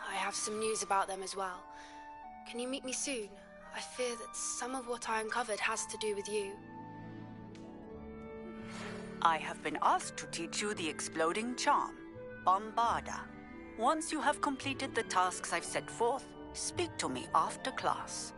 I have some news about them as well. Can you meet me soon? I fear that some of what I uncovered has to do with you. I have been asked to teach you the exploding charm, Bombarda. Once you have completed the tasks I've set forth, speak to me after class.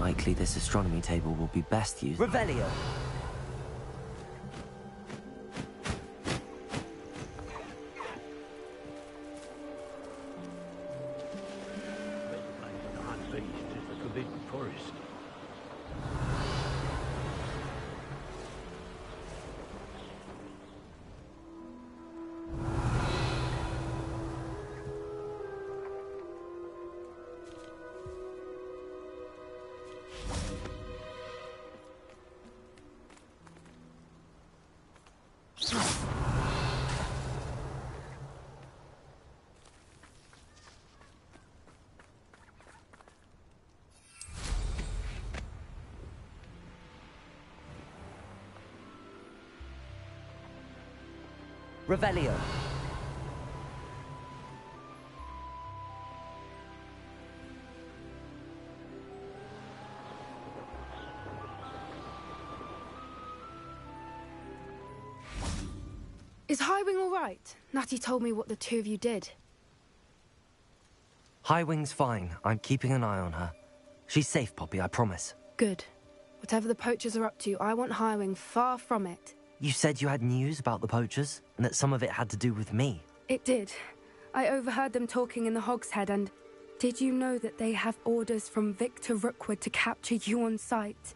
likely this astronomy table will be best used. Revelio! Forest. Revelio! Is Highwing all right? Natty told me what the two of you did. Highwing's fine. I'm keeping an eye on her. She's safe, Poppy, I promise. Good. Whatever the poachers are up to, I want Highwing far from it. You said you had news about the poachers, and that some of it had to do with me. It did. I overheard them talking in the Hogshead, and did you know that they have orders from Victor Rookwood to capture you on sight?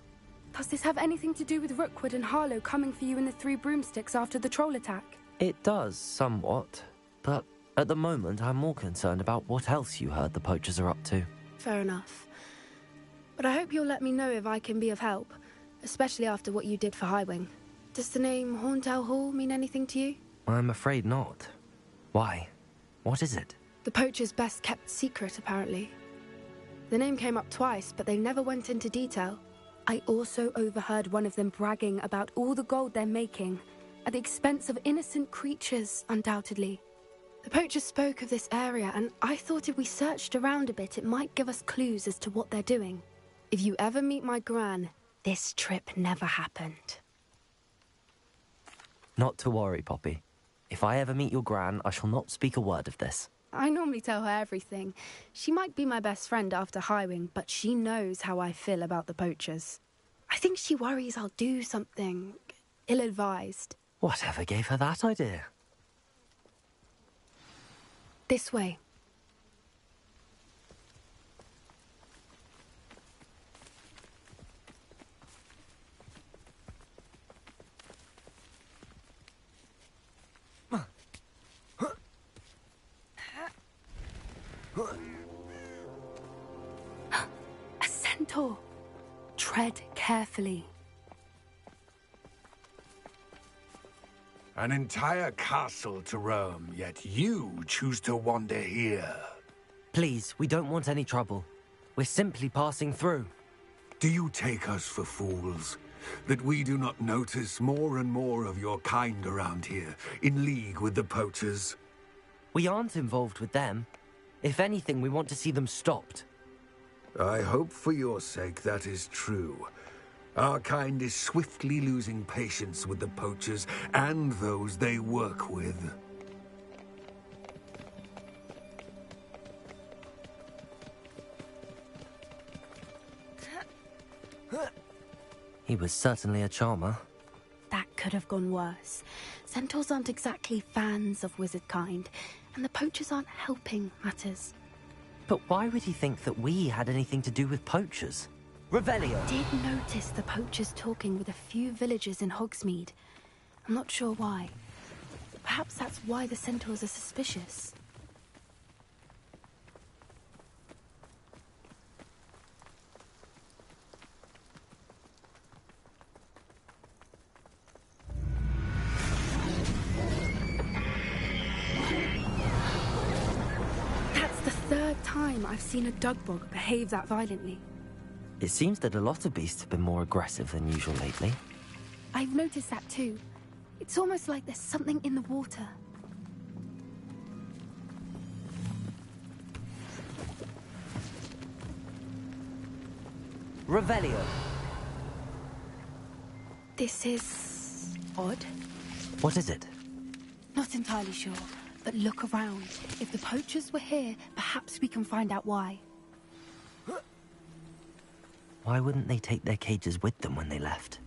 Does this have anything to do with Rookwood and Harlow coming for you in the Three Broomsticks after the troll attack? It does, somewhat. But at the moment, I'm more concerned about what else you heard the poachers are up to. Fair enough. But I hope you'll let me know if I can be of help, especially after what you did for Highwing. Does the name Horntail Hall mean anything to you? I'm afraid not. Why? What is it? The poacher's best kept secret, apparently. The name came up twice, but they never went into detail. I also overheard one of them bragging about all the gold they're making, at the expense of innocent creatures, undoubtedly. The poacher spoke of this area, and I thought if we searched around a bit, it might give us clues as to what they're doing. If you ever meet my gran, this trip never happened. Not to worry, Poppy. If I ever meet your gran, I shall not speak a word of this. I normally tell her everything. She might be my best friend after Highwing, but she knows how I feel about the poachers. I think she worries I'll do something ill-advised. Whatever gave her that idea? This way. A centaur. Tread carefully. An entire castle to roam, yet you choose to wander here. Please, we don't want any trouble. We're simply passing through. Do you take us for fools? That we do not notice more and more of your kind around here, in league with the poachers? We aren't involved with them. If anything, we want to see them stopped. I hope for your sake that is true. Our kind is swiftly losing patience with the poachers and those they work with. He was certainly a charmer. That could have gone worse. Centaurs aren't exactly fans of wizard kind, and the poachers aren't helping matters. But why would he think that we had anything to do with poachers? Revelio! I did notice the poachers talking with a few villagers in Hogsmeade. I'm not sure why. Perhaps that's why the centaurs are suspicious. That's the third time I've seen a dugbog behave that violently. It seems that a lot of beasts have been more aggressive than usual lately. I've noticed that too. It's almost like there's something in the water. Revelio! This is odd. What is it? Not entirely sure, but look around. If the poachers were here, perhaps we can find out why. Why wouldn't they take their cages with them when they left?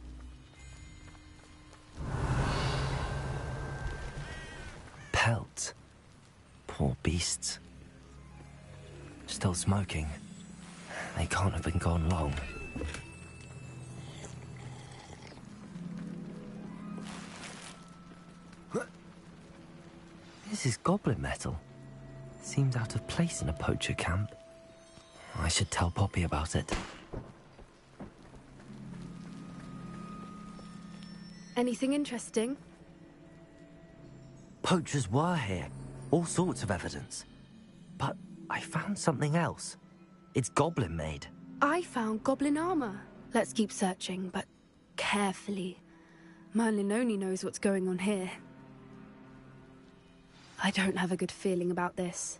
Pelts. Poor beasts. Still smoking. They can't have been gone long. This is goblin metal. Seems out of place in a poacher camp. I should tell Poppy about it. Anything interesting? Poachers were here. All sorts of evidence. But I found something else. It's goblin made. I found goblin armor. Let's keep searching, but carefully. Merlin only knows what's going on here. I don't have a good feeling about this.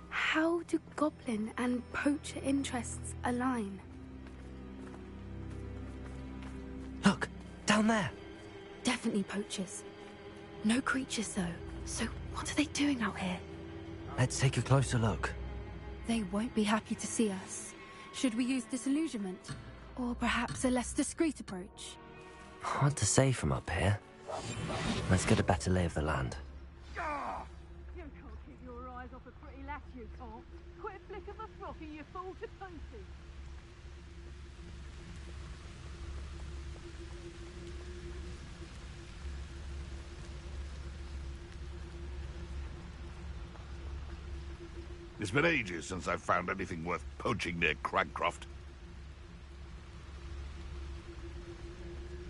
How do goblin and poacher interests align? Look, down there. Definitely poachers. No creatures, though. So what are they doing out here? Let's take a closer look. They won't be happy to see us. Should we use disillusionment? Or perhaps a less discreet approach? Hard to say from up here. Let's get a better lay of the land. You can't keep your eyes off a pretty lass, you can't. Quit a flick of a frock and you fall to pieces. It's been ages since I've found anything worth poaching near Cragcroft.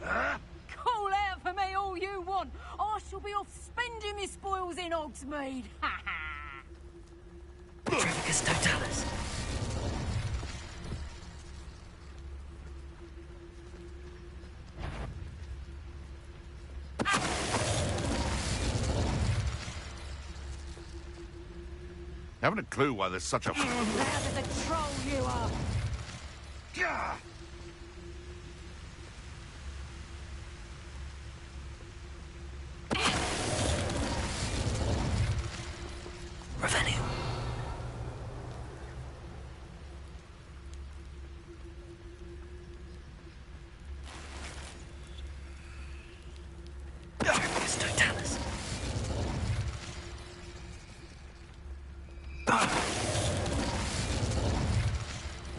Call out for me all you want. I shall be off spending my spoils in Hogsmeade. Ha ha! Trevicus Totalis. Haven't a clue why there's such a... Now there's a troll you are. Gah! Revenue. Trevicus Totalis.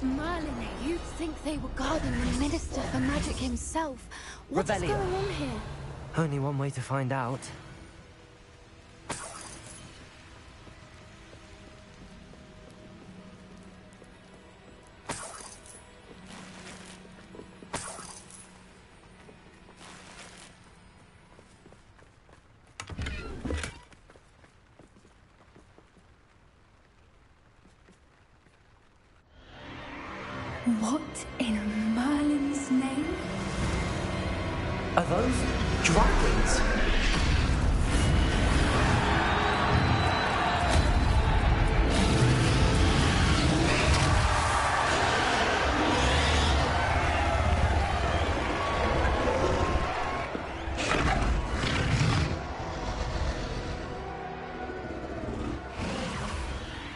Merlin, you'd think they were guarding the Minister for Magic himself. What's Revelio. going on here? Only one way to find out. What in Merlin's name? Are those dragons?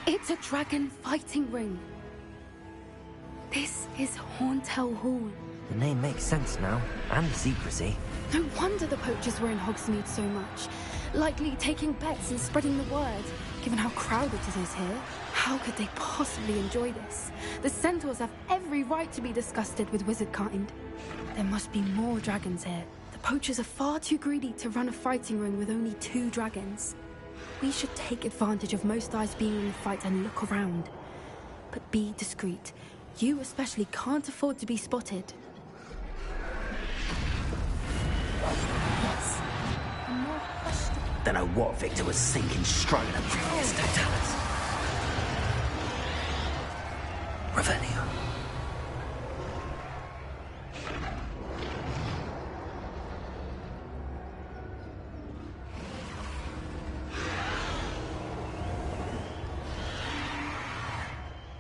It's a dragon fighting ring. This is Hauntel Hall. The name makes sense now, and the secrecy. No wonder the poachers were in Hogsmeade so much. Likely taking bets and spreading the word, given how crowded it is here. How could they possibly enjoy this? The centaurs have every right to be disgusted with wizard kind. There must be more dragons here. The poachers are far too greedy to run a fighting ring with only 2 dragons. We should take advantage of most eyes being in the fight and look around. But be discreet. You especially can't afford to be spotted. Yes. A more questionable... Don't know what Victor was thinking, stroking a Trevicus Totalis. Revenue.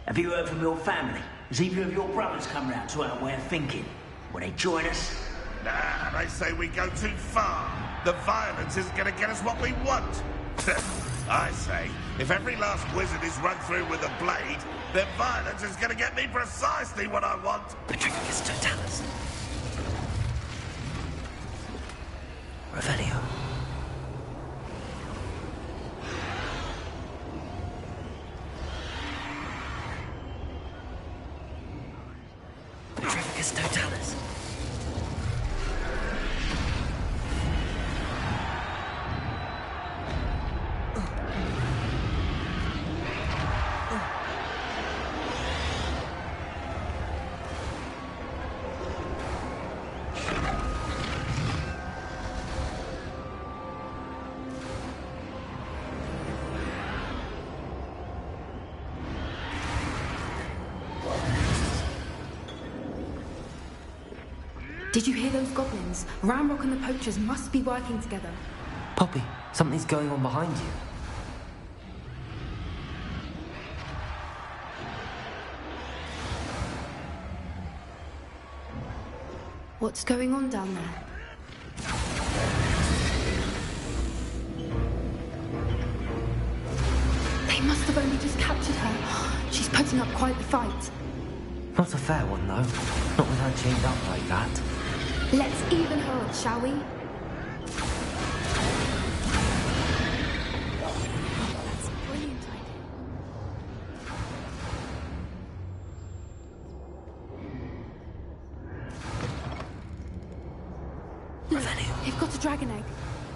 Have you heard from your family? Has either of your brothers come round to our way of thinking? Will they join us? Nah, they say we go too far. The violence is going to get us what we want. I say, if every last wizard is run through with a blade, then violence is going to get me precisely what I want. Patricus Totalis. Revelio. Patricus Totalis. Did you hear those goblins? Ramrock and the poachers must be working together. Poppy, something's going on behind you. What's going on down there? They must have only just captured her. She's putting up quite the fight. Not a fair one, though. Not with her chained up like that. Let's even her up, shall we? That's a brilliant idea. They've got a dragon egg.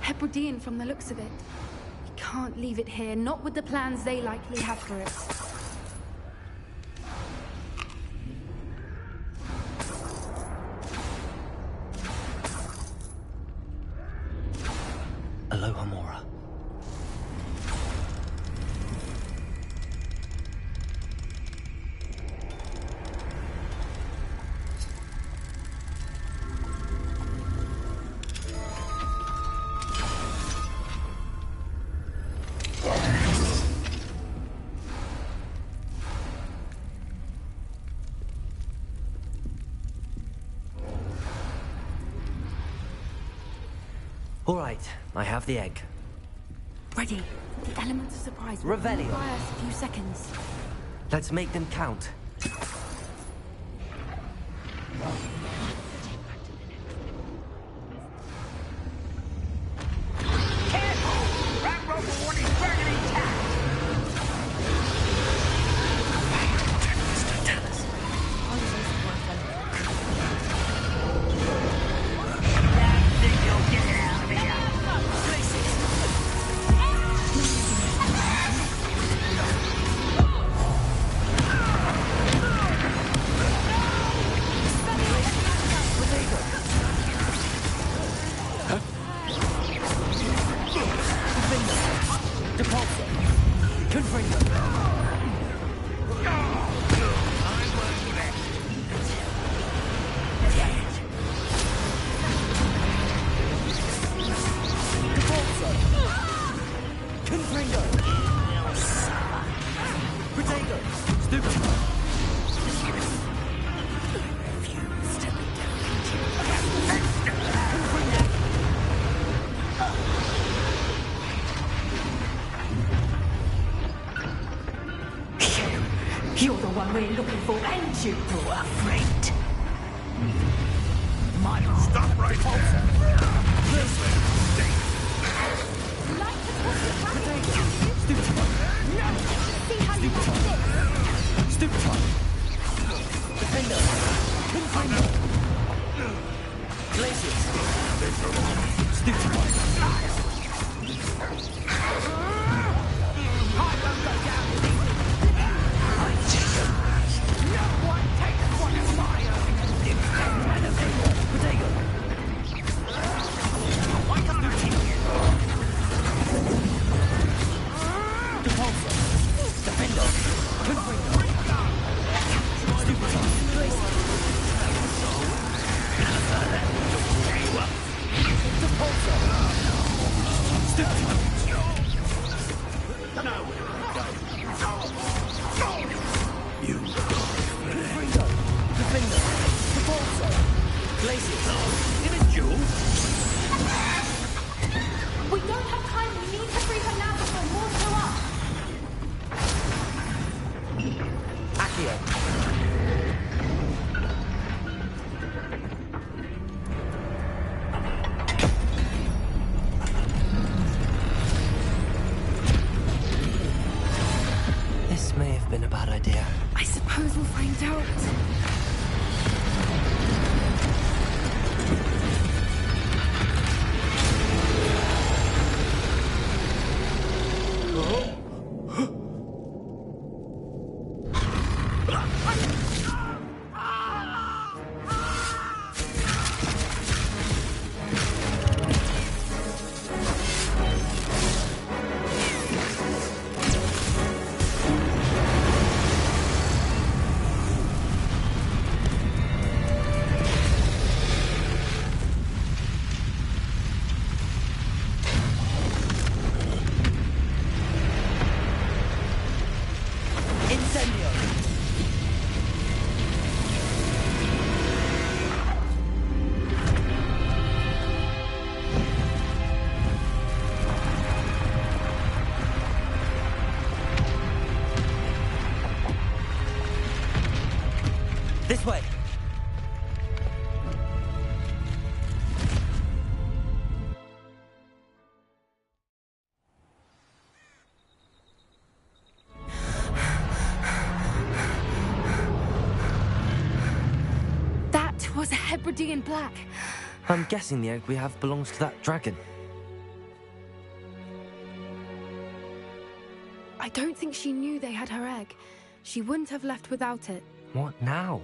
Hebridean from the looks of it. We can't leave it here, not with the plans they likely have for it. Aloha Mora. All right, I have the egg. Ready. The element of surprise will Revelio. buy us a few seconds. Let's make them count. You're the one we're looking for, and you brought a friend. My Stop right there! Stupid one. Defender. Confiner. Glaciers. Stupid one. I won't go down with easy. I take it. No one takes one of my own. Potato. Why come you here? This may have been a bad idea. I suppose we'll find out. This way! That was a Hebridean black. I'm guessing the egg we have belongs to that dragon. I don't think she knew they had her egg. She wouldn't have left without it. What now?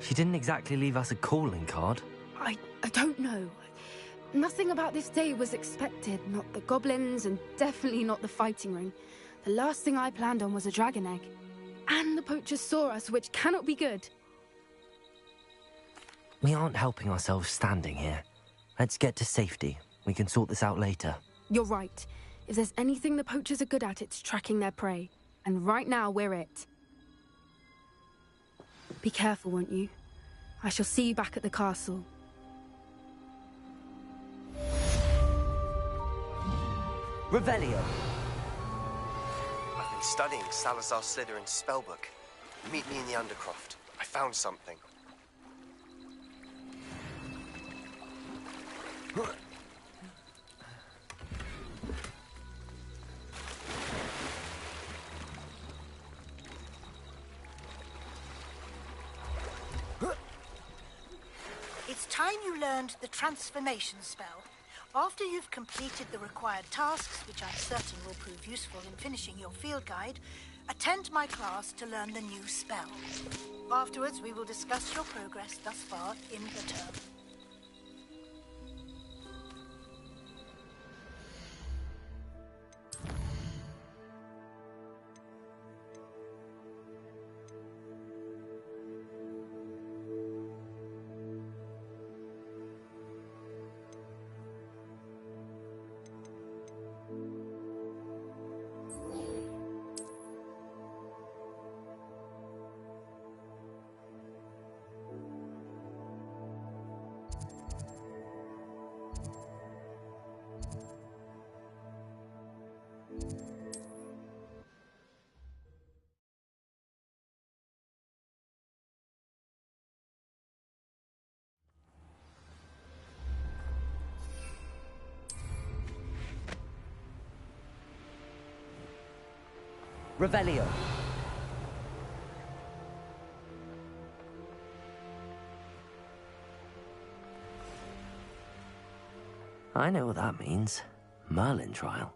She didn't exactly leave us a calling card. I don't know. Nothing about this day was expected. Not the goblins, and definitely not the fighting ring. The last thing I planned on was a dragon egg. And the poachers saw us, which cannot be good. We aren't helping ourselves standing here. Let's get to safety. We can sort this out later. You're right. If there's anything the poachers are good at, it's tracking their prey. And right now, we're it. Be careful, won't you? I shall see you back at the castle. Revelio! I've been studying Salazar Slytherin's spellbook. Meet me in the Undercroft. I found something. It's time you learned the transformation spell. After you've completed the required tasks, which I'm certain will prove useful in finishing your field guide, attend my class to learn the new spell. Afterwards, we will discuss your progress thus far in the term. Revelio! I know what that means. Merlin trial.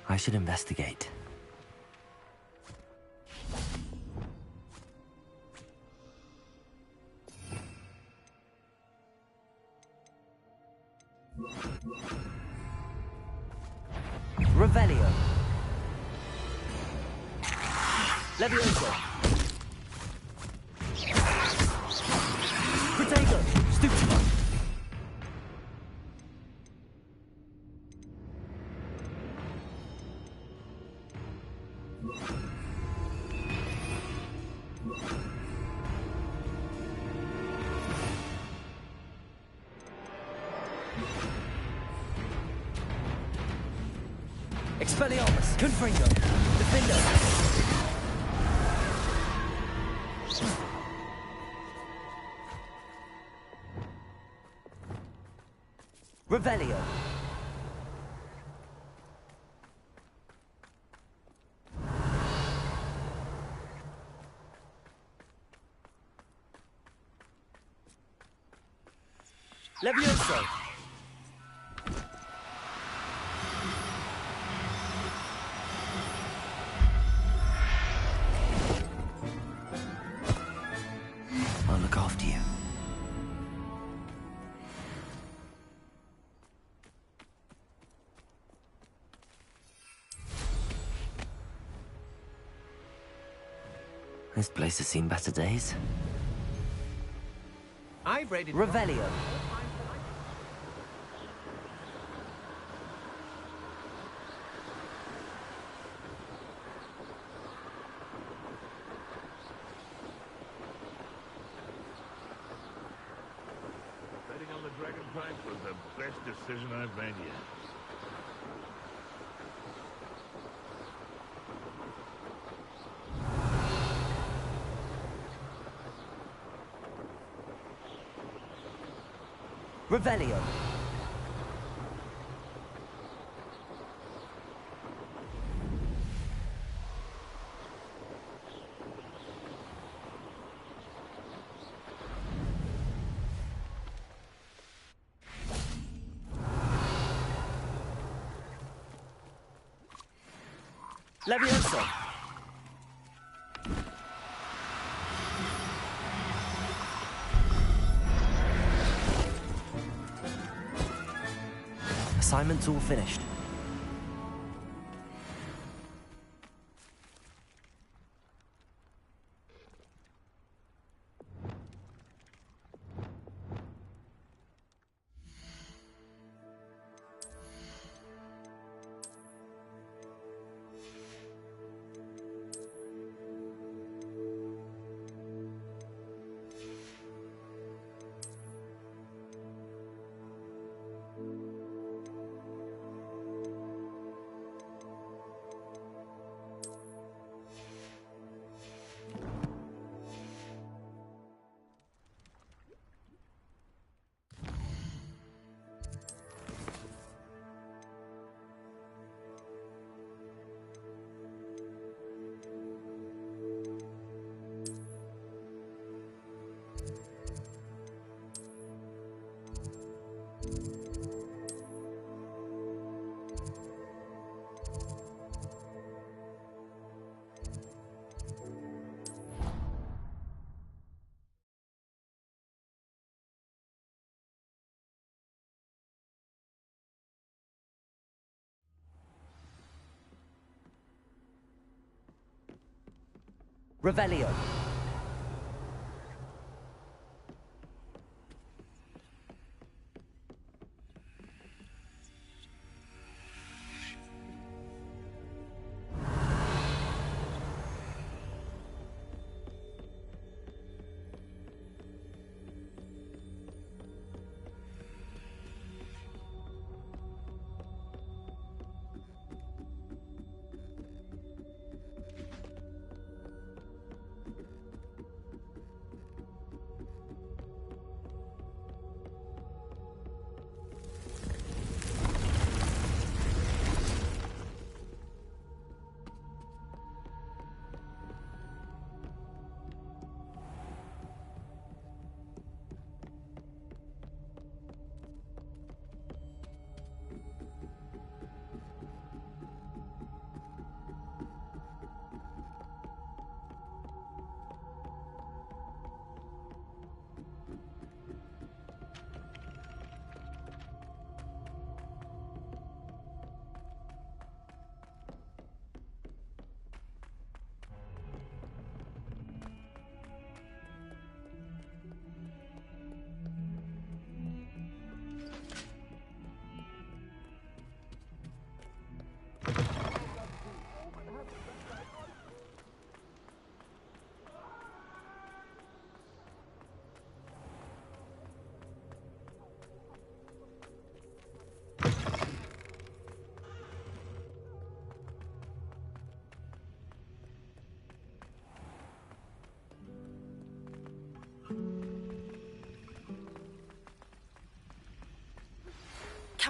I should investigate. Revelio. Levioso. Protego. Stupefy. Expelliarmus. Confringo. Defendo. Revelio. Levioso. I'll look after you. This place has seen better days. I've read it. Revelio. Betting on the Dragon Prince was the best decision I've made yet. Revelio. Levioso. Assignment's all finished. Revelio.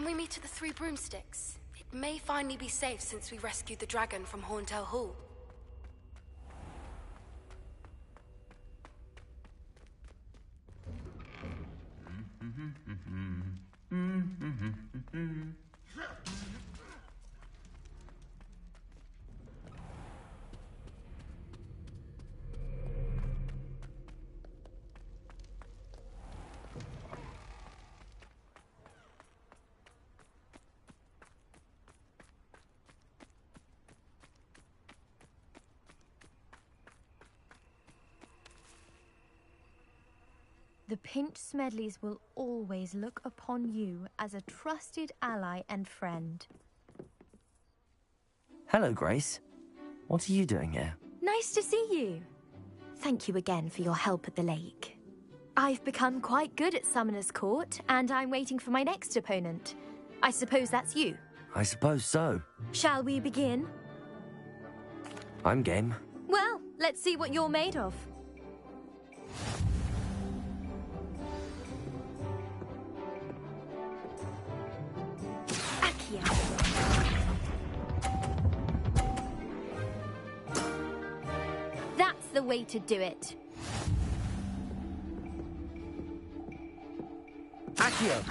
Can we meet at the Three Broomsticks? It may finally be safe since we rescued the dragon from Horntail Hall. The Pinch Smedleys will always look upon you as a trusted ally and friend. Hello, Grace. What are you doing here? Nice to see you. Thank you again for your help at the lake. I've become quite good at Summoner's Court, and I'm waiting for my next opponent. I suppose that's you. I suppose so. Shall we begin? I'm game. Well, let's see what you're made of. That's the way to do it. Accio!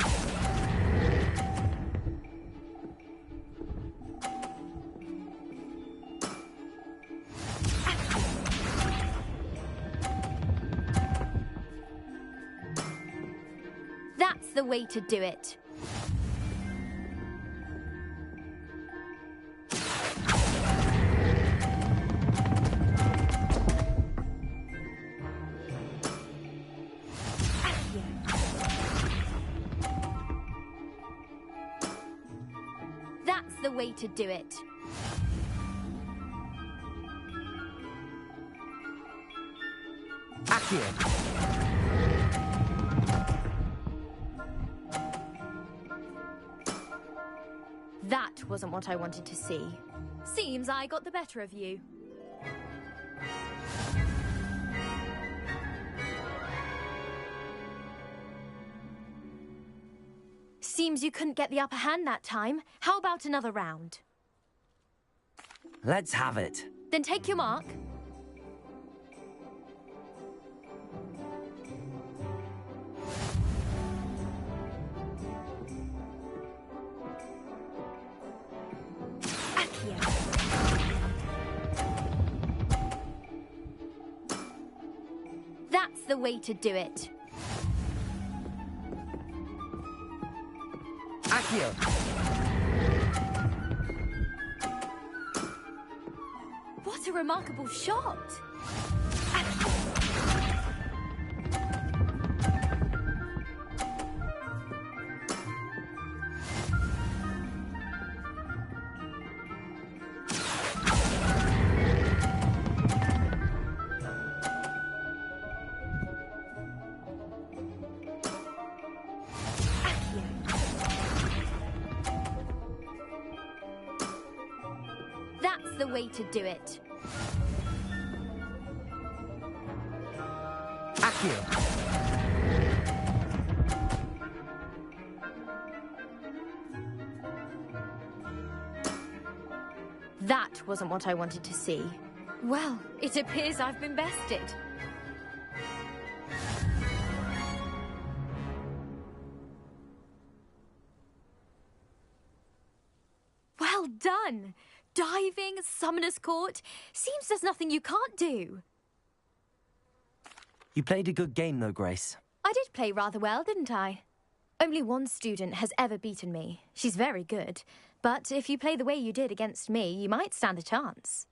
That's the way to do it. That's the way to do it. Accio! That wasn't what I wanted to see. Seems I got the better of you. Seems you couldn't get the upper hand that time. How about another round? Let's have it. Then take your mark. That's the way to do it. Accio! What a remarkable shot! That's the way to do it. Accio! That wasn't what I wanted to see. Well, it appears I've been bested. Well done! Diving, Summoner's Court. Seems there's nothing you can't do. You played a good game, though, Grace. I did play rather well, didn't I? Only one student has ever beaten me. She's very good. But if you play the way you did against me, you might stand a chance.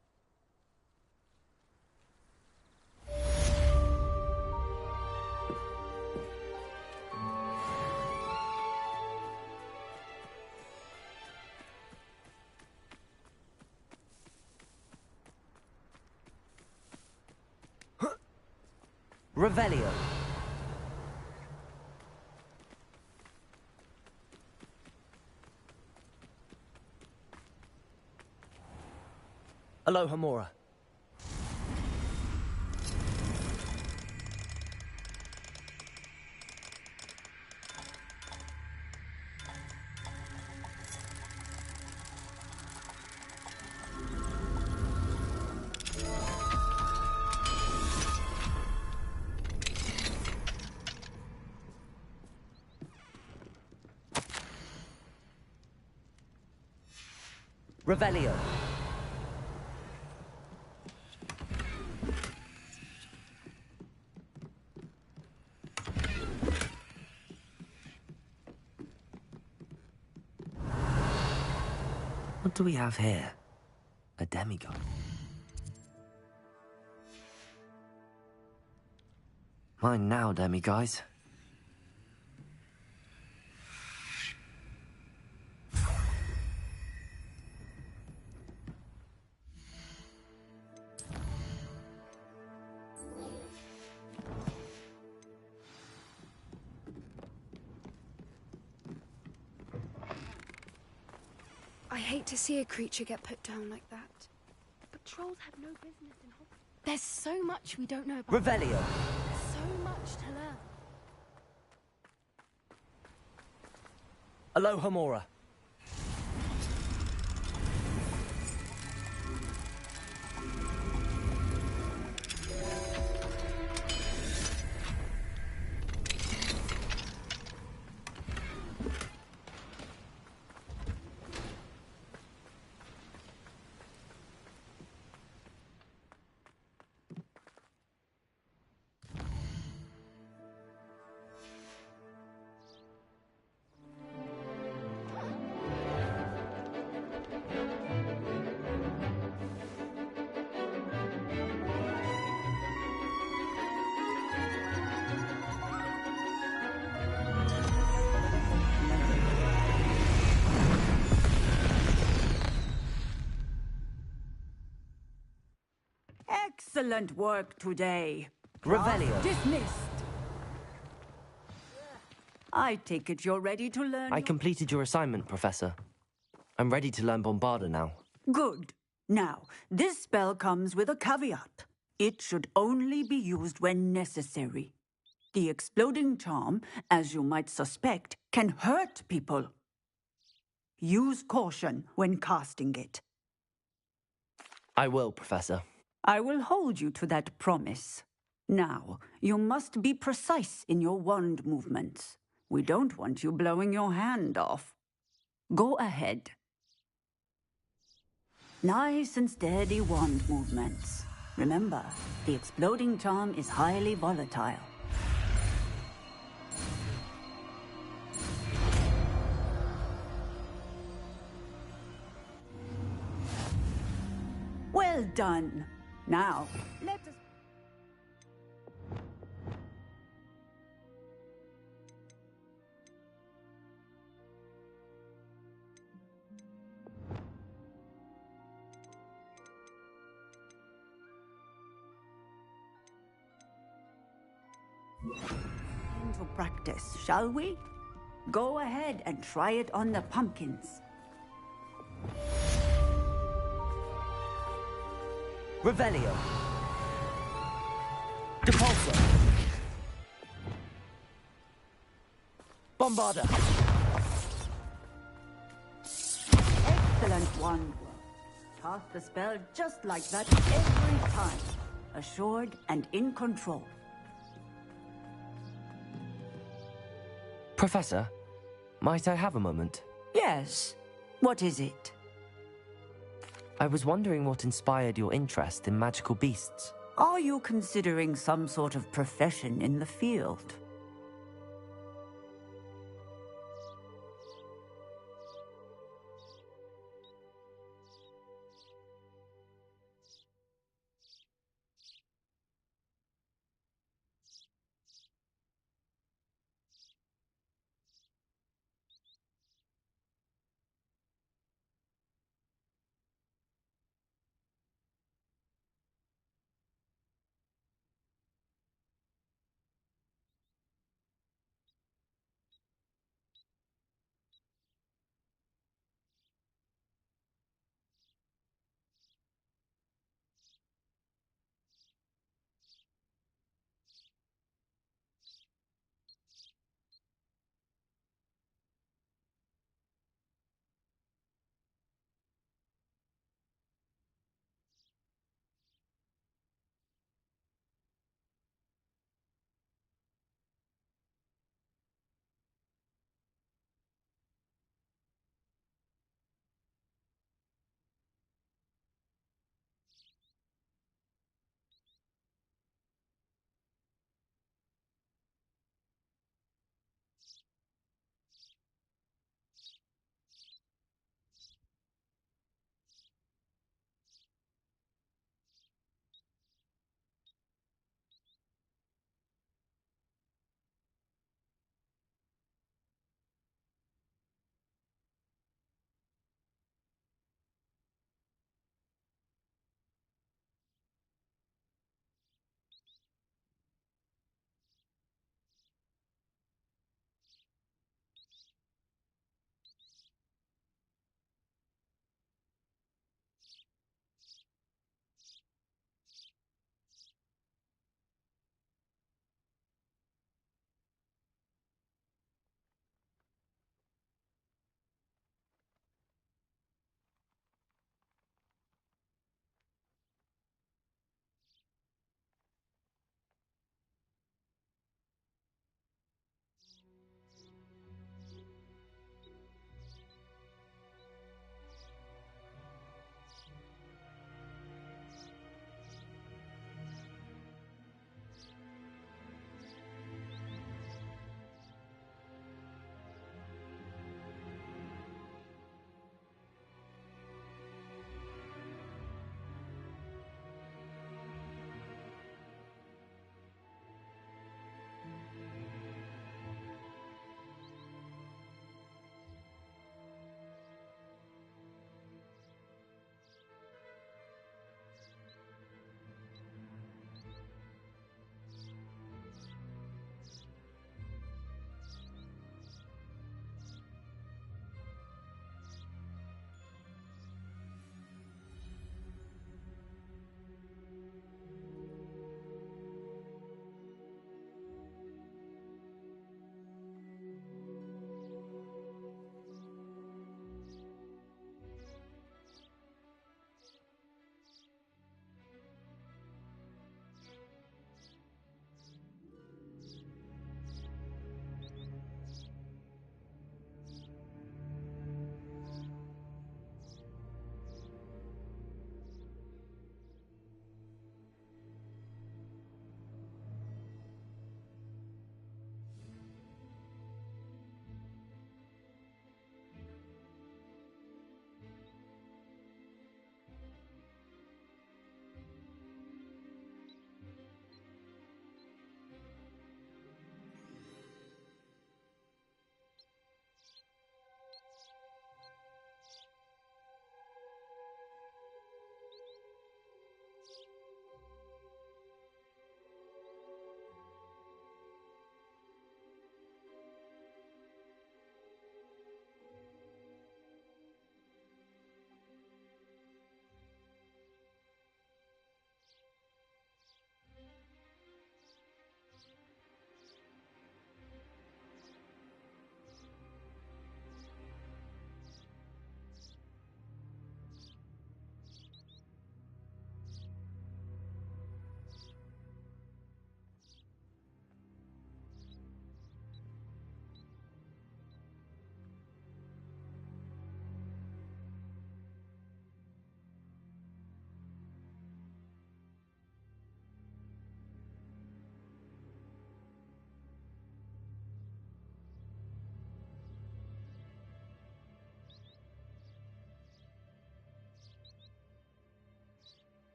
Revelio. Alohomora. Revelio. What do we have here? A demigod. Mine now, demiguys. I hate to see a creature get put down like that. But trolls have no business in Hogwarts. There's so much we don't know about. Revelio. So much to learn. Aloha Mora. Excellent work today. Revelio. Dismissed. I take it you're ready to learn. I completed your assignment, Professor. I'm ready to learn Bombarda now. Good. Now, this spell comes with a caveat. It should only be used when necessary. The exploding charm, as you might suspect, can hurt people. Use caution when casting it. I will, Professor. I will hold you to that promise. Now, you must be precise in your wand movements. We don't want you blowing your hand off. Go ahead. Nice and steady wand movements. Remember, the exploding charm is highly volatile. Well done. Now, let us... into practice, shall we? Go ahead and try it on the pumpkins. Revelio. Depulso. Bombarda. Excellent wand work. Cast the spell just like that every time. Assured and in control. Professor, might I have a moment? Yes. What is it? I was wondering what inspired your interest in magical beasts. Are you considering some sort of profession in the field?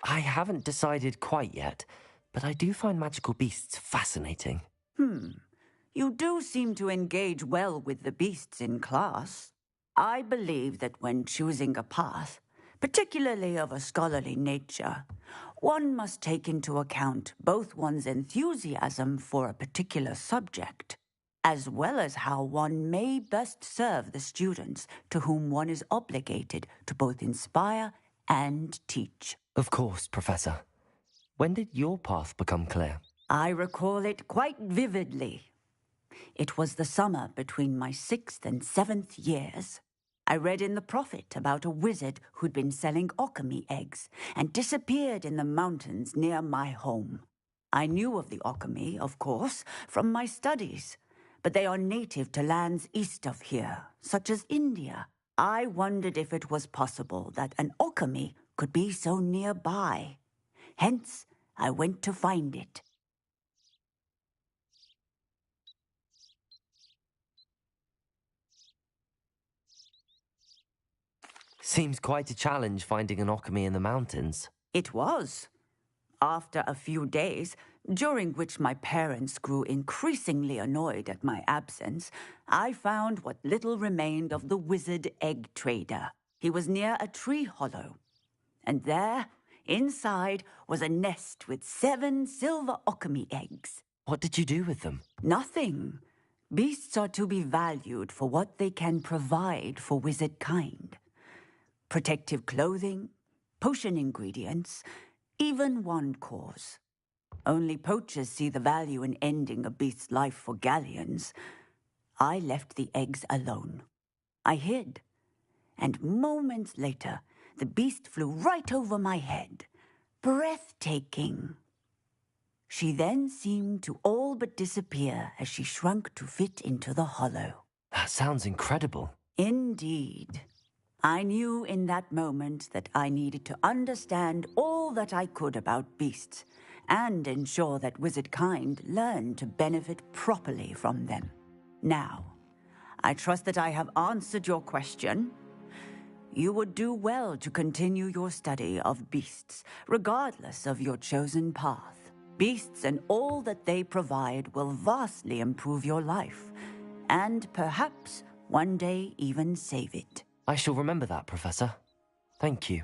I haven't decided quite yet, but I do find magical beasts fascinating. You do seem to engage well with the beasts in class. I believe that when choosing a path, particularly of a scholarly nature, one must take into account both one's enthusiasm for a particular subject, as well as how one may best serve the students to whom one is obligated to both inspire and teach. Of course, Professor. When did your path become clear? I recall it quite vividly. It was the summer between my 6th and 7th years. I read in the Prophet about a wizard who'd been selling alchemy eggs and disappeared in the mountains near my home. I knew of the alchemy, of course, from my studies, but they are native to lands east of here, such as India. I wondered if it was possible that an alchemy could be so nearby. Hence, I went to find it. Seems quite a challenge finding an alchemy in the mountains. It was. After a few days, during which my parents grew increasingly annoyed at my absence, I found what little remained of the wizard egg trader. He was near a tree hollow. And there, inside, was a nest with 7 silver alchemy eggs. What did you do with them? Nothing. Beasts are to be valued for what they can provide for wizard kind. Protective clothing, potion ingredients, even wand cores. Only poachers see the value in ending a beast's life for galleons. I left the eggs alone. I hid. And moments later, the beast flew right over my head. Breathtaking. She then seemed to all but disappear as she shrunk to fit into the hollow. That sounds incredible. Indeed. I knew in that moment that I needed to understand all that I could about beasts and ensure that wizard kind learned to benefit properly from them. Now, I trust that I have answered your question. You would do well to continue your study of beasts, regardless of your chosen path. Beasts and all that they provide will vastly improve your life, and perhaps one day even save it. I shall remember that, Professor. Thank you.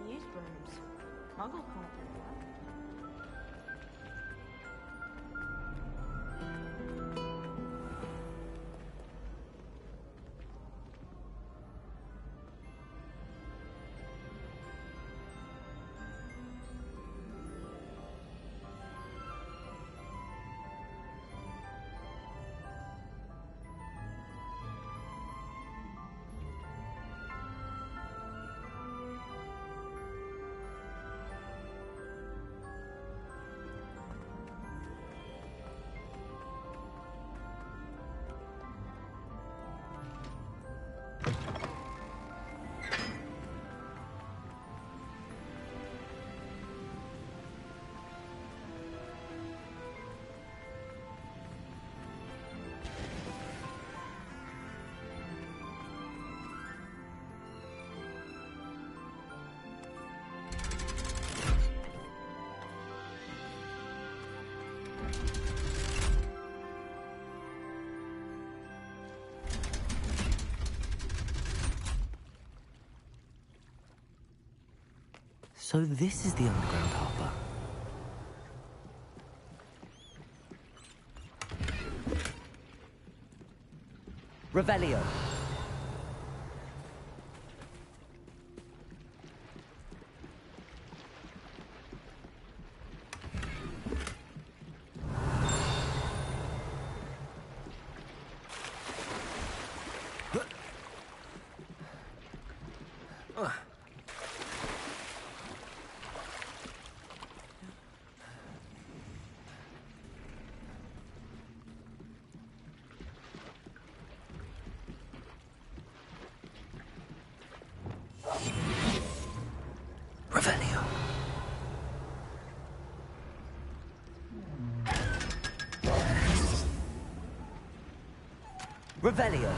Use brooms. Muggle can't do that. So this is the underground harbour. Revelio. Revelio. Revelio.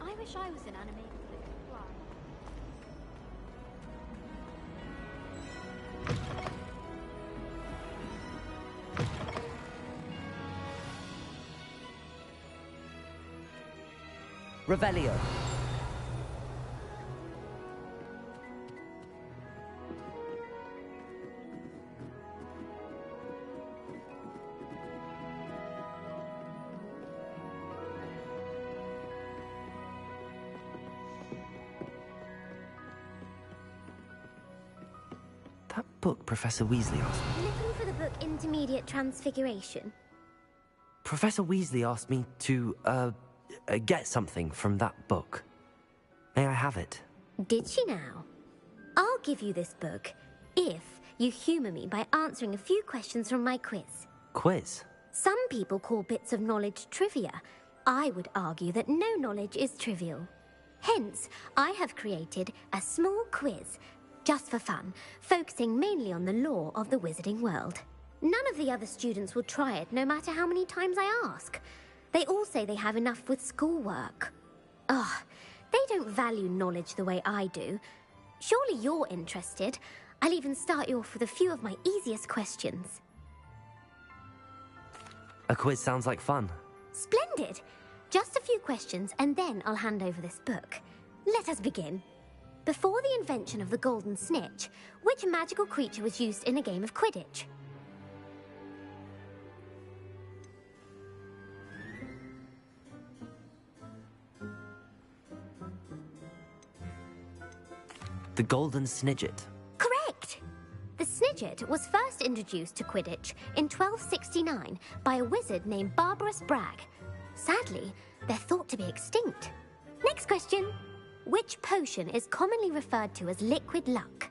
I wish I was an animated that could fly. Revelio. That book Professor Weasley asked me. Looking for the book Intermediate Transfiguration? Professor Weasley asked me to, get something from that book. May I have it? Did she now? I'll give you this book if you humour me by answering a few questions from my quiz. Quiz? Some people call bits of knowledge trivia. I would argue that no knowledge is trivial. Hence, I have created a small quiz, just for fun, focusing mainly on the lore of the wizarding world. None of the other students will try it, no matter how many times I ask. They all say they have enough with schoolwork. Ugh, they don't value knowledge the way I do. Surely you're interested. I'll even start you off with a few of my easiest questions. A quiz sounds like fun. Splendid! Just a few questions, and then I'll hand over this book. Let us begin. Before the invention of the golden snitch, which magical creature was used in a game of Quidditch? The golden snidget. Correct! The snidget was first introduced to Quidditch in 1269 by a wizard named Barbarous Bragg. Sadly, they're thought to be extinct. Next question. Which potion is commonly referred to as liquid luck?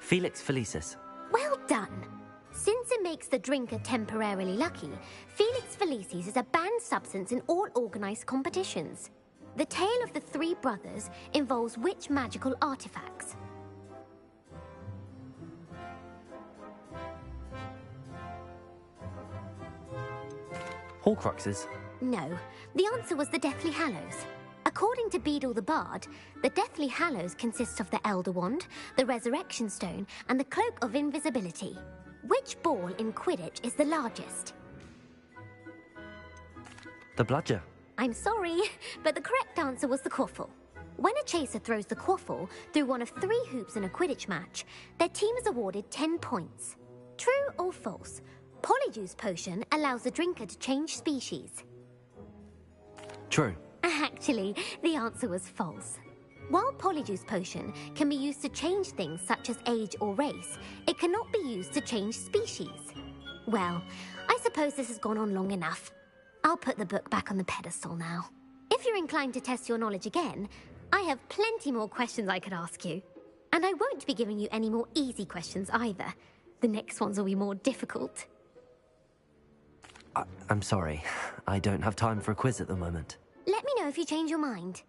Felix Felicis. Well done! Since it makes the drinker temporarily lucky, Felix Felicis is a banned substance in all organised competitions. The tale of the three brothers involves which magical artifacts? Horcruxes. No, the answer was the Deathly Hallows. According to Beadle the Bard, the Deathly Hallows consists of the Elder Wand, the Resurrection Stone, and the Cloak of Invisibility. Which ball in Quidditch is the largest? The bludger. I'm sorry, but the correct answer was the quaffle. When a chaser throws the quaffle through one of 3 hoops in a Quidditch match, their team is awarded 10 points. True or false? Polyjuice Potion allows the drinker to change species. True. Actually, the answer was false. While Polyjuice Potion can be used to change things such as age or race, it cannot be used to change species. Well, I suppose this has gone on long enough. I'll put the book back on the pedestal now. If you're inclined to test your knowledge again, I have plenty more questions I could ask you. And I won't be giving you any more easy questions either. The next ones will be more difficult. I'm sorry. I don't have time for a quiz at the moment. Let me know if you change your mind.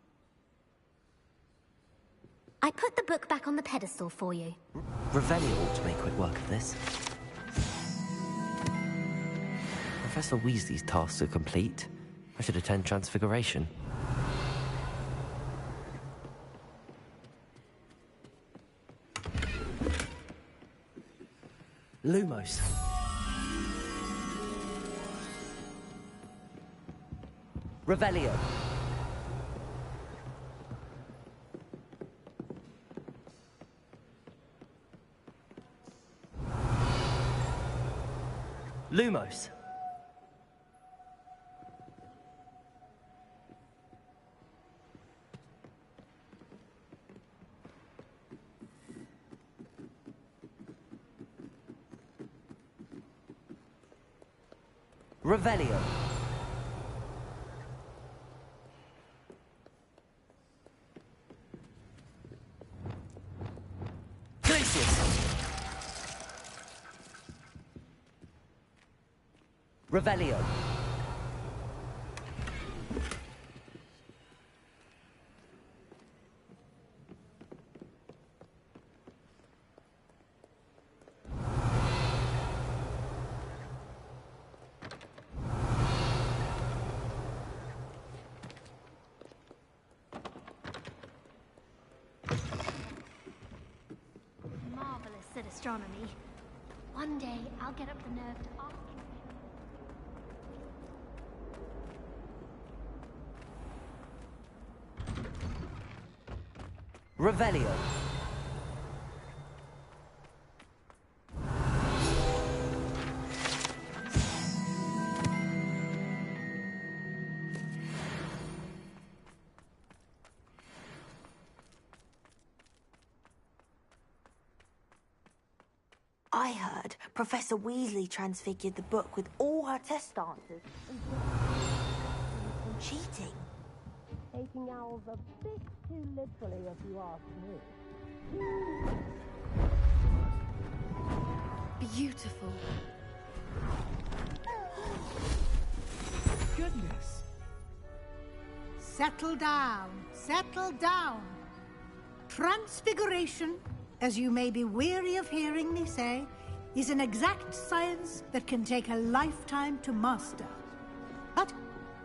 I put the book back on the pedestal for you. Revelio ought to make quick work of this. Professor Weasley's tasks are complete. I should attend Transfiguration. Lumos. Revelio. Lumos. Revelio. Revelio. Marvelous at astronomy. One day I'll get up the nerve to ask you. Revelio. I heard Professor Weasley transfigured the book with all her test answers and cheating. Taking owls a bit too literally, if you ask me. Beautiful. Goodness. Settle down. Settle down. Transfiguration, as you may be weary of hearing me say, is an exact science that can take a lifetime to master. But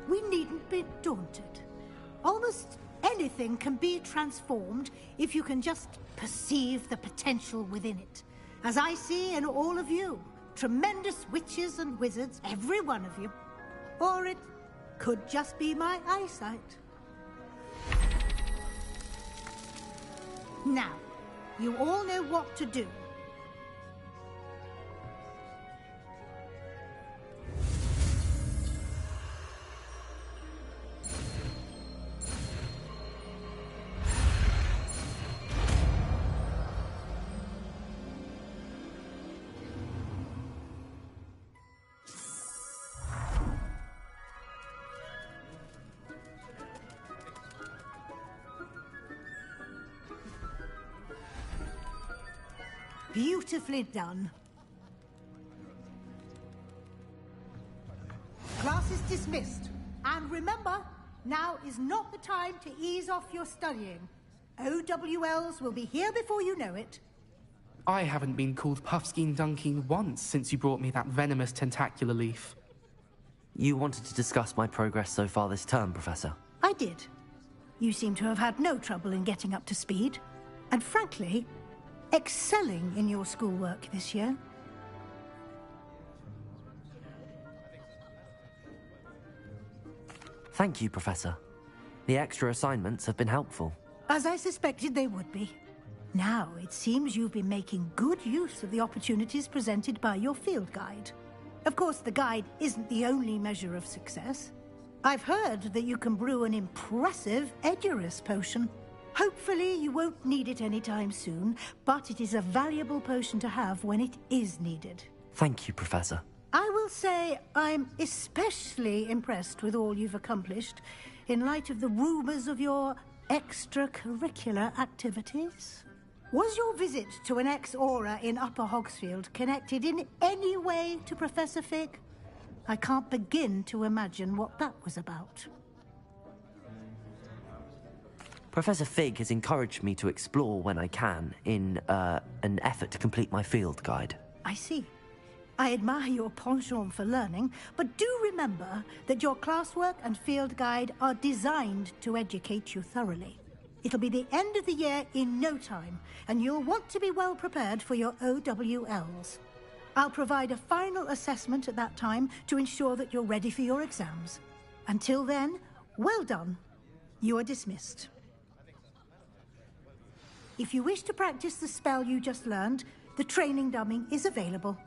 we needn't be daunted. Almost anything can be transformed if you can just perceive the potential within it. As I see in all of you, tremendous witches and wizards, every one of you. Or it could just be my eyesight. Now, you all know what to do. Beautifully done. Class is dismissed. And remember, now is not the time to ease off your studying. OWLs will be here before you know it. I haven't been called Puffskein Dunking once since you brought me that venomous tentacular leaf. You wanted to discuss my progress so far this term, Professor? I did. You seem to have had no trouble in getting up to speed. And frankly, excelling in your schoolwork this year. Thank you, Professor. The extra assignments have been helpful. As I suspected they would be. Now, it seems you've been making good use of the opportunities presented by your field guide. Of course, the guide isn't the only measure of success. I've heard that you can brew an impressive Edurus potion. Hopefully, you won't need it anytime soon, but it is a valuable potion to have when it is needed. Thank you, Professor. I will say I'm especially impressed with all you've accomplished in light of the rumors of your extracurricular activities. Was your visit to an ex-aura in Upper Hogsfield connected in any way to Professor Fig? I can't begin to imagine what that was about. Professor Fig has encouraged me to explore when I can in an effort to complete my field guide. I see. I admire your penchant for learning, but do remember that your classwork and field guide are designed to educate you thoroughly. It'll be the end of the year in no time, and you'll want to be well prepared for your OWLs. I'll provide a final assessment at that time to ensure that you're ready for your exams. Until then, well done. You are dismissed. If you wish to practice the spell you just learned, the training dummy is available.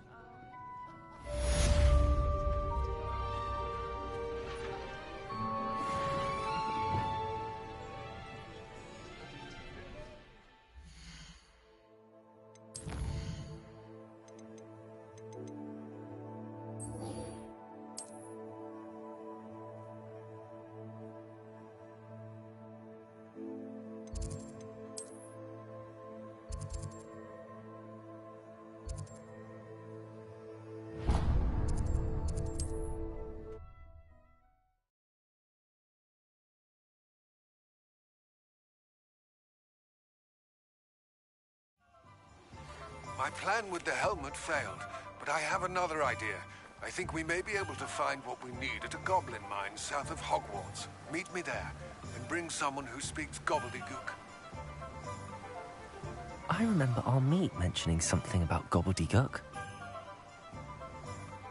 My plan with the helmet failed, but I have another idea. I think we may be able to find what we need at a goblin mine south of Hogwarts. Meet me there, and bring someone who speaks gobbledygook. I remember our meet mentioning something about gobbledygook.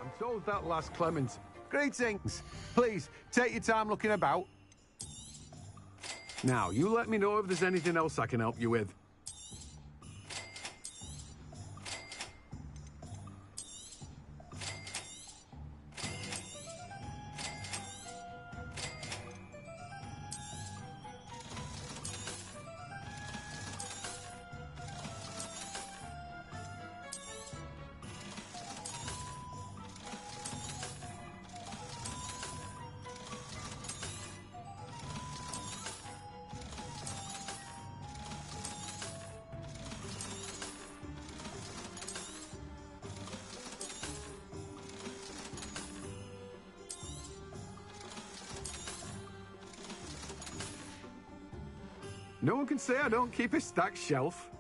I'm told that last Clement. Greetings. Please, take your time looking about. Now, you let me know if there's anything else I can help you with. No one can say I don't keep a stacked shelf.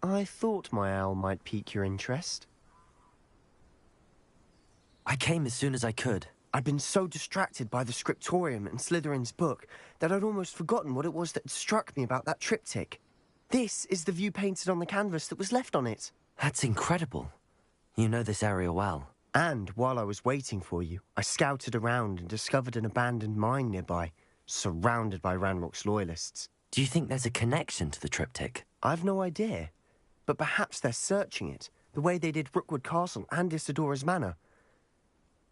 I thought my owl might pique your interest. I came as soon as I could. I'd been so distracted by the scriptorium and Slytherin's book that I'd almost forgotten what it was that struck me about that triptych. This is the view painted on the canvas that was left on it. That's incredible. You know this area well. And while I was waiting for you, I scouted around and discovered an abandoned mine nearby, surrounded by Ranrock's loyalists. Do you think there's a connection to the triptych? I've no idea. But perhaps they're searching it, the way they did Rookwood Castle and Isidora's Manor.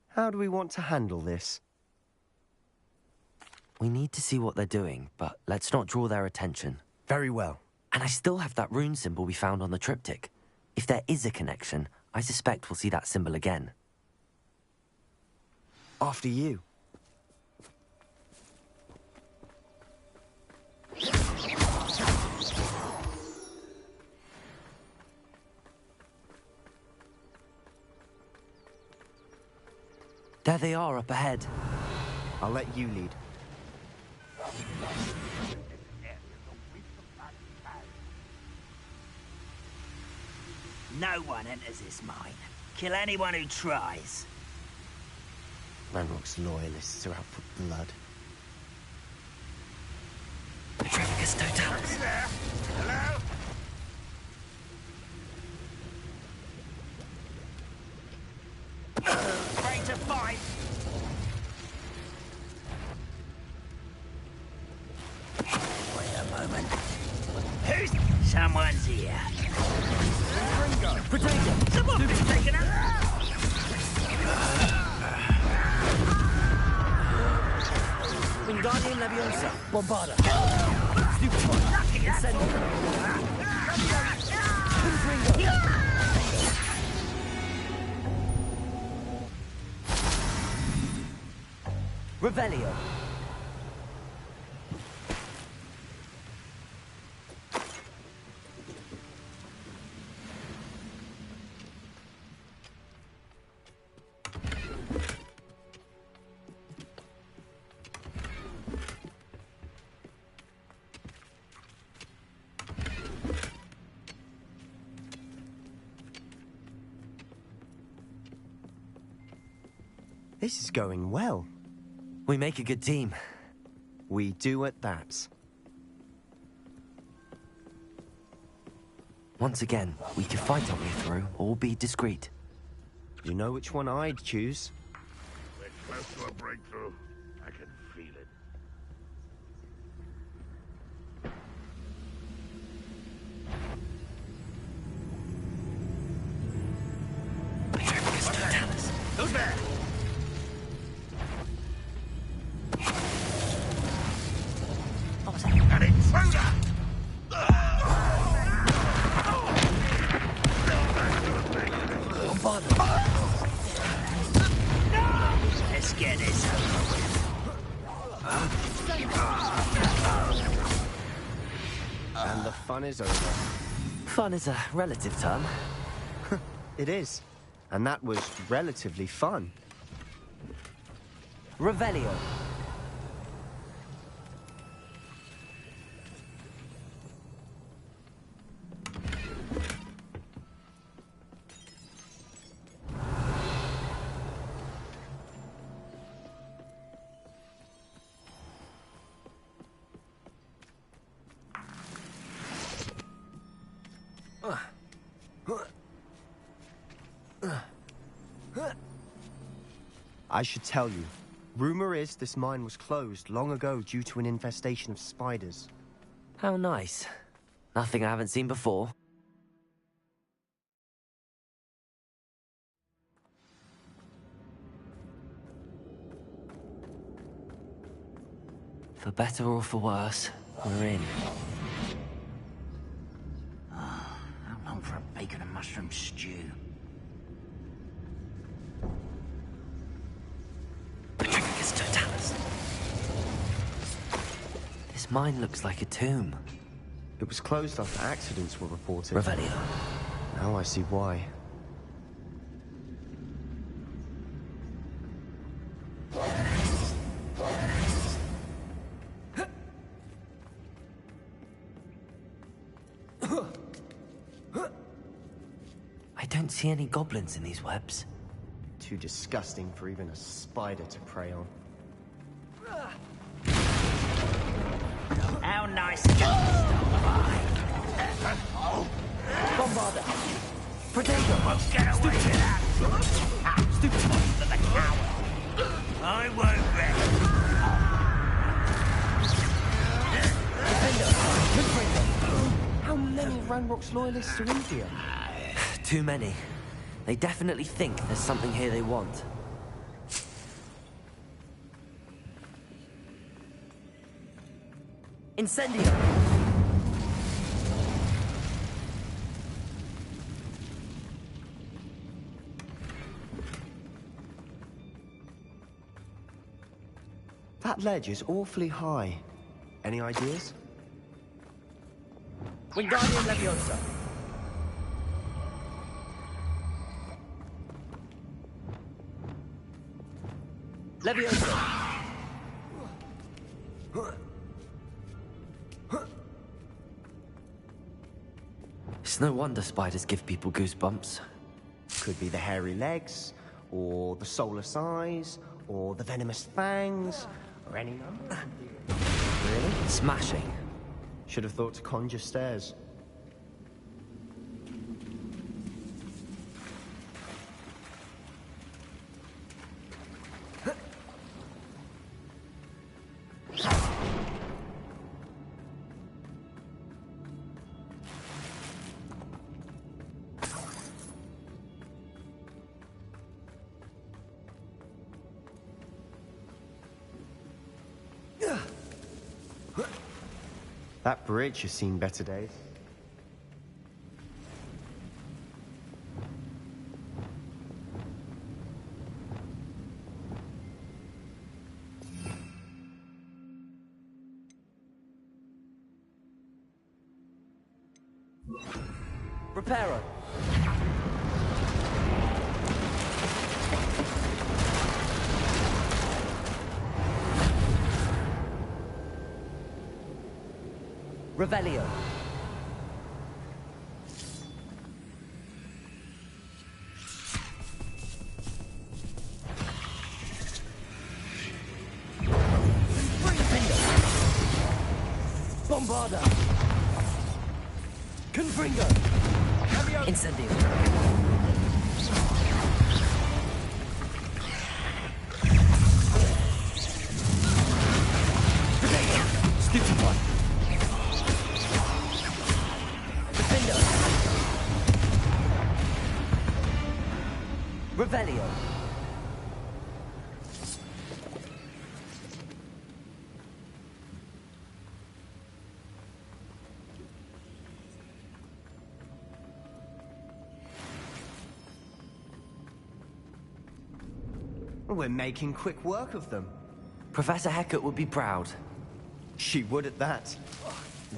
How do we want to handle this? We need to see what they're doing, but let's not draw their attention. Very well. And I still have that rune symbol we found on the triptych. If there is a connection, I suspect we'll see that symbol again. After you. There they are up ahead. I'll let you lead. No one enters this mine. Kill anyone who tries. Ranrock's loyalists are out for blood. Petrificus totalis. Hello? Ready to fight. Wait a moment. Who's... Someone's here. Protect! Someone's been taken out! Wingardium Leviosa. Bombarda. Revelio. This is going well. We make a good team. We do at that. Once again, we can fight our way through or be discreet. You know which one I'd choose? close to a breakthrough. I can feel it. Who's there? What was that? An intruder! Let's get this over with. And the fun is over. Fun is a relative term. It is. And that was relatively fun. Revelio. I should tell you. Rumor is this mine was closed long ago due to an infestation of spiders. How nice. Nothing I haven't seen before. For better or for worse, we're in. How long for a bacon and mushroom stew? This mine looks like a tomb. It was closed after accidents were reported. Revelio. Now I see why. I don't see any goblins in these webs. Too disgusting for even a spider to prey on. How nice can you stop by? Bombarder! Potato! Won't get away with that! Stupid for the coward! I won't rest! How many Ranrock's loyalists are in here? Too many. They definitely think there's something here they want. Incendio! That ledge is awfully high. Any ideas? Wingardium Leviosa! Leviosa! It's no wonder spiders give people goosebumps. Could be the hairy legs, or the soulless eyes, or the venomous fangs, or any number. Really? Smashing. Should have thought to conjure stairs. That bridge has seen better days. Reparo! Revelio. Bombarda. Confringo. Incendio. Revelio. We're making quick work of them. Professor Hecat would be proud. She would at that.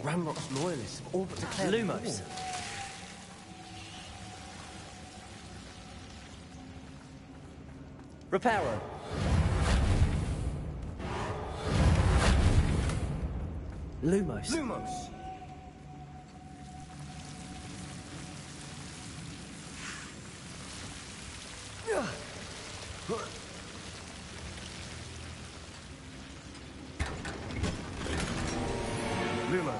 Ramrock's loyalists have all but declared Lumos. war. Reparo. Lumos. Lumos! Lumo.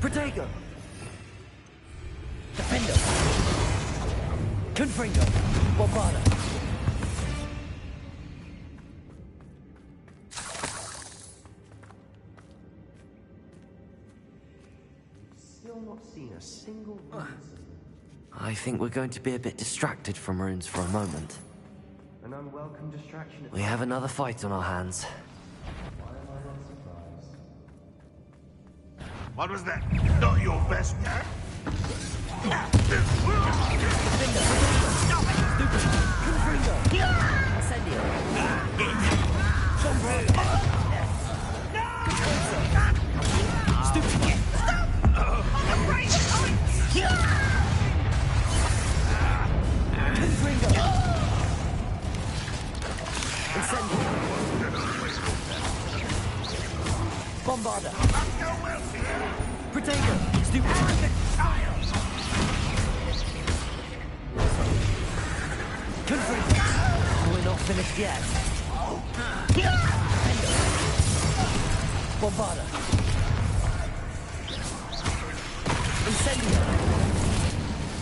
Protego. Defendo. Confringo. Bombada. Still not seen a single reason. I think we're going to be a bit distracted from runes for a moment. An unwelcome distraction. We have another fight on our hands. Why am I not surprised? What was that? Not your best, man. Bombarda. Protego. Stupid. Confringo. We're not finished yet. Bombarda. Incendio.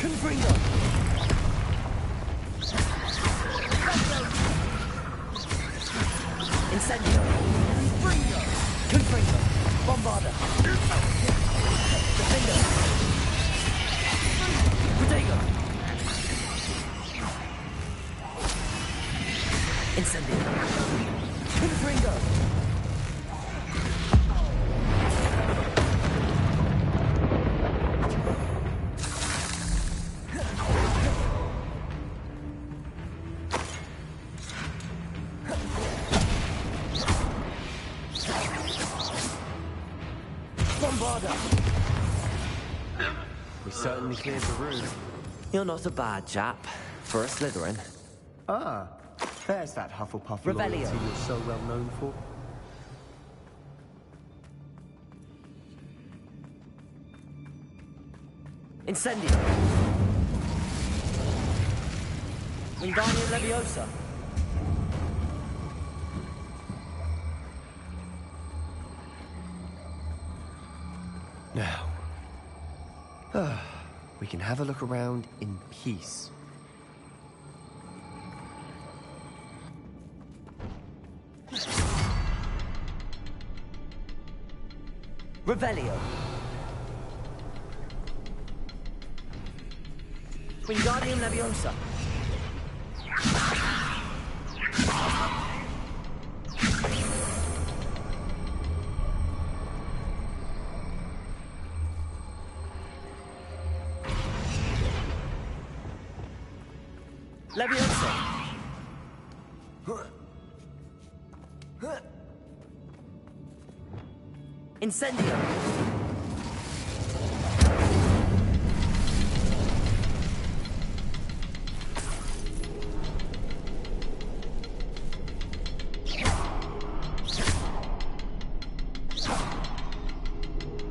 Confringo. Incendio. Confringo. Bombarda. Defendo. Protego. Incendio. Confringo. Bombarda. We certainly cleared the room. You're not a bad chap for a Slytherin. Ah, there's that Hufflepuff Revelio. loyalty you're so well known for. Incendio. Wingardium Leviosa. Now, we can have a look around in peace. Revelio. Wingardium Leviosa. Leviosa. Incendio.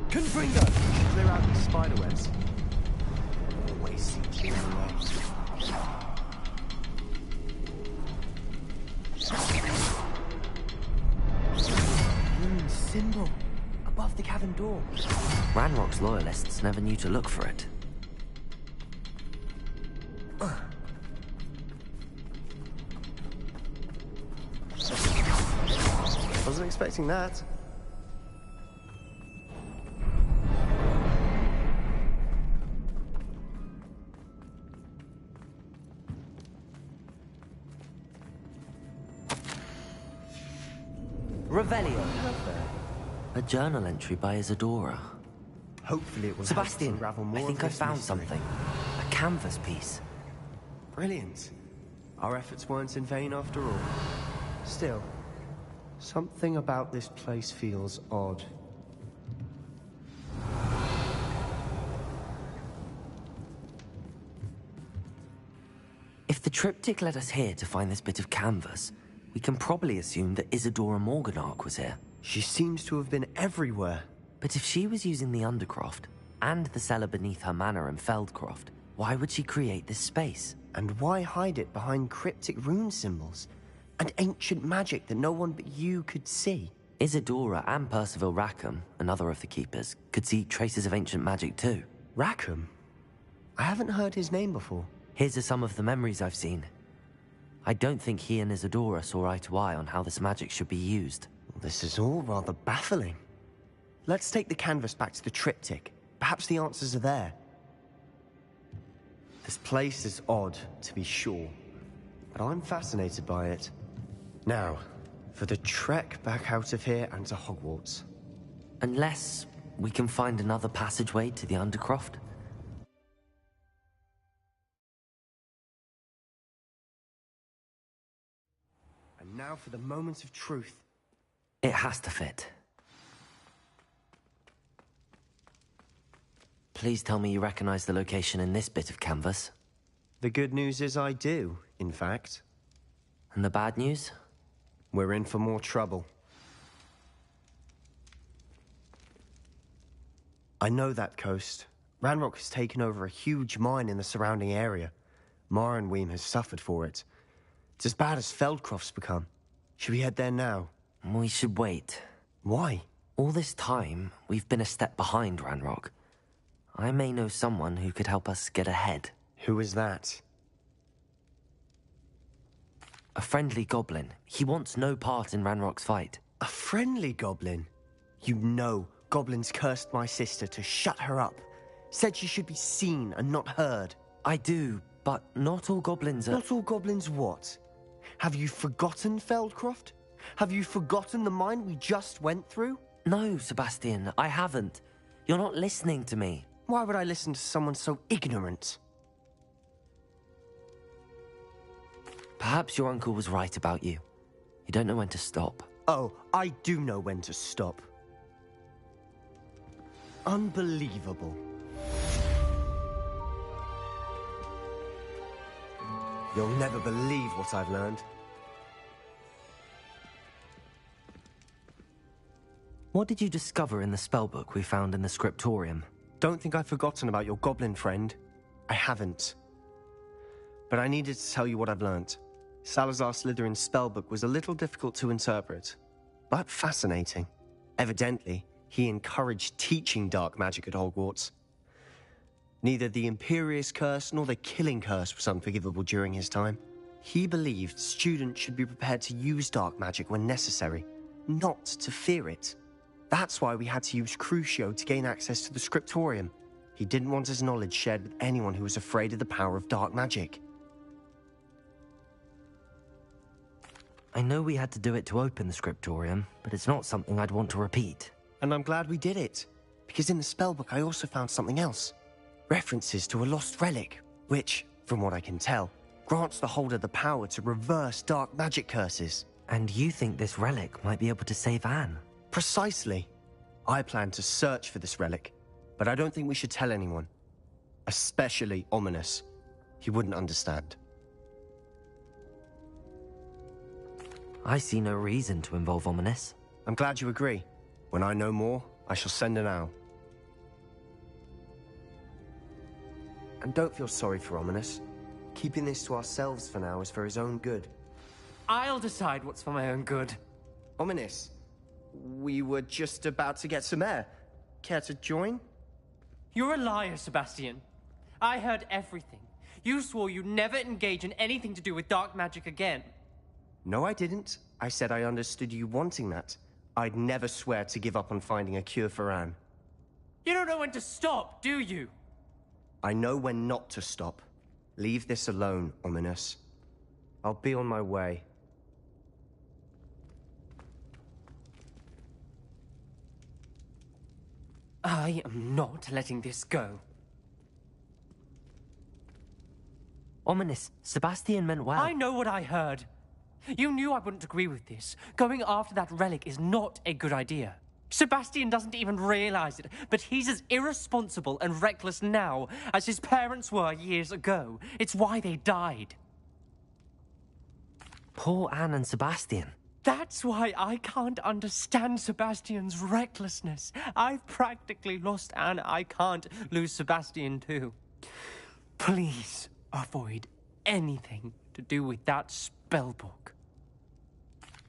Confringo. Clear out these spiderwebs. Always seems the other way. Symbol above the cavern door. Ranrock's loyalists never knew to look for it. Wasn't expecting that. Revelio. A journal entry by Isadora. Hopefully it will Sebastian, unravel more I think of I this found mystery. something. A canvas piece. Brilliant. Our efforts weren't in vain after all. Still, something about this place feels odd. If the triptych led us here to find this bit of canvas, we can probably assume that Isadora Morganark was here. She seems to have been everywhere. But if she was using the Undercroft, and the cellar beneath her manor in Feldcroft, why would she create this space? And why hide it behind cryptic rune symbols? And ancient magic that no one but you could see? Isadora and Percival Rackham, another of the Keepers, could see traces of ancient magic too. Rackham? I haven't heard his name before. Here are some of the memories I've seen. I don't think he and Isadora saw eye to eye on how this magic should be used. This is all rather baffling. Let's take the canvas back to the triptych. Perhaps the answers are there. This place is odd, to be sure, but I'm fascinated by it. Now, for the trek back out of here and to Hogwarts. Unless we can find another passageway to the Undercroft. And now for the moment of truth. It has to fit. Please tell me you recognize the location in this bit of canvas. The good news is I do, in fact. And the bad news? We're in for more trouble. I know that coast. Ranrock has taken over a huge mine in the surrounding area. Mornweem has suffered for it. It's as bad as Feldcroft's become. Should we head there now? We should wait. Why? All this time, we've been a step behind Ranrock. I may know someone who could help us get ahead. Who is that? A friendly goblin. He wants no part in Ranrock's fight. A friendly goblin? You know, goblins cursed my sister to shut her up. Said she should be seen and not heard. I do, but not all goblins are... Not all goblins what? Have you forgotten Feldcroft? Have you forgotten the mine we just went through? No, Sebastian, I haven't. You're not listening to me. Why would I listen to someone so ignorant? Perhaps your uncle was right about you. You don't know when to stop. Oh, I do know when to stop. Unbelievable. You'll never believe what I've learned. What did you discover in the spellbook we found in the scriptorium? Don't think I've forgotten about your goblin friend. I haven't. But I needed to tell you what I've learnt. Salazar Slytherin's spellbook was a little difficult to interpret, but fascinating. Evidently, he encouraged teaching dark magic at Hogwarts. Neither the Imperious Curse nor the Killing Curse was unforgivable during his time. He believed students should be prepared to use dark magic when necessary, not to fear it. That's why we had to use Crucio to gain access to the scriptorium. He didn't want his knowledge shared with anyone who was afraid of the power of dark magic. I know we had to do it to open the scriptorium, but it's not something I'd want to repeat. And I'm glad we did it, because in the spellbook I also found something else. References to a lost relic, which, from what I can tell, grants the holder the power to reverse dark magic curses. And you think this relic might be able to save Anne? Precisely. I plan to search for this relic, but I don't think we should tell anyone. Especially Ominous. He wouldn't understand. I see no reason to involve Ominous. I'm glad you agree. When I know more, I shall send an owl. And don't feel sorry for Ominous. Keeping this to ourselves for now is for his own good. I'll decide what's for my own good. Ominous, we were just about to get some air. Care to join? You're a liar, Sebastian. I heard everything. You swore you'd never engage in anything to do with dark magic again. No, I didn't. I said I understood you wanting that, I'd never swear to give up on finding a cure for Anne. You don't know when to stop, do you? I know when not to stop. Leave this alone, Ominous. I'll be on my way. I am not letting this go. Ominous, Sebastian meant well. I know what I heard. You knew I wouldn't agree with this. Going after that relic is not a good idea. Sebastian doesn't even realize it, but he's as irresponsible and reckless now as his parents were years ago. It's why they died. Poor Anne and Sebastian. That's why I can't understand Sebastian's recklessness. I've practically lost Anne. I can't lose Sebastian too. Please avoid anything to do with that spellbook.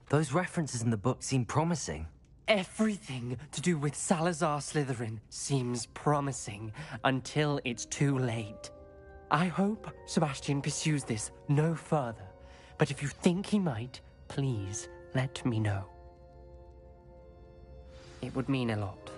Those references in the book seem promising. Everything to do with Salazar Slytherin seems promising until it's too late. I hope Sebastian pursues this no further, but if you think he might, please let me know. It would mean a lot.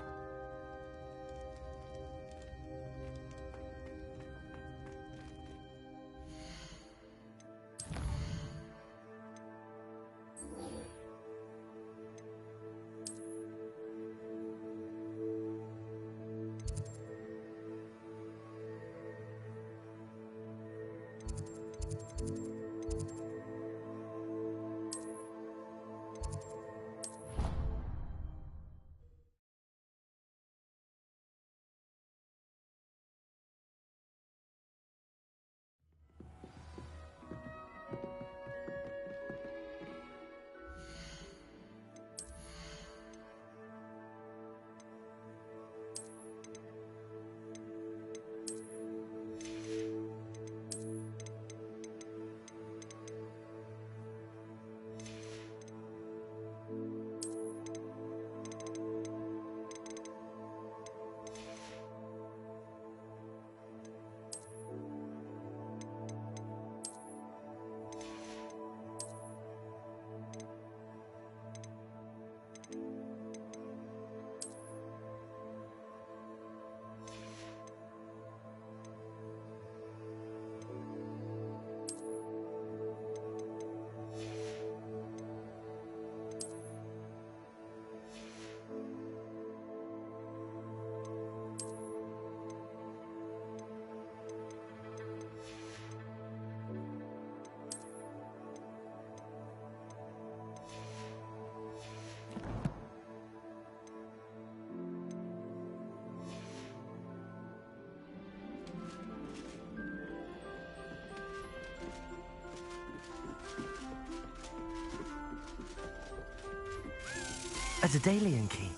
A Daedalian key.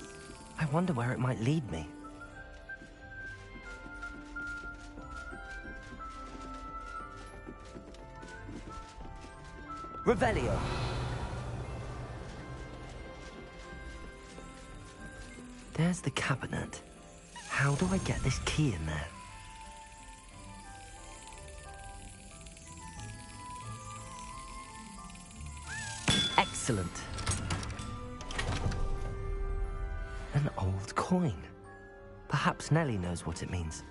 I wonder where it might lead me. Revelio. There's the cabinet. How do I get this key in there? Excellent. An old coin. Perhaps Nellie knows what it means.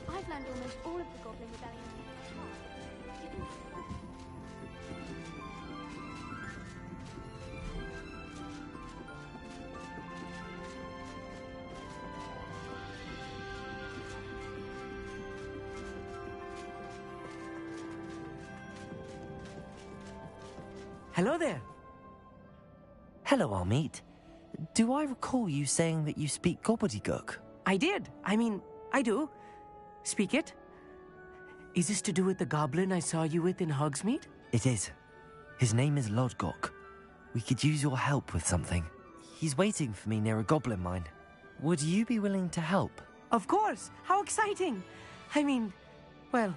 I've learned almost all of the Goblin Rebellion. Hello there. Hello, Armeet. Do I recall you saying that you speak gobbledygook? I did. I mean, I do. Speak it. Is this to do with the goblin I saw you with in Hogsmeade? It is. His name is Lodgok. We could use your help with something. He's waiting for me near a goblin mine. Would you be willing to help? Of course. How exciting. I mean, well,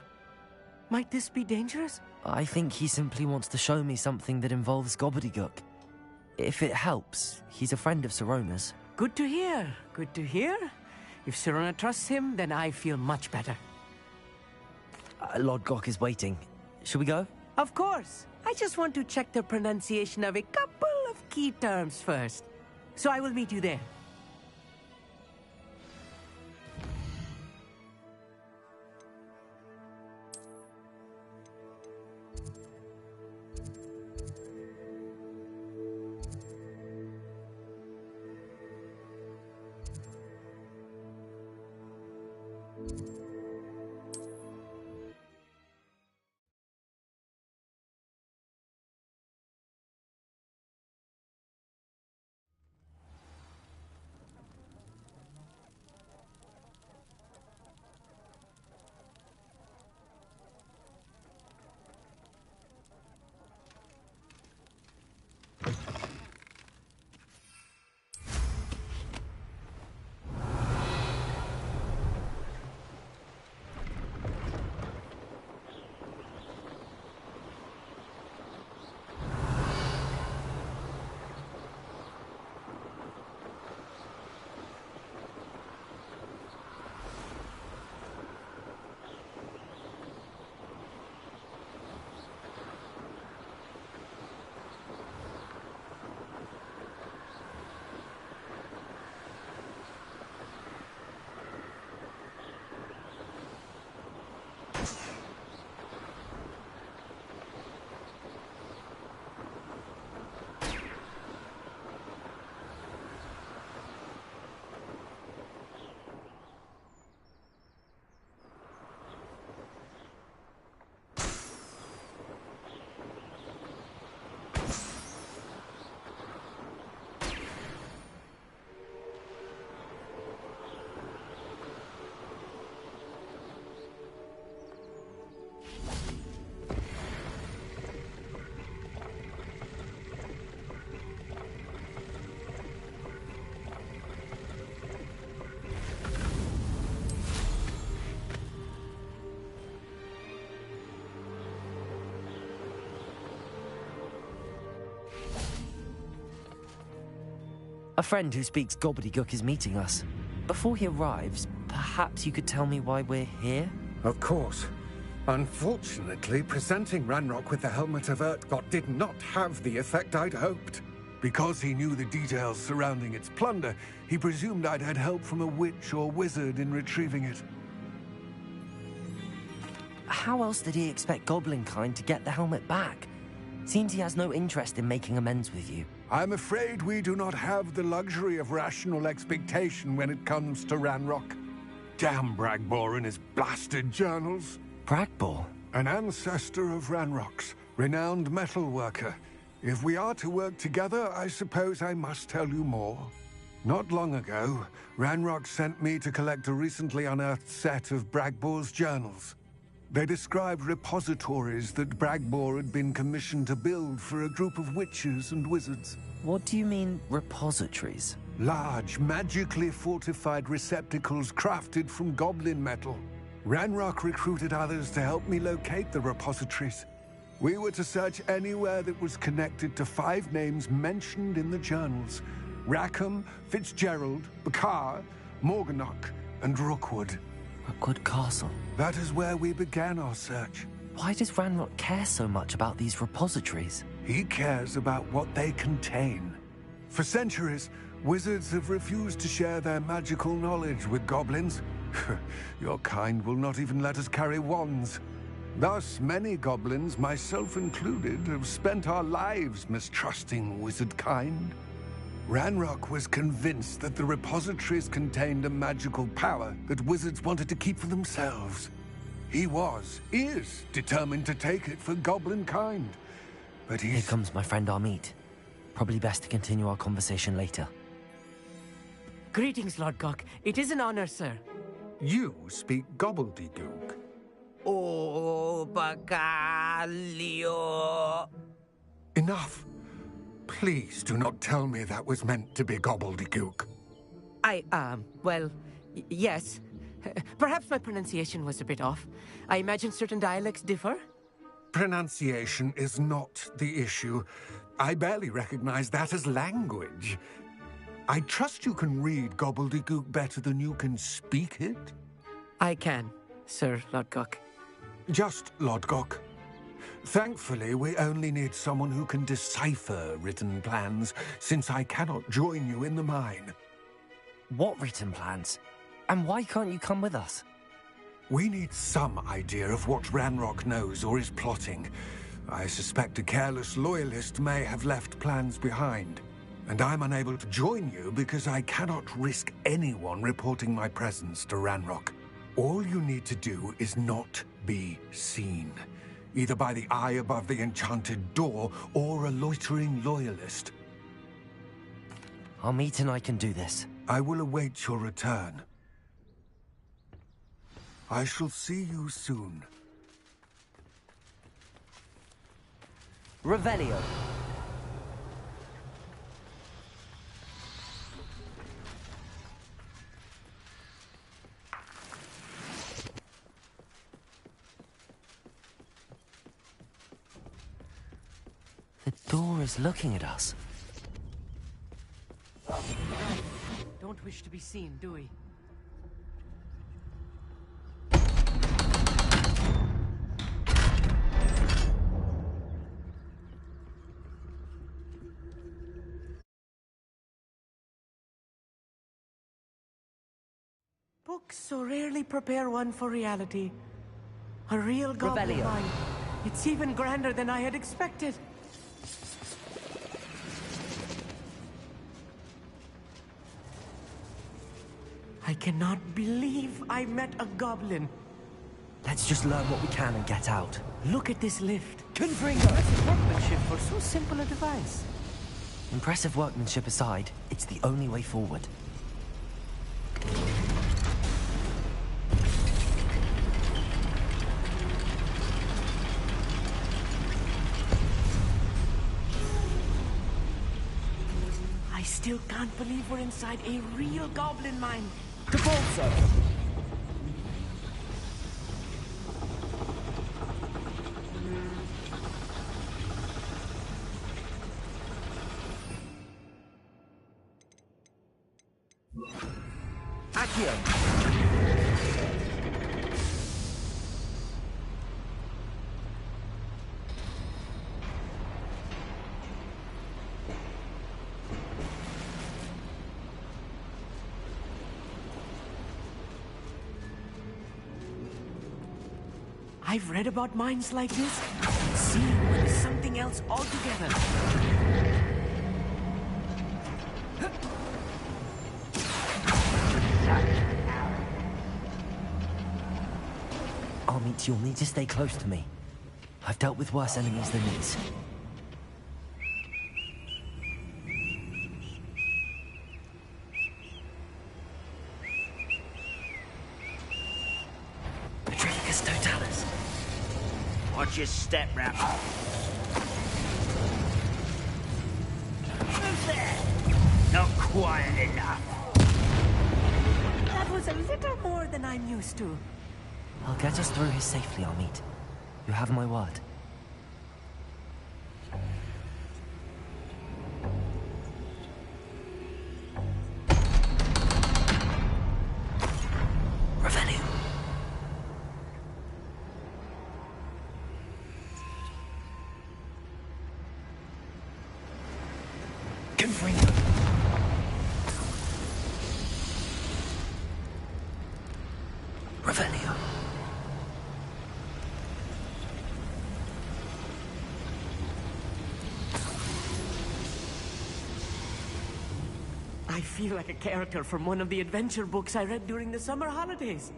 might this be dangerous? I think he simply wants to show me something that involves gobbledygook. If it helps, he's a friend of Sirona's. Good to hear. Good to hear. If Sirona trusts him, then I feel much better. Lord Gok is waiting. Shall we go? Of course. I just want to check the pronunciation of a couple of key terms first. So I will meet you there. A friend who speaks gobbledygook is meeting us. Before he arrives, perhaps you could tell me why we're here? Of course. Unfortunately, presenting Ranrock with the Helmet of Urtkot did not have the effect I'd hoped. Because he knew the details surrounding its plunder, he presumed I'd had help from a witch or wizard in retrieving it. How else did he expect Goblinkind to get the helmet back? Seems he has no interest in making amends with you. I'm afraid we do not have the luxury of rational expectation when it comes to Ranrock. Damn Bragbor and his blasted journals. Bragbor? An ancestor of Ranrock's, renowned metalworker. If we are to work together, I suppose I must tell you more. Not long ago, Ranrock sent me to collect a recently unearthed set of Bragbor's journals. They described repositories that Bragbor had been commissioned to build for a group of witches and wizards. What do you mean, repositories? Large, magically fortified receptacles crafted from goblin metal. Ranrock recruited others to help me locate the repositories. We were to search anywhere that was connected to 5 names mentioned in the journals: Rackham, Fitzgerald, Bakar, Morganach, and Rookwood. Rookwood Castle? That is where we began our search. Why does Ranrock care so much about these repositories? He cares about what they contain. For centuries, wizards have refused to share their magical knowledge with goblins. Your kind will not even let us carry wands. Thus, many goblins, myself included, have spent our lives mistrusting wizard kind. Ranrock was convinced that the repositories contained a magical power that wizards wanted to keep for themselves. He is determined to take it for goblin kind. But Here comes my friend Amit. Probably best to continue our conversation later. Greetings, Lord Gok. It is an honor, sir. You speak gobbledygook. Oh, Bagalio. Enough. Please do not tell me that was meant to be gobbledygook. Yes. Perhaps my pronunciation was a bit off. I imagine certain dialects differ? Pronunciation is not the issue. I barely recognize that as language. I trust you can read gobbledygook better than you can speak it? I can, Sir Lodgok. Just Lodgok. Thankfully, we only need someone who can decipher written plans, since I cannot join you in the mine. What written plans? And why can't you come with us? We need some idea of what Ranrock knows or is plotting. I suspect a careless loyalist may have left plans behind. And I'm unable to join you because I cannot risk anyone reporting my presence to Ranrock. All you need to do is not be seen, either by the eye above the enchanted door or a loitering loyalist. Amit and I can do this. I will await your return. I shall see you soon. Revelio. The door is looking at us. Don't wish to be seen, do we? Books so rarely prepare one for reality. A real goblin Revelio. mine. It's even grander than I had expected. I cannot believe I met a goblin. Let's just learn what we can and get out. Look at this lift. Impressive workmanship for so simple a device. Impressive workmanship aside, it's the only way forward. I still can't believe we're inside a real goblin mine. To Bolso! Accio! I've read about mines like this. Seeing one is something else altogether. Amit, you'll need to stay close to me. I've dealt with worse enemies than these. Petrificus Totalis. Watch your step, Rap. Who's there? Not quiet enough. That was a little more than I'm used to. I'll get us through here safely, Amit. You have my word. Revelio. Confringo. Revelio. I feel like a character from one of the adventure books I read during the summer holidays.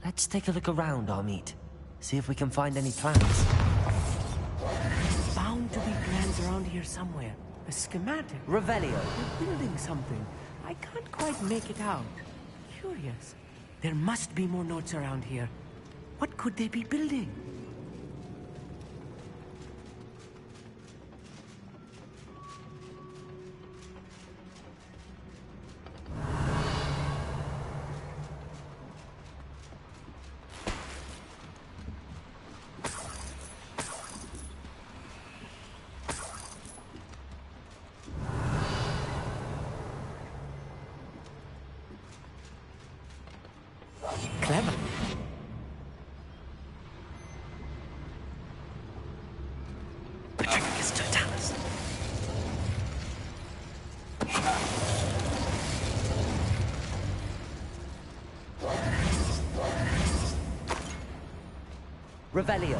Let's take a look around, Amit. See if we can find any plans. There's bound to be plans around here somewhere. A schematic. Revelio. They're building something. I can't quite make it out. Curious. There must be more notes around here. What could they be building? Revelio.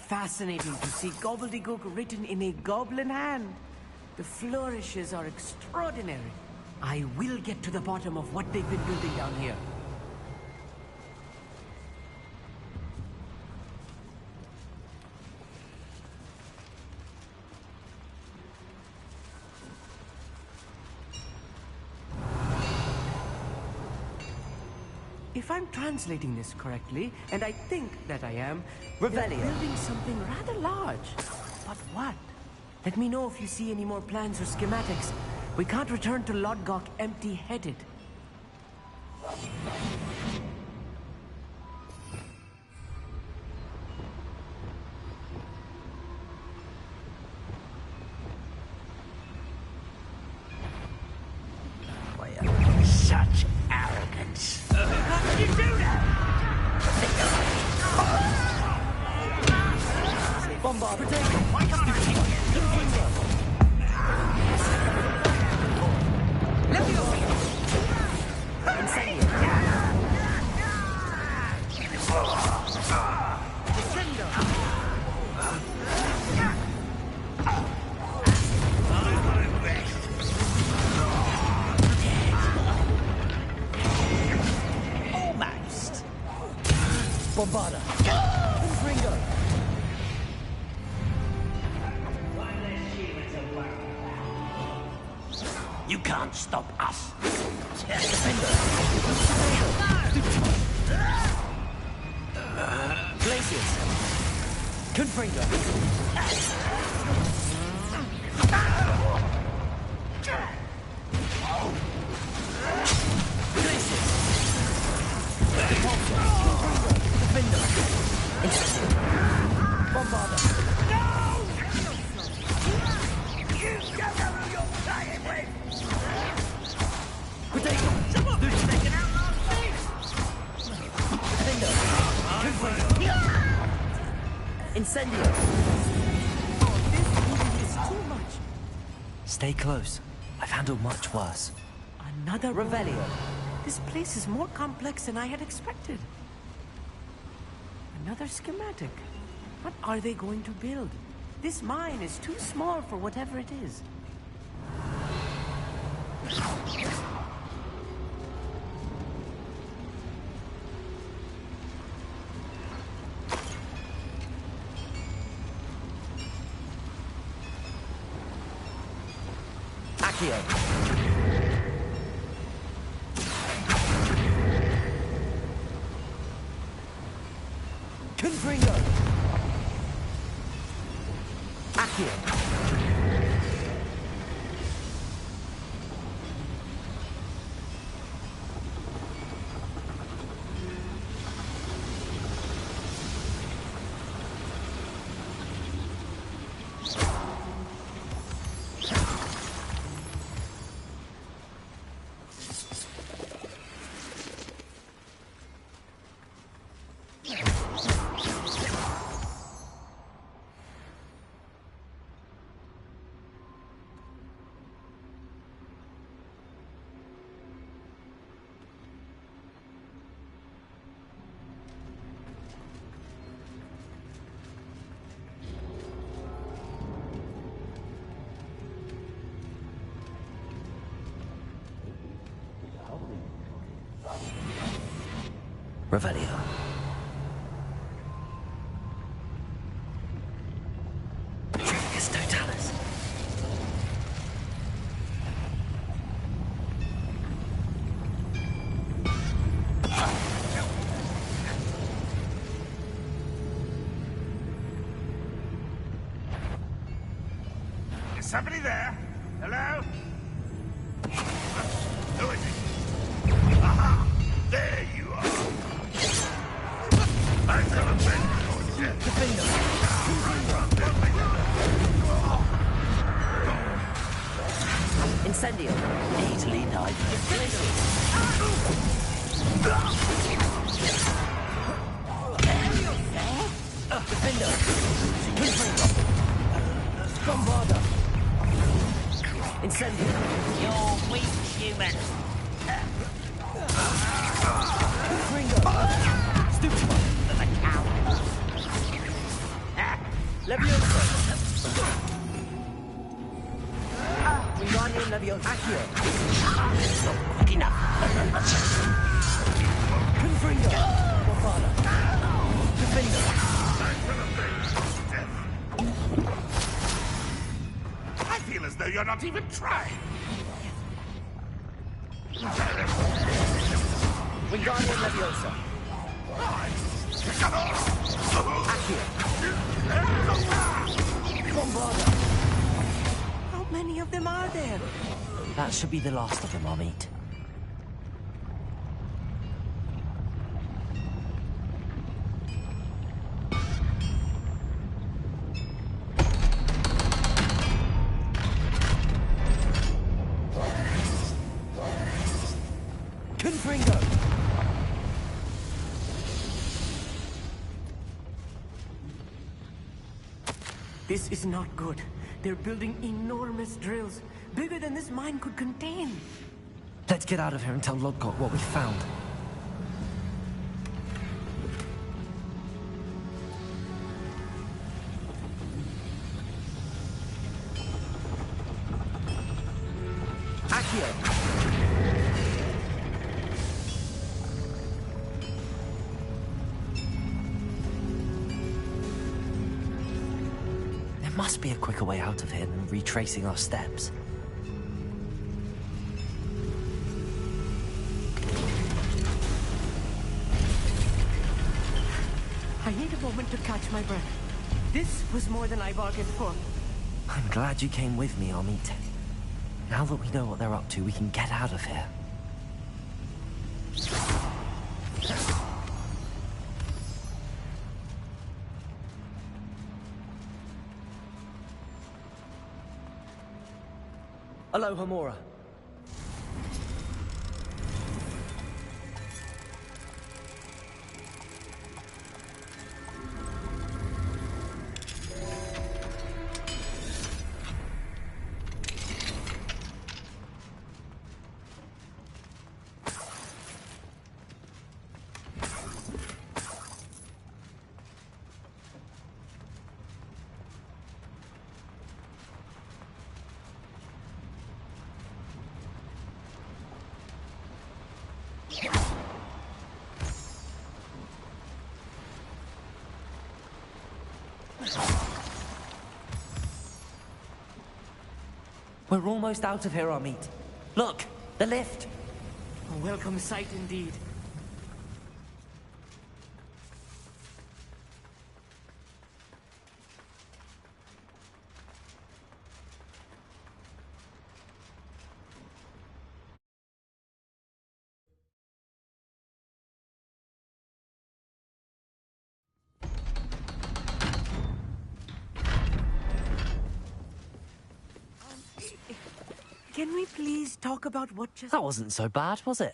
Fascinating to see gobbledygook written in a goblin hand. The flourishes are extraordinary. I will get to the bottom of what they've been building down here. If I'm translating this correctly, and I think that I am, they're building something rather large. But what? Let me know if you see any more plans or schematics. We can't return to Lodgok empty-headed. Such arrogance. How can you do that? Bombard. Bombarda. Ringo. You can't stop us. Glaciers. Confringo. Bombarda. No! You don't know who you're playing with! Someone who's taken out last seat! Incendio. Oh, this is too much. Stay close. I've handled much worse. Another Revelio. This place is more complex than I had expected. Another schematic. What are they going to build? This mine is too small for whatever it is. Accio. Confringo. Accio. Revelio. Trigus Totalis. Is somebody there? Hello? Who is it? Aha! There you are! I've never been your Incendio. Easily knife. Defender. Bombarda. Incendio. Your weak human. Ringo! Stupid! The coward. Leviosa! Wingardium Leviosa! Accio! Not quick enough. Confringo! Bofana! Defender! I feel as though you're not even trying. Wingardium Leviosa! Accio! Bombarda! How many of them are there? That should be the last of them, Amit. Confringo! This is not good. They're building enormous drills, bigger than this mine could contain. Let's get out of here and tell Lodgok what we found. Accio! There must be a quicker way out of here than retracing our steps. I need a moment to catch my breath. This was more than I bargained for. I'm glad you came with me, Amit. Now that we know what they're up to, we can get out of here. Aloha, Mora. We're almost out of here, Amit. Look, the lift. A welcome sight indeed. Can we please talk about what just... That wasn't so bad, was it?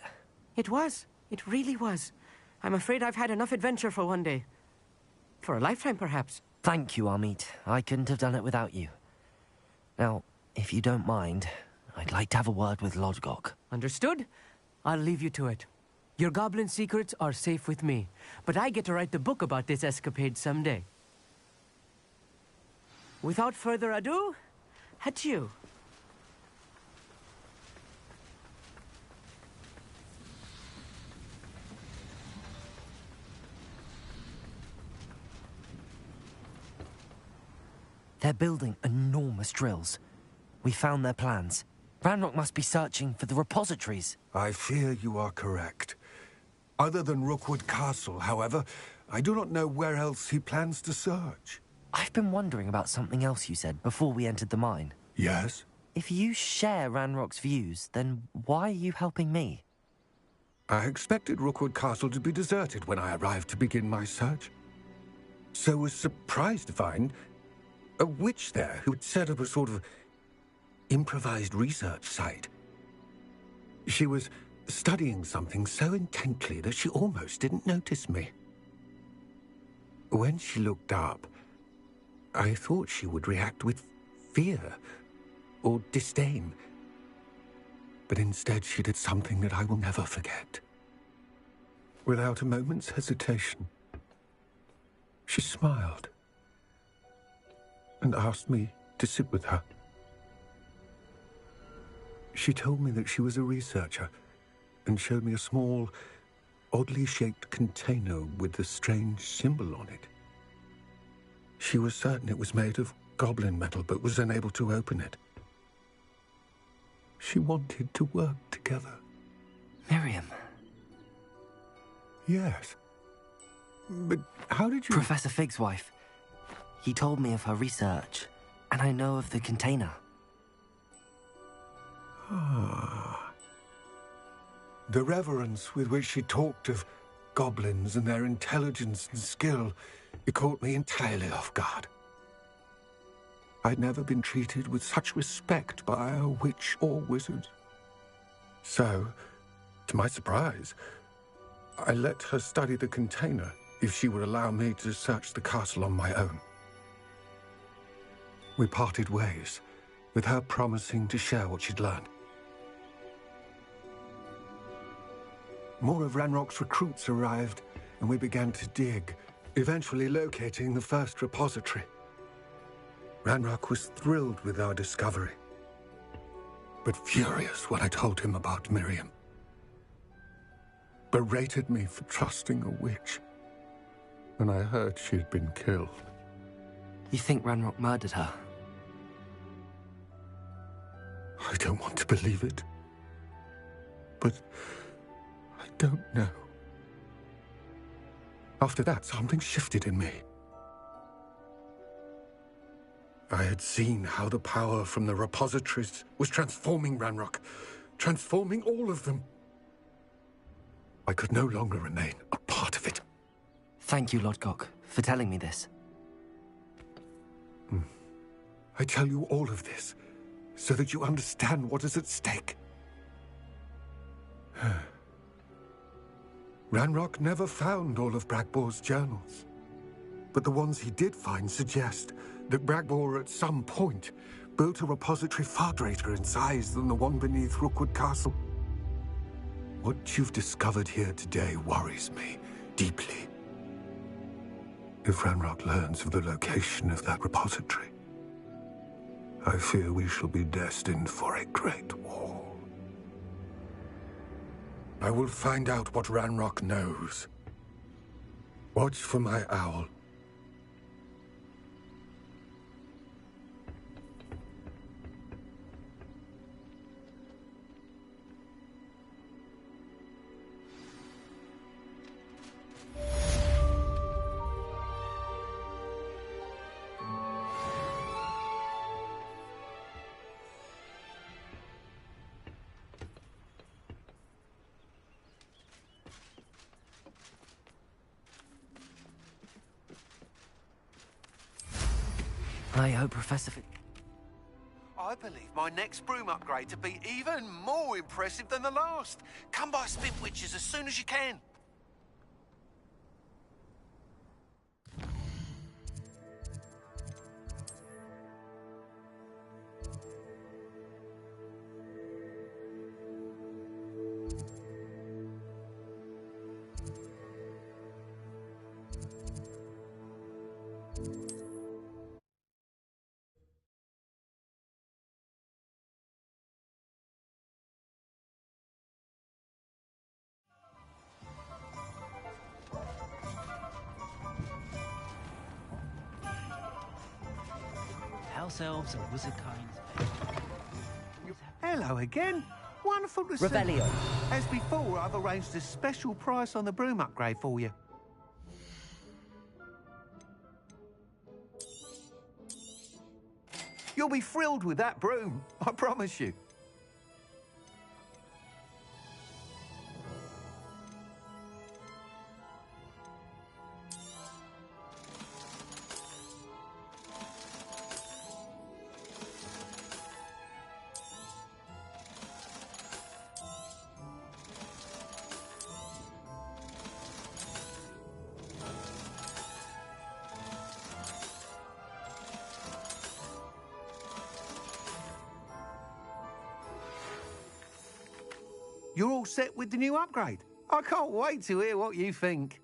It was. It really was. I'm afraid I've had enough adventure for one day. For a lifetime, perhaps. Thank you, Amit. I couldn't have done it without you. Now, if you don't mind, I'd like to have a word with Lodgok. Understood? I'll leave you to it. Your goblin secrets are safe with me, but I get to write the book about this escapade someday. Without further ado, adieu. They're building enormous drills. We found their plans. Ranrock must be searching for the repositories. I fear you are correct. Other than Rookwood Castle, however, I do not know where else he plans to search. I've been wondering about something else you said before we entered the mine. Yes? If you share Ranrock's views, then why are you helping me? I expected Rookwood Castle to be deserted when I arrived to begin my search. So was surprised to find a witch there who had set up a sort of improvised research site. She was studying something so intently that she almost didn't notice me. When she looked up, I thought she would react with fear or disdain. But instead she did something that I will never forget. Without a moment's hesitation, she smiled and asked me to sit with her. She told me that she was a researcher and showed me a small, oddly shaped container with a strange symbol on it. She was certain it was made of goblin metal, but was unable to open it. She wanted to work together. Miriam. Yes. But how did you... Professor Fig's wife. He told me of her research, and I know of the container. Ah. The reverence with which she talked of goblins and their intelligence and skill, it caught me entirely off guard. I'd never been treated with such respect by a witch or wizard. So, to my surprise, I let her study the container if she would allow me to search the castle on my own. We parted ways, with her promising to share what she'd learned. More of Ranrock's recruits arrived, and we began to dig, eventually locating the first repository. Ranrock was thrilled with our discovery, but furious when I told him about Miriam. Berated me for trusting a witch when I heard she'd been killed. You think Ranrock murdered her? I don't want to believe it, but I don't know. After that, something shifted in me. I had seen how the power from the repositories was transforming Ranrock, transforming all of them. I could no longer remain a part of it. Thank you, Lodgok, for telling me this. I tell you all of this so that you understand what is at stake. Ranrock never found all of Bragbor's journals, but the ones he did find suggest that Bragbor at some point built a repository far greater in size than the one beneath Rookwood Castle. What you've discovered here today worries me deeply. If Ranrock learns of the location of that repository, I fear we shall be destined for a great war. I will find out what Ranrock knows. Watch for my owl. I hope Professor Fig... I believe my next broom upgrade to be even more impressive than the last. Come by Spin Witches as soon as you can. House elves and wizard kinds. Hello again. Wonderful to see. Revelio. As before, I've arranged a special price on the broom upgrade for you. You'll be thrilled with that broom, I promise you. you're all set with the new upgrade. I can't wait to hear what you think.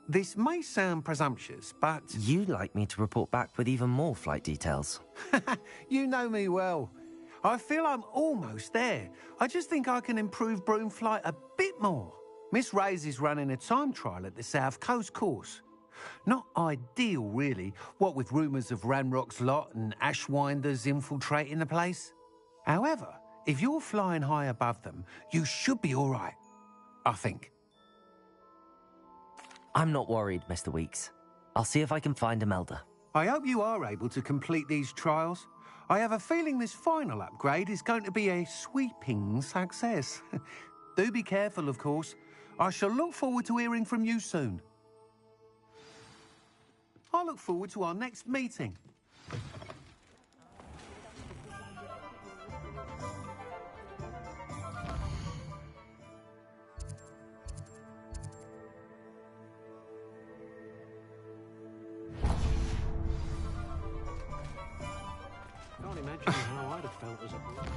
This may sound presumptuous, but... You'd like me to report back with even more flight details. You know me well. I feel I'm almost there. I just think I can improve broom flight a bit more. Miss Ray's is running a time trial at the South Coast course. Not ideal, really, what with rumours of Ranrock's lot and Ashwinders infiltrating the place. However, if you're flying high above them, you should be all right, I think. I'm not worried, Mr. Weeks. I'll see if I can find Imelda. I hope you are able to complete these trials. I have a feeling this final upgrade is going to be a sweeping success. Do be careful, of course. I shall look forward to hearing from you soon. I look forward to our next meeting. Can't imagine how I'd have felt as a boy.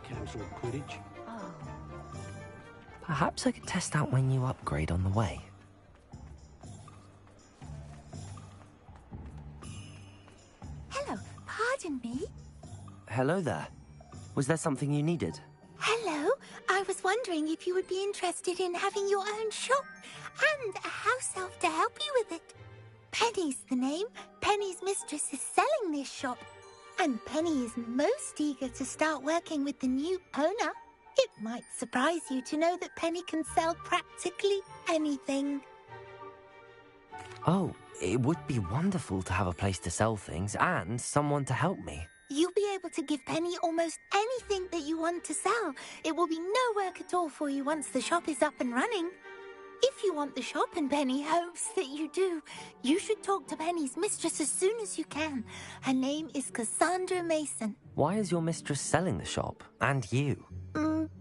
Cancelled Quidditch. Oh. Perhaps I could test out my new upgrade on the way. Hello, pardon me? Hello there. Was there something you needed? Hello, I was wondering if you would be interested in having your own shop and a house elf to help you with it. Penny's the name. Penny's mistress is selling this shop. And Penny is most eager to start working with the new owner. It might surprise you to know that Penny can sell practically anything. Oh, it would be wonderful to have a place to sell things and someone to help me. You'll be able to give Penny almost anything that you want to sell. It will be no work at all for you once the shop is up and running. If you want the shop and Penny hopes that you do, you should talk to Penny's mistress as soon as you can. Her name is Cassandra Mason. Why is your mistress selling the shop? And you?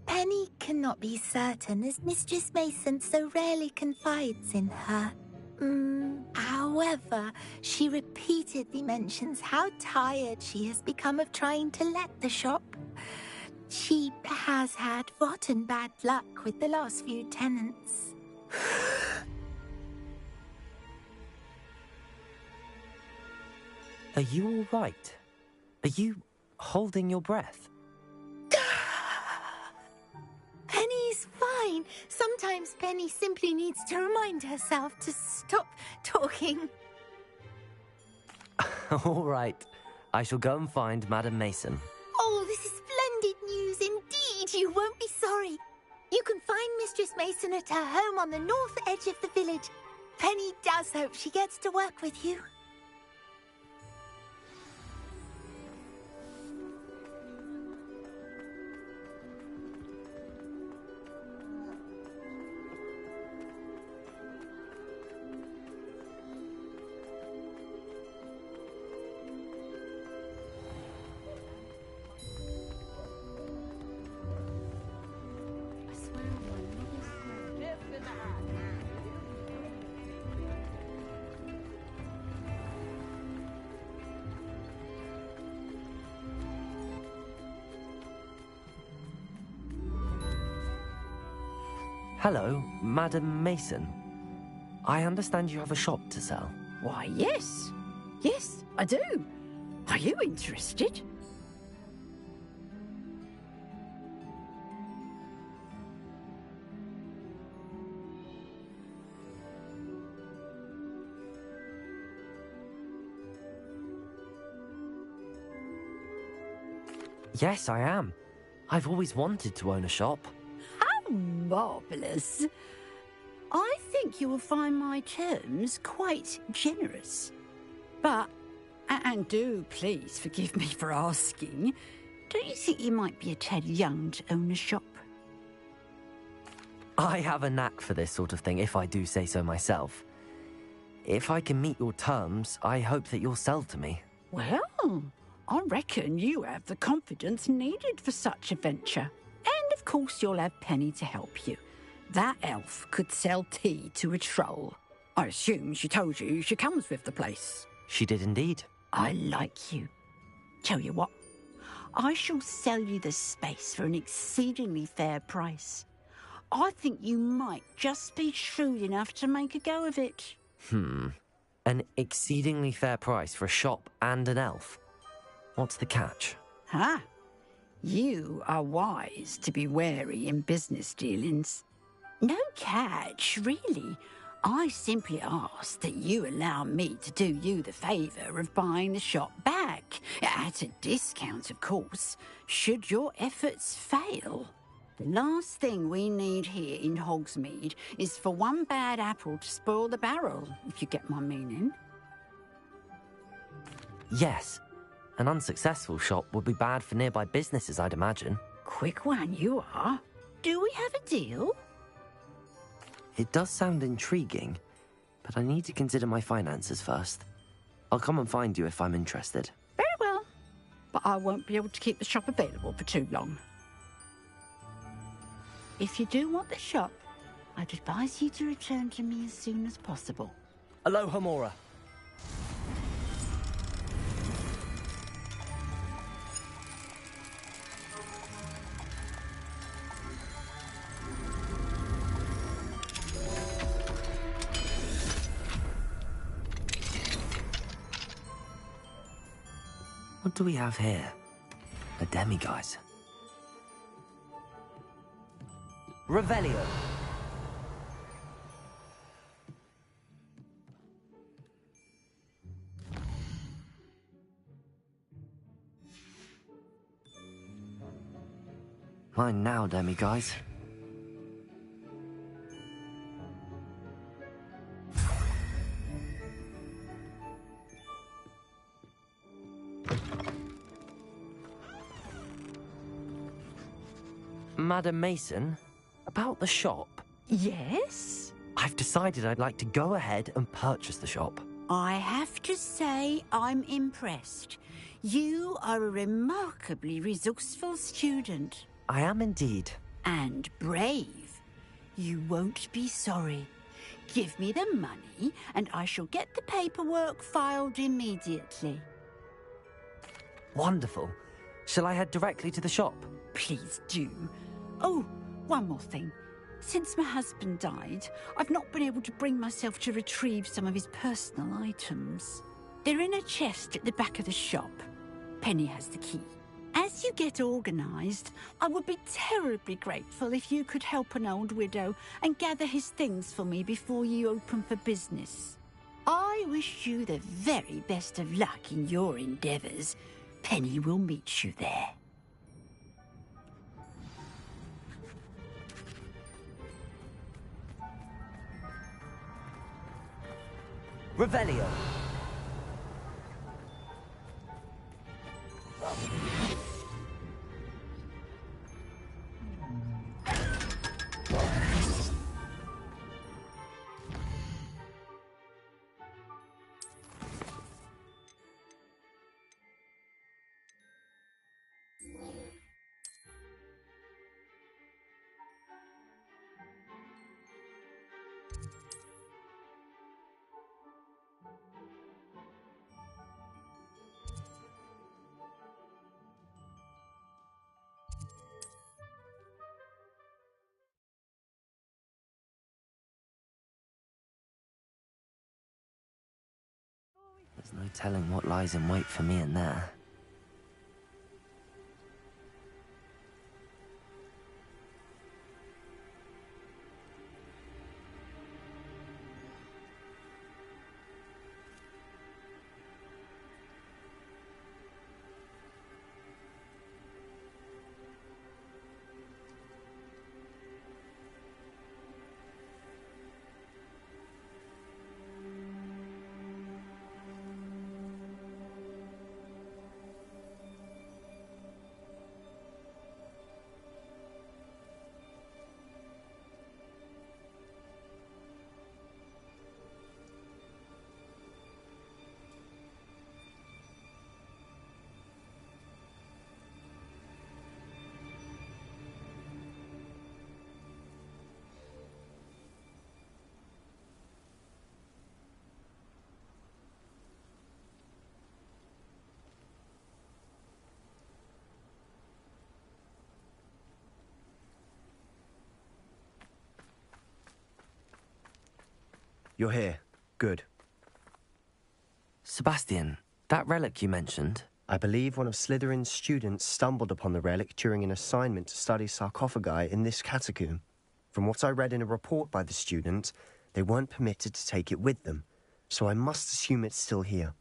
Penny cannot be certain, as Mistress Mason so rarely confides in her. However, she repeatedly mentions how tired she has become of trying to let the shop. She has had rotten bad luck with the last few tenants. Are you all right? Are you holding your breath? Penny's fine. fine. Sometimes Penny simply needs to remind herself to stop talking. All right. I shall go and find Madam Mason. Oh, this is splendid news indeed. You won't be sorry. You can find Mistress Mason at her home on the north edge of the village. Penny does hope she gets to work with you. Hello, Madam Mason. I understand you have a shop to sell. Why, yes. Yes, I do. Are you interested? Yes, I am. I've always wanted to own a shop. How marvellous. I think you will find my terms quite generous. But, and do please forgive me for asking, don't you think you might be a tad young to own a shop? I have a knack for this sort of thing, if I do say so myself. If I can meet your terms, I hope that you'll sell to me. Well, I reckon you have the confidence needed for such a venture. And of course you'll have Penny to help you. That elf could sell tea to a troll. I assume she told you she comes with the place. She did indeed. I like you. Tell you what, I shall sell you the space for an exceedingly fair price. I think you might just be shrewd enough to make a go of it. An exceedingly fair price for a shop and an elf. What's the catch? Ah, you are wise to be wary in business dealings. No catch, really. I simply ask that you allow me to do you the favour of buying the shop back. At a discount, of course, should your efforts fail. The last thing we need here in Hogsmeade is for one bad apple to spoil the barrel, if you get my meaning. Yes. An unsuccessful shop would be bad for nearby businesses, I'd imagine. Quick one, you are. Do we have a deal? It does sound intriguing, but I need to consider my finances first. I'll come and find you if I'm interested. Very well, but I won't be able to keep the shop available for too long. If you do want the shop, I'd advise you to return to me as soon as possible. Aloha, Mora. What do we have here? A demiguise. Revelio. Mine now, demiguise. Madam Mason, about the shop. Yes? I've decided I'd like to go ahead and purchase the shop. I have to say I'm impressed. You are a remarkably resourceful student. I am indeed. And brave. You won't be sorry. Give me the money and I shall get the paperwork filed immediately. Wonderful. Shall I head directly to the shop? Please do. Oh, one more thing. Since my husband died, I've not been able to bring myself to retrieve some of his personal items. They're in a chest at the back of the shop. Penny has the key. As you get organised, I would be terribly grateful if you could help an old widow and gather his things for me before you open for business. I wish you the very best of luck in your endeavours. Penny will meet you there. Revelio. There's no telling what lies in wait for me in there. You're here. Good. Sebastian, that relic you mentioned? I believe one of Slytherin's students stumbled upon the relic during an assignment to study sarcophagi in this catacomb. From what I read in a report by the student, they weren't permitted to take it with them, so I must assume it's still here.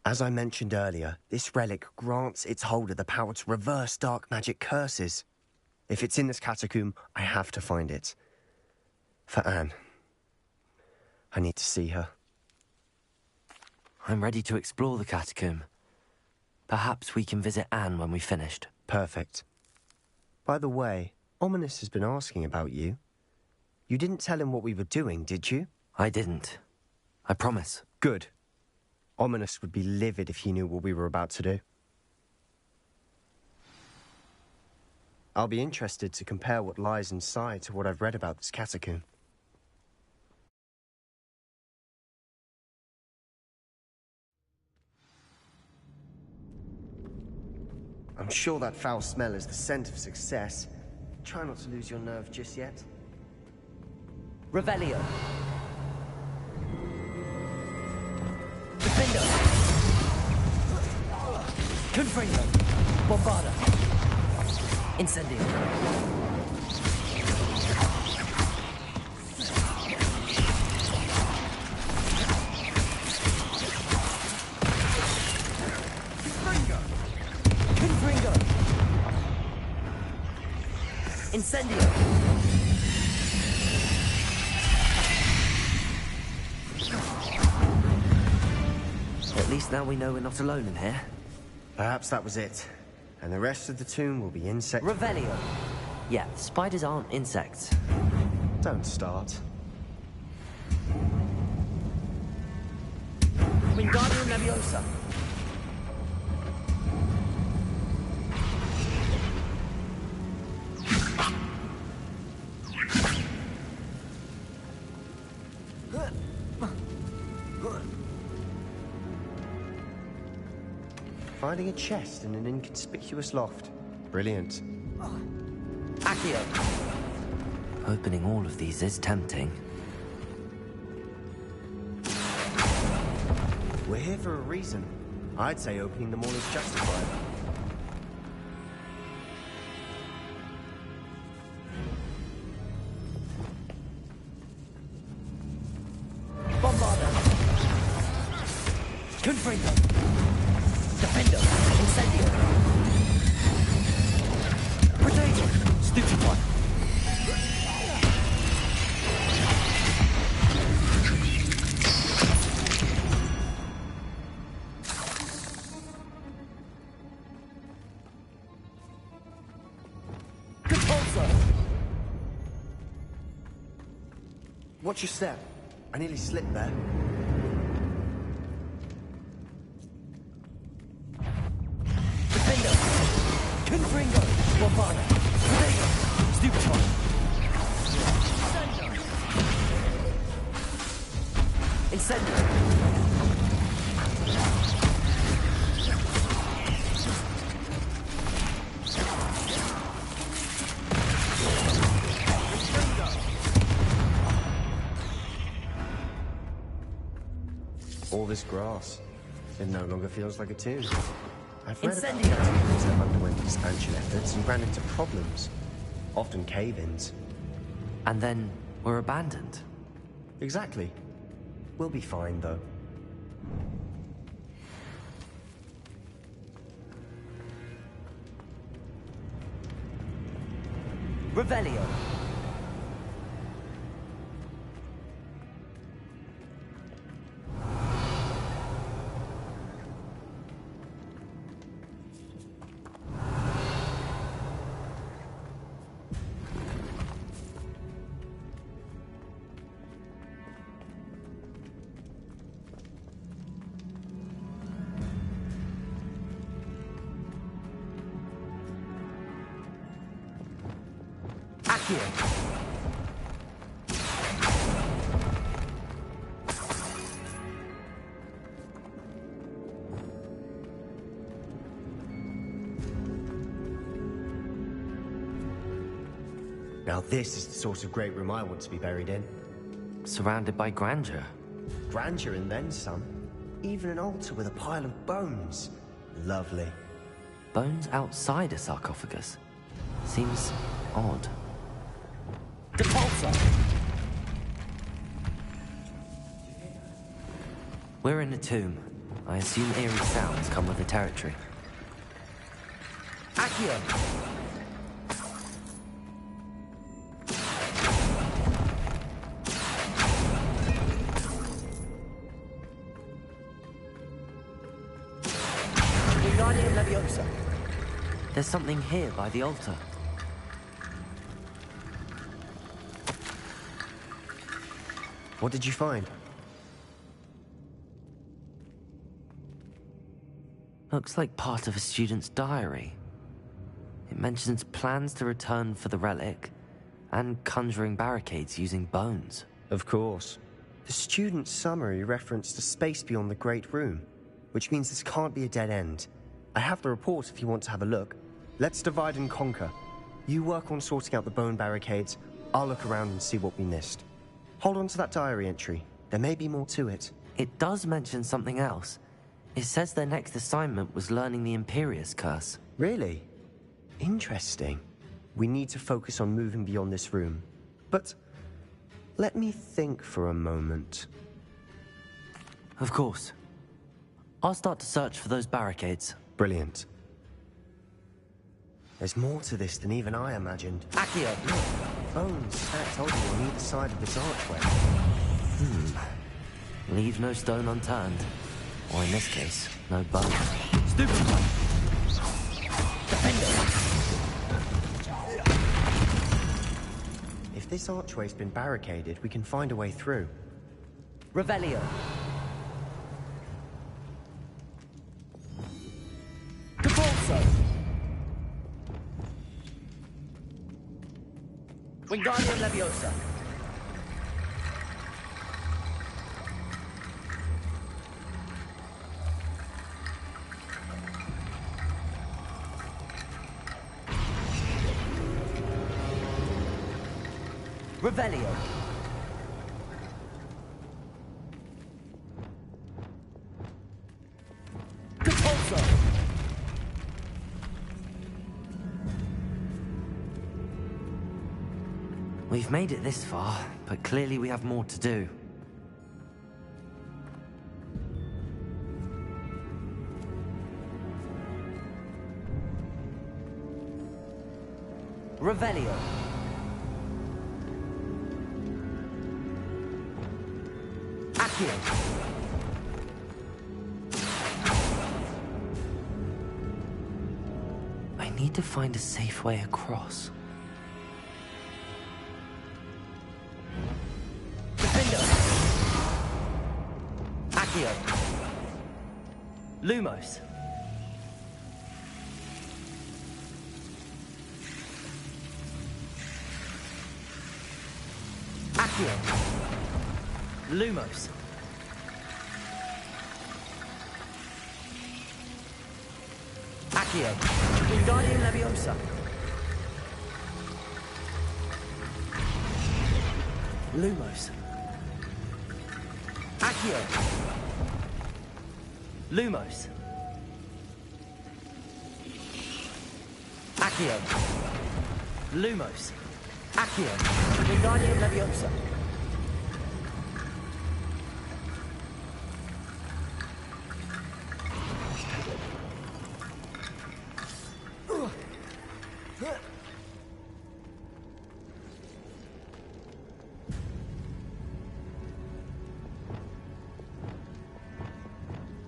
As I mentioned earlier, this relic grants its holder the power to reverse dark magic curses. If it's in this catacomb, I have to find it. For Anne. I need to see her. I'm ready to explore the catacomb. Perhaps we can visit Anne when we've finished. Perfect. By the way, Ominous has been asking about you. You didn't tell him what we were doing, did you? I didn't. I promise. Good. Ominous would be livid if he knew what we were about to do. I'll be interested to compare what lies inside to what I've read about this catacomb. I'm sure that foul smell is the scent of success. Try not to lose your nerve just yet. Revelio. Defender. Confringo. Bombarda. Incendio. Incendio! At least now we know we're not alone in here. Perhaps that was it. And the rest of the tomb will be insect... Revelio! Yeah, spiders aren't insects. Don't start. Wingardium Leviosa! Finding a chest in an inconspicuous loft. Brilliant. Accio. Opening all of these is tempting. We're here for a reason. I'd say opening them all is justified. Confringo! Defendo! Incendio! Potato! Stupid one! Watch your step. I nearly slipped there. Defendo! Confringo! Bombada! Potato! Stupid one! Incendio! All this grass, it no longer feels like a tomb. I've read about Incendio! tombs that underwent expansion efforts and ran into problems. Often cave-ins. And then were abandoned. Exactly. We'll be fine, though. Revelio! Accio! Now this is the sort of great room I want to be buried in. Surrounded by grandeur. Grandeur and then some. Even an altar with a pile of bones. Lovely. Bones outside a sarcophagus. Seems odd. Depulso! We're in a tomb. I assume eerie sounds come with the territory. Accio! Wingardium Leviosa! There's something here by the altar. What did you find? Looks like part of a student's diary. It mentions plans to return for the relic and conjuring barricades using bones. Of course. The student's summary referenced a space beyond the Great Room, which means this can't be a dead end. I have the report if you want to have a look. Let's divide and conquer. You work on sorting out the bone barricades. I'll look around and see what we missed. Hold on to that diary entry. There may be more to it. It does mention something else. It says their next assignment was learning the Imperius Curse. Really? Interesting. We need to focus on moving beyond this room. But let me think for a moment. Of course. I'll start to search for those barricades. Brilliant. There's more to this than even I imagined. Accio! Bones stacked oddly on either side of this archway. Leave no stone unturned. Or in this case, no bone. Stupid one! Defendo! If this archway's been barricaded, we can find a way through. Revelio! Depulso! Wingardium Leviosa! Revelio! Depulso! We've made it this far, but clearly we have more to do. Revelio. Accio. I need to find a safe way across. Defendo. Accio. Lumos. Accio. Lumos. Accio. Wingardium Leviosa. Lumos. Accio. Lumos. Accio. Lumos. Accio. Wingardium Leviosa.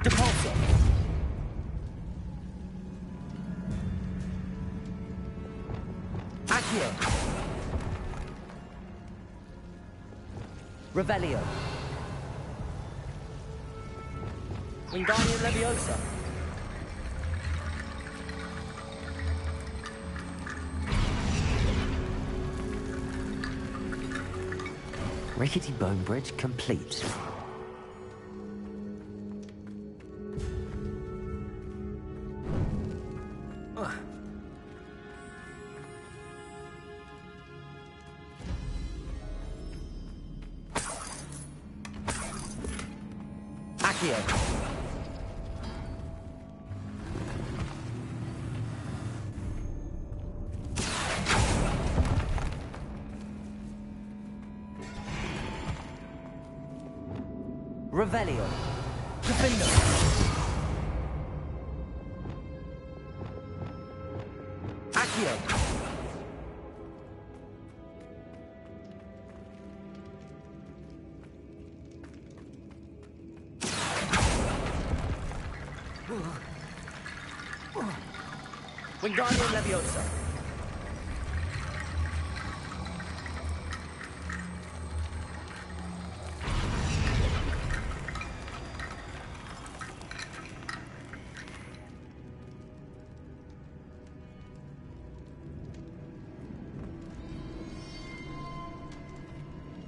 Depulso. Accio. Revelio. Wingardium Leviosa. Rickety bone bridge complete. Accio. Revelio. Defendo. Accio. Wingardium Leviosa.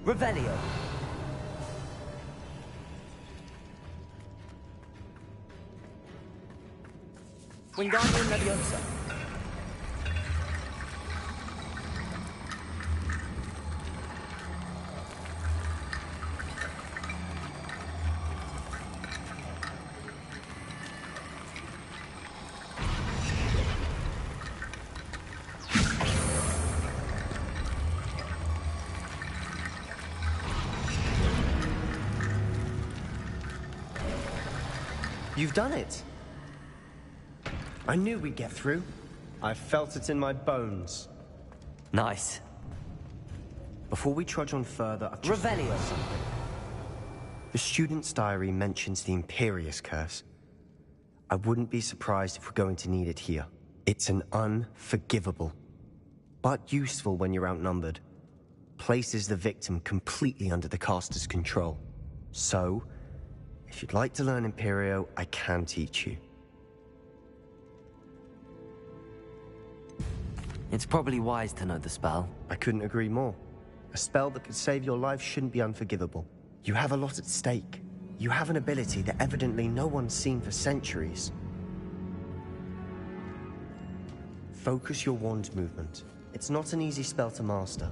Revelio. Wingardium Leviosa. You've done it. I knew we'd get through. I felt it in my bones. Nice. Before we trudge on further, I've just realized something. The student's diary mentions the Imperious Curse. I wouldn't be surprised if we're going to need it here. It's an unforgivable, but useful when you're outnumbered. Places the victim completely under the caster's control. So, if you'd like to learn Imperio, I can teach you. It's probably wise to know the spell. I couldn't agree more. A spell that could save your life shouldn't be unforgivable. You have a lot at stake. You have an ability that evidently no one's seen for centuries. Focus your wand movement. It's not an easy spell to master.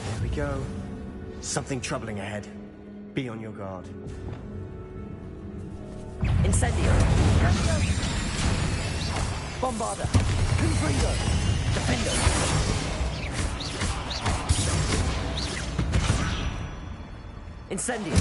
There we go. Something troubling ahead. Be on your guard. Incendio. Bombarda. Confringo. Defendo. Incendio!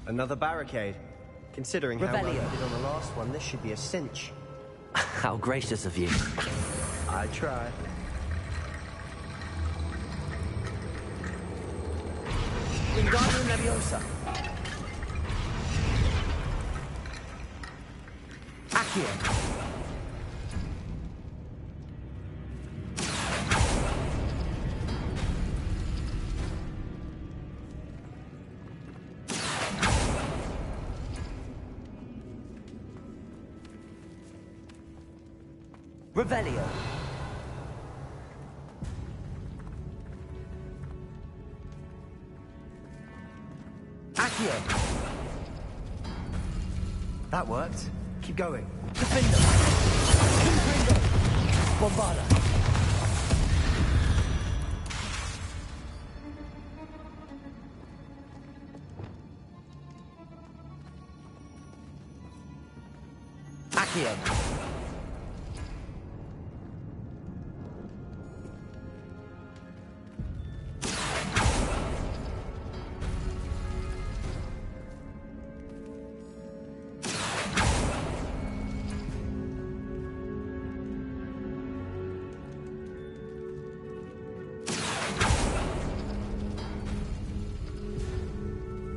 Another barricade. Considering how well we Revelio. did on the last one, this should be a cinch. How gracious of you. I try. Wingardium Leviosa. Accio. Revelio. Accio. That worked. Keep going. Defendo. Confringo. Bombarda. Accio.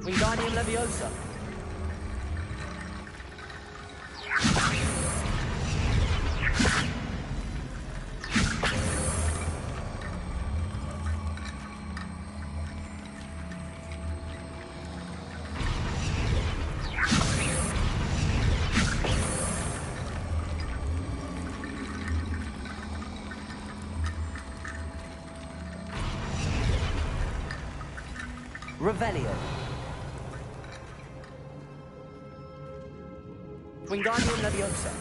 Wingardium Leviosa. Revelio. Wingardium Leviosa.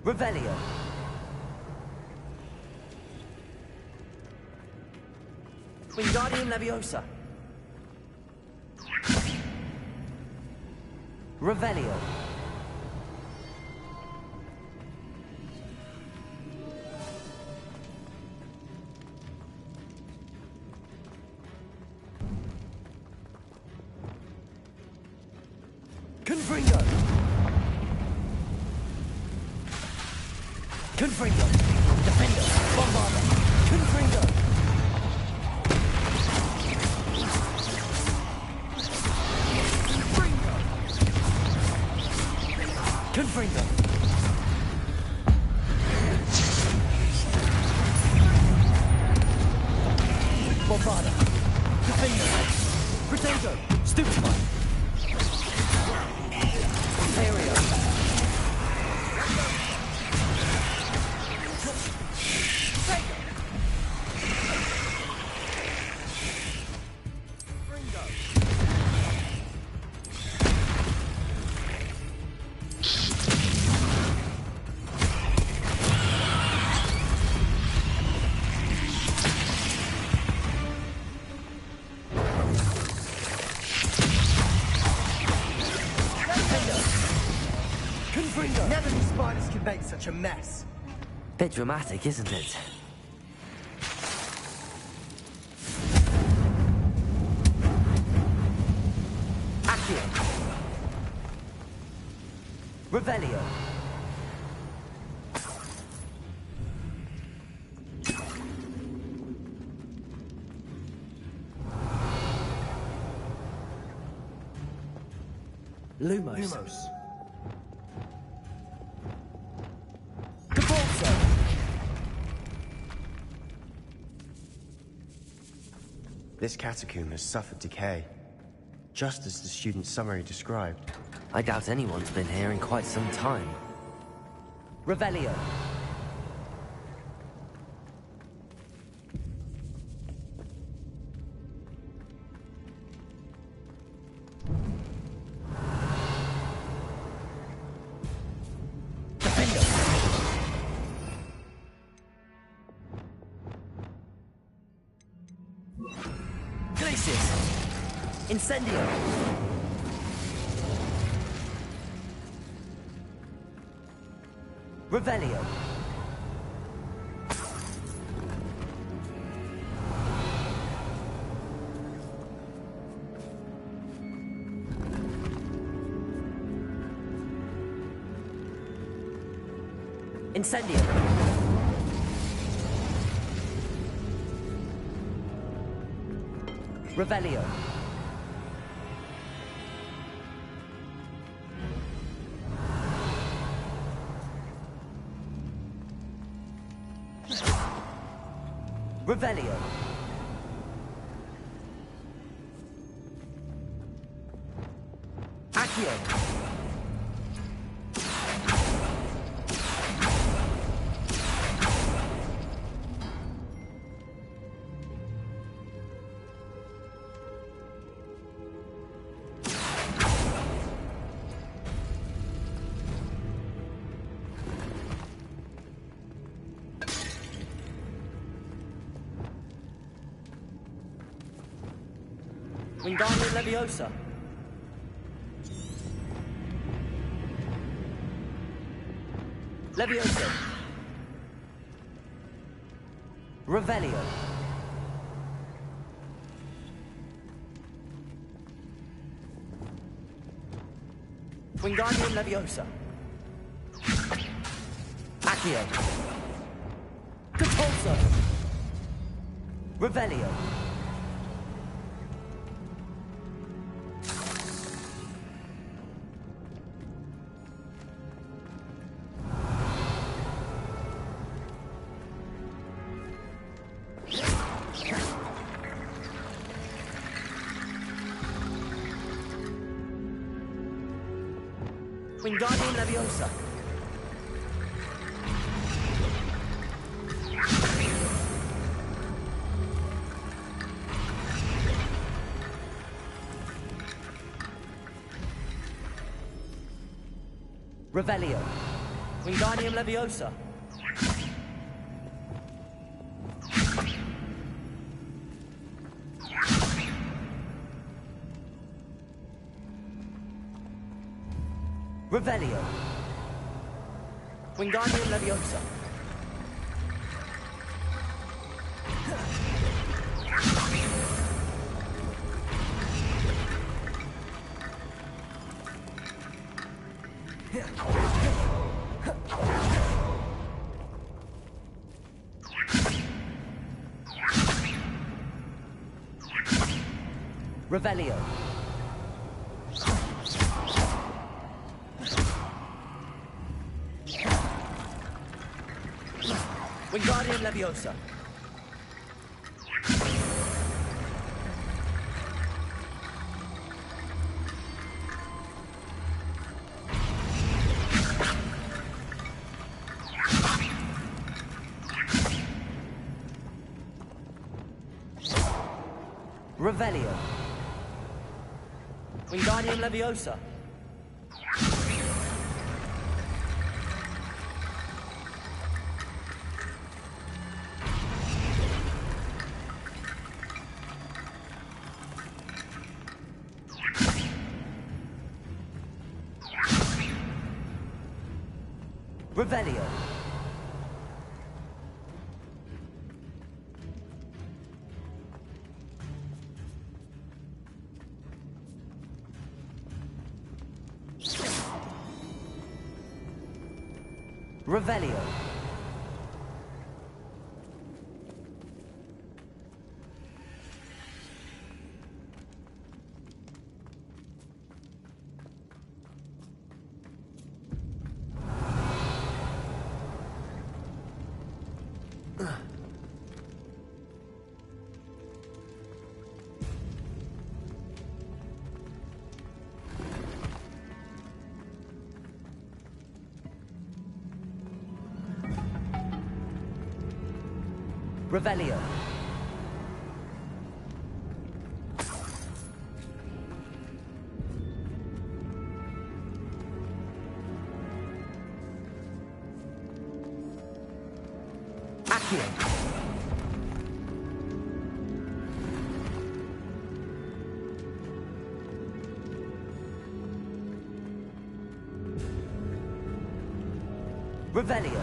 Revelio. Wingardium Leviosa. Revelio. Confringo. Confringo. Defendo. Bombarda. Confringo. Confringo. Bombarda. Defendo. Protego. Stupefy. Imperio. Never knew spiders could make such a mess. Bit dramatic, isn't it? Accio. Revelio. Lumos. This catacomb has suffered decay, just as the student's summary described. I doubt anyone's been here in quite some time. Revelio. Incendio! Revelio! Incendio! Revelio! Revelio. Accio. Wingardium Leviosa. Leviosa. Revelio. Wingardium Leviosa. Accio. Catulso. Revelio. Wingardium Leviosa. Revelio. Wingardium Leviosa. Revelio. Wingardium Leviosa. Revelio. Wingardium Leviosa. Revelio. Wingardium Leviosa. Revelio. Revelio. Revelio. Accio. Revelio.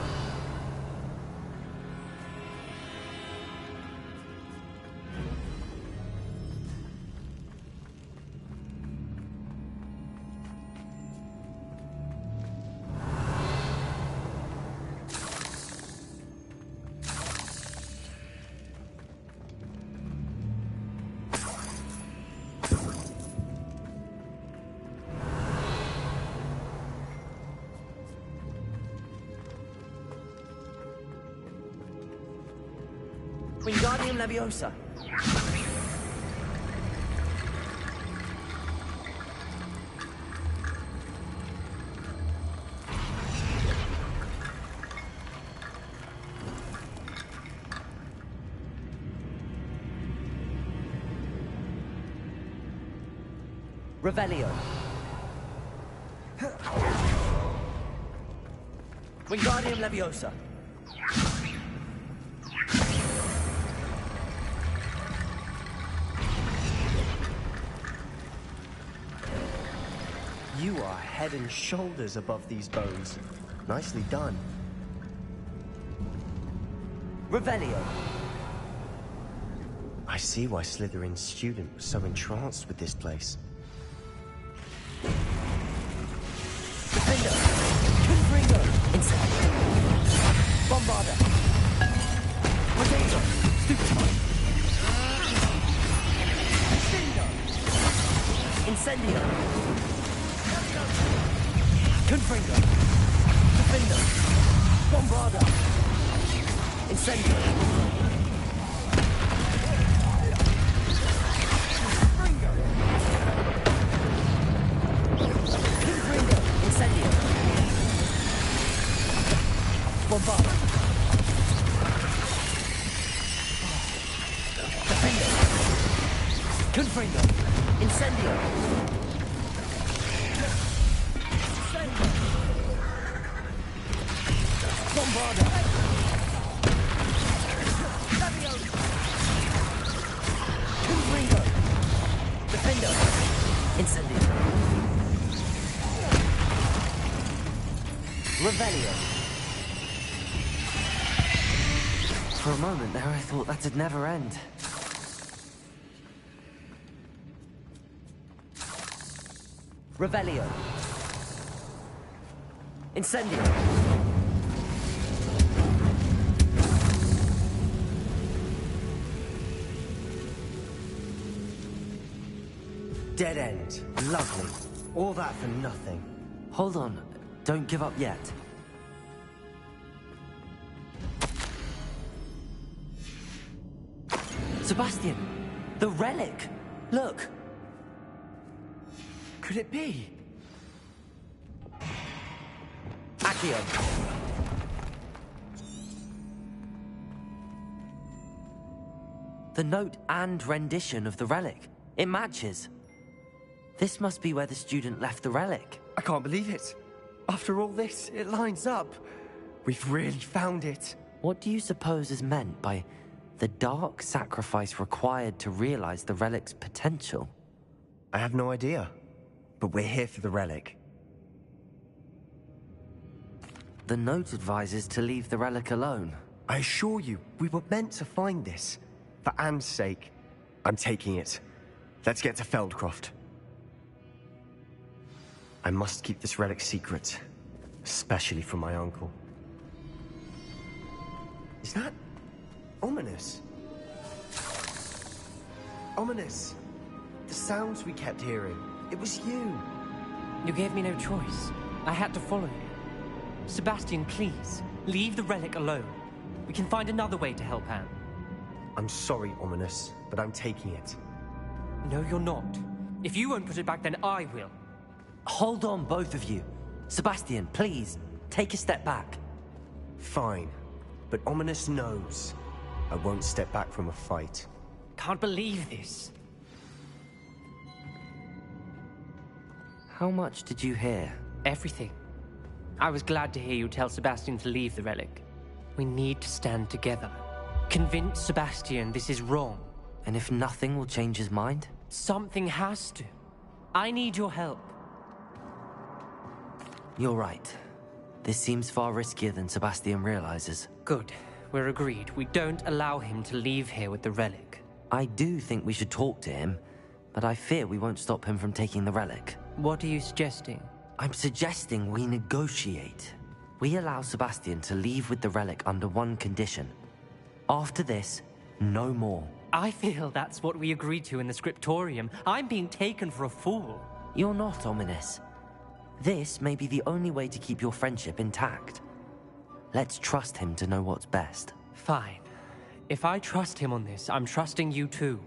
Wingardium Leviosa. Revelio. Wingardium Leviosa. You are head and shoulders above these bones. Nicely done. Revelio. I see why Slytherin's student was so entranced with this place. Defender. Confringo. Insect. Bombarda. Potato. Stupefy. Incendio. Confringo. Defender. Bombarda. Incendio. Confringo. Incendio. Bombarda. Defender. Confringo. Incendio. Bombarda. Confringo. Defender. Incendio. Revelio. For a moment there, I thought that'd never end. Revelio. Incendio. Dead end. Lovely. All that for nothing. Hold on. Don't give up yet. Sebastian! The relic! Look! Could it be? Accio! The note and rendition of the relic. It matches. This must be where the student left the relic. I can't believe it. After all this, it lines up. We've really found it. What do you suppose is meant by the dark sacrifice required to realize the relic's potential? I have no idea. But we're here for the relic. The note advises to leave the relic alone. I assure you, we were meant to find this. For Anne's sake, I'm taking it. Let's get to Feldcroft. I must keep this relic secret, especially from my uncle. Is that ominous? Ominous. The sounds we kept hearing. It was you. You gave me no choice. I had to follow you. Sebastian, please, leave the relic alone. We can find another way to help Anne. I'm sorry, Ominous, but I'm taking it. No, you're not. If you won't put it back, then I will. Hold on, both of you. Sebastian, please, take a step back. Fine, but Ominous knows. I won't step back from a fight. Can't believe this. How much did you hear? Everything. I was glad to hear you tell Sebastian to leave the relic. We need to stand together. Convince Sebastian this is wrong. And if nothing will change his mind? Something has to. I need your help. You're right. This seems far riskier than Sebastian realizes. Good. We're agreed. We don't allow him to leave here with the relic. I do think we should talk to him, but I fear we won't stop him from taking the relic. What are you suggesting? I'm suggesting we negotiate. We allow Sebastian to leave with the relic under one condition. After this, no more. I feel that's what we agreed to in the scriptorium. I'm being taken for a fool. You're not, Ominous. This may be the only way to keep your friendship intact. Let's trust him to know what's best. Fine. If I trust him on this, I'm trusting you too.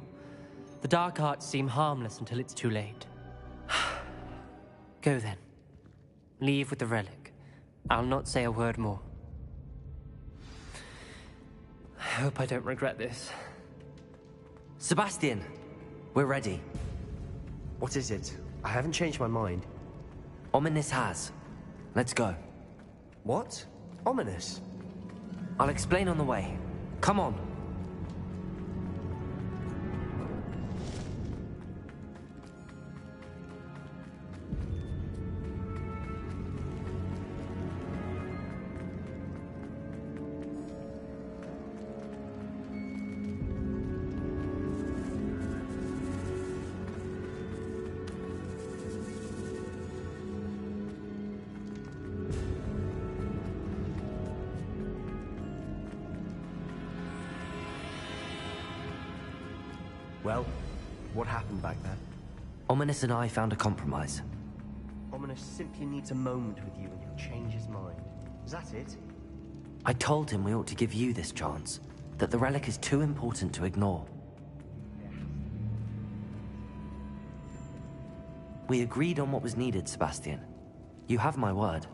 The dark arts seem harmless until it's too late. Go then. Leave with the relic. I'll not say a word more. I hope I don't regret this. Sebastian, we're ready. What is it? I haven't changed my mind. Ominous has. Let's go. What? Ominous? I'll explain on the way. Come on. Well, what happened back there? Ominous and I found a compromise. Ominous simply needs a moment with you and he'll change his mind. Is that it? I told him we ought to give you this chance, that the relic is too important to ignore. We agreed on what was needed, Sebastian. You have my word.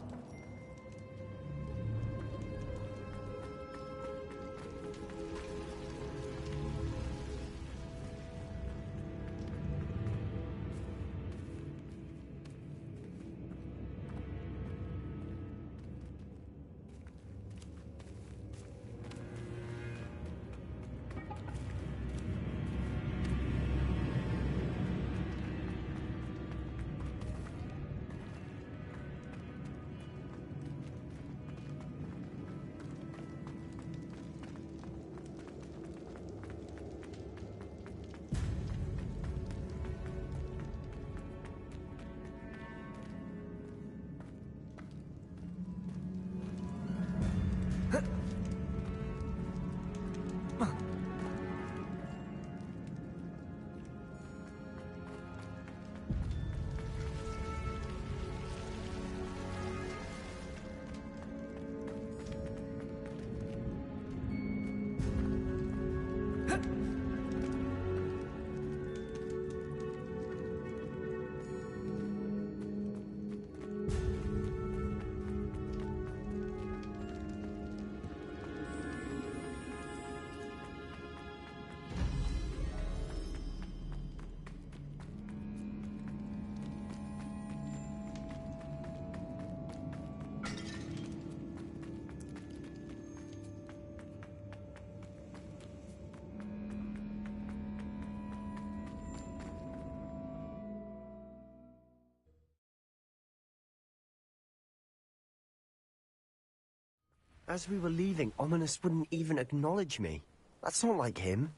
As we were leaving, Ominous wouldn't even acknowledge me. That's not like him.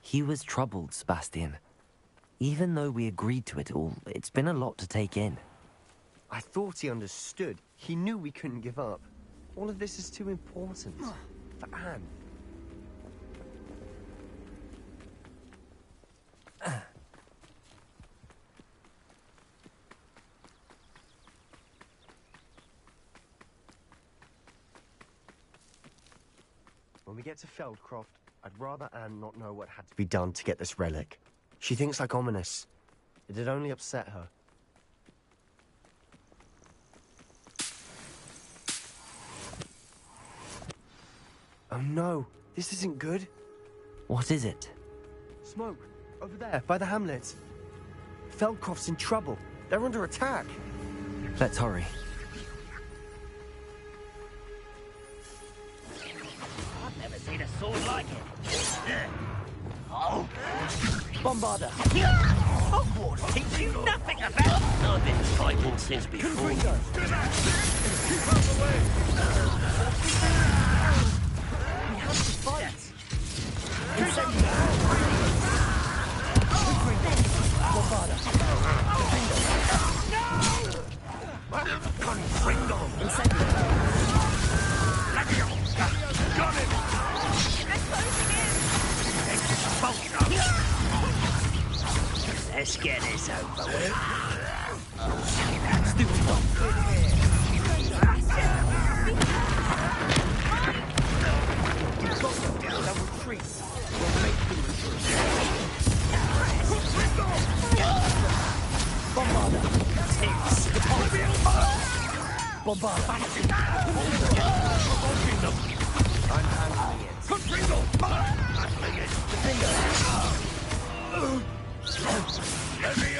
He was troubled, Sebastian. Even though we agreed to it all, it's been a lot to take in. I thought he understood. He knew we couldn't give up. All of this is too important. For Anne. When we get to Feldcroft, I'd rather Anne not know what had to be done to get this relic. She thinks like Ominous. It'd only upset her. Oh no, This isn't good. What is it? Smoke. Over there, by the hamlet. Feldcroft's in trouble. They're under attack. Let's hurry. I've never seen a sword like it. Oh. Bombarder! Hogwarts teach you nothing about... I've been fighting since before. Keep out the way! We have to fight! Bombarder! Confringo! Got him! Let's get this over with. Bombarder! I'm handling it. Confringo! Handling it. Let me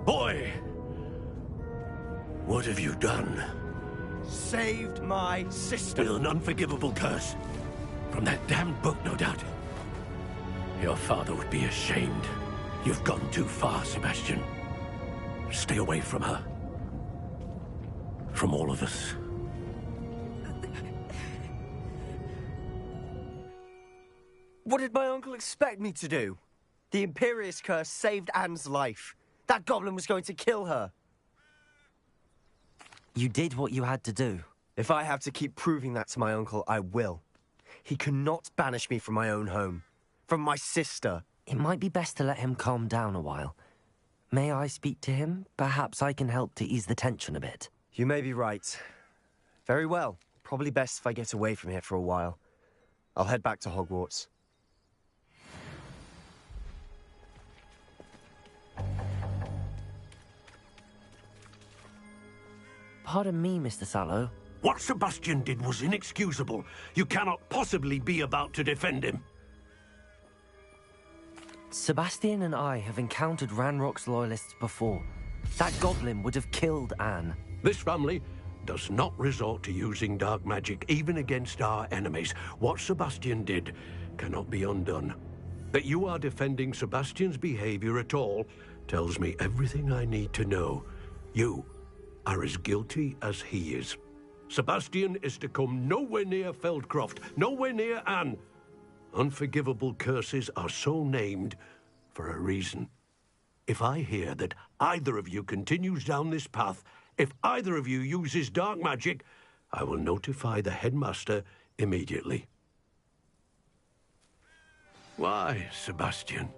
Boy! What have you done? Saved my sister. With an unforgivable curse. From that damned book, no doubt. Your father would be ashamed. You've gone too far, Sebastian. Stay away from her. From all of us. What did my uncle expect me to do? The Imperious curse saved Anne's life. That goblin was going to kill her. You did what you had to do. If I have to keep proving that to my uncle, I will. He cannot banish me from my own home. From my sister. It might be best to let him calm down a while. May I speak to him? Perhaps I can help to ease the tension a bit. You may be right. Very well. Probably best if I get away from here for a while. I'll head back to Hogwarts. Pardon me, Mr. Sallow. What Sebastian did was inexcusable. You cannot possibly be about to defend him. Sebastian and I have encountered Ranrock's loyalists before. That goblin would have killed Anne. This family does not resort to using dark magic, even against our enemies. What Sebastian did cannot be undone. That you are defending Sebastian's behavior at all tells me everything I need to know. You are as guilty as he is. Sebastian is to come nowhere near Feldcroft, nowhere near Anne. Unforgivable curses are so named for a reason. If I hear that either of you continues down this path, if either of you uses dark magic, I will notify the headmaster immediately. Why, Sebastian?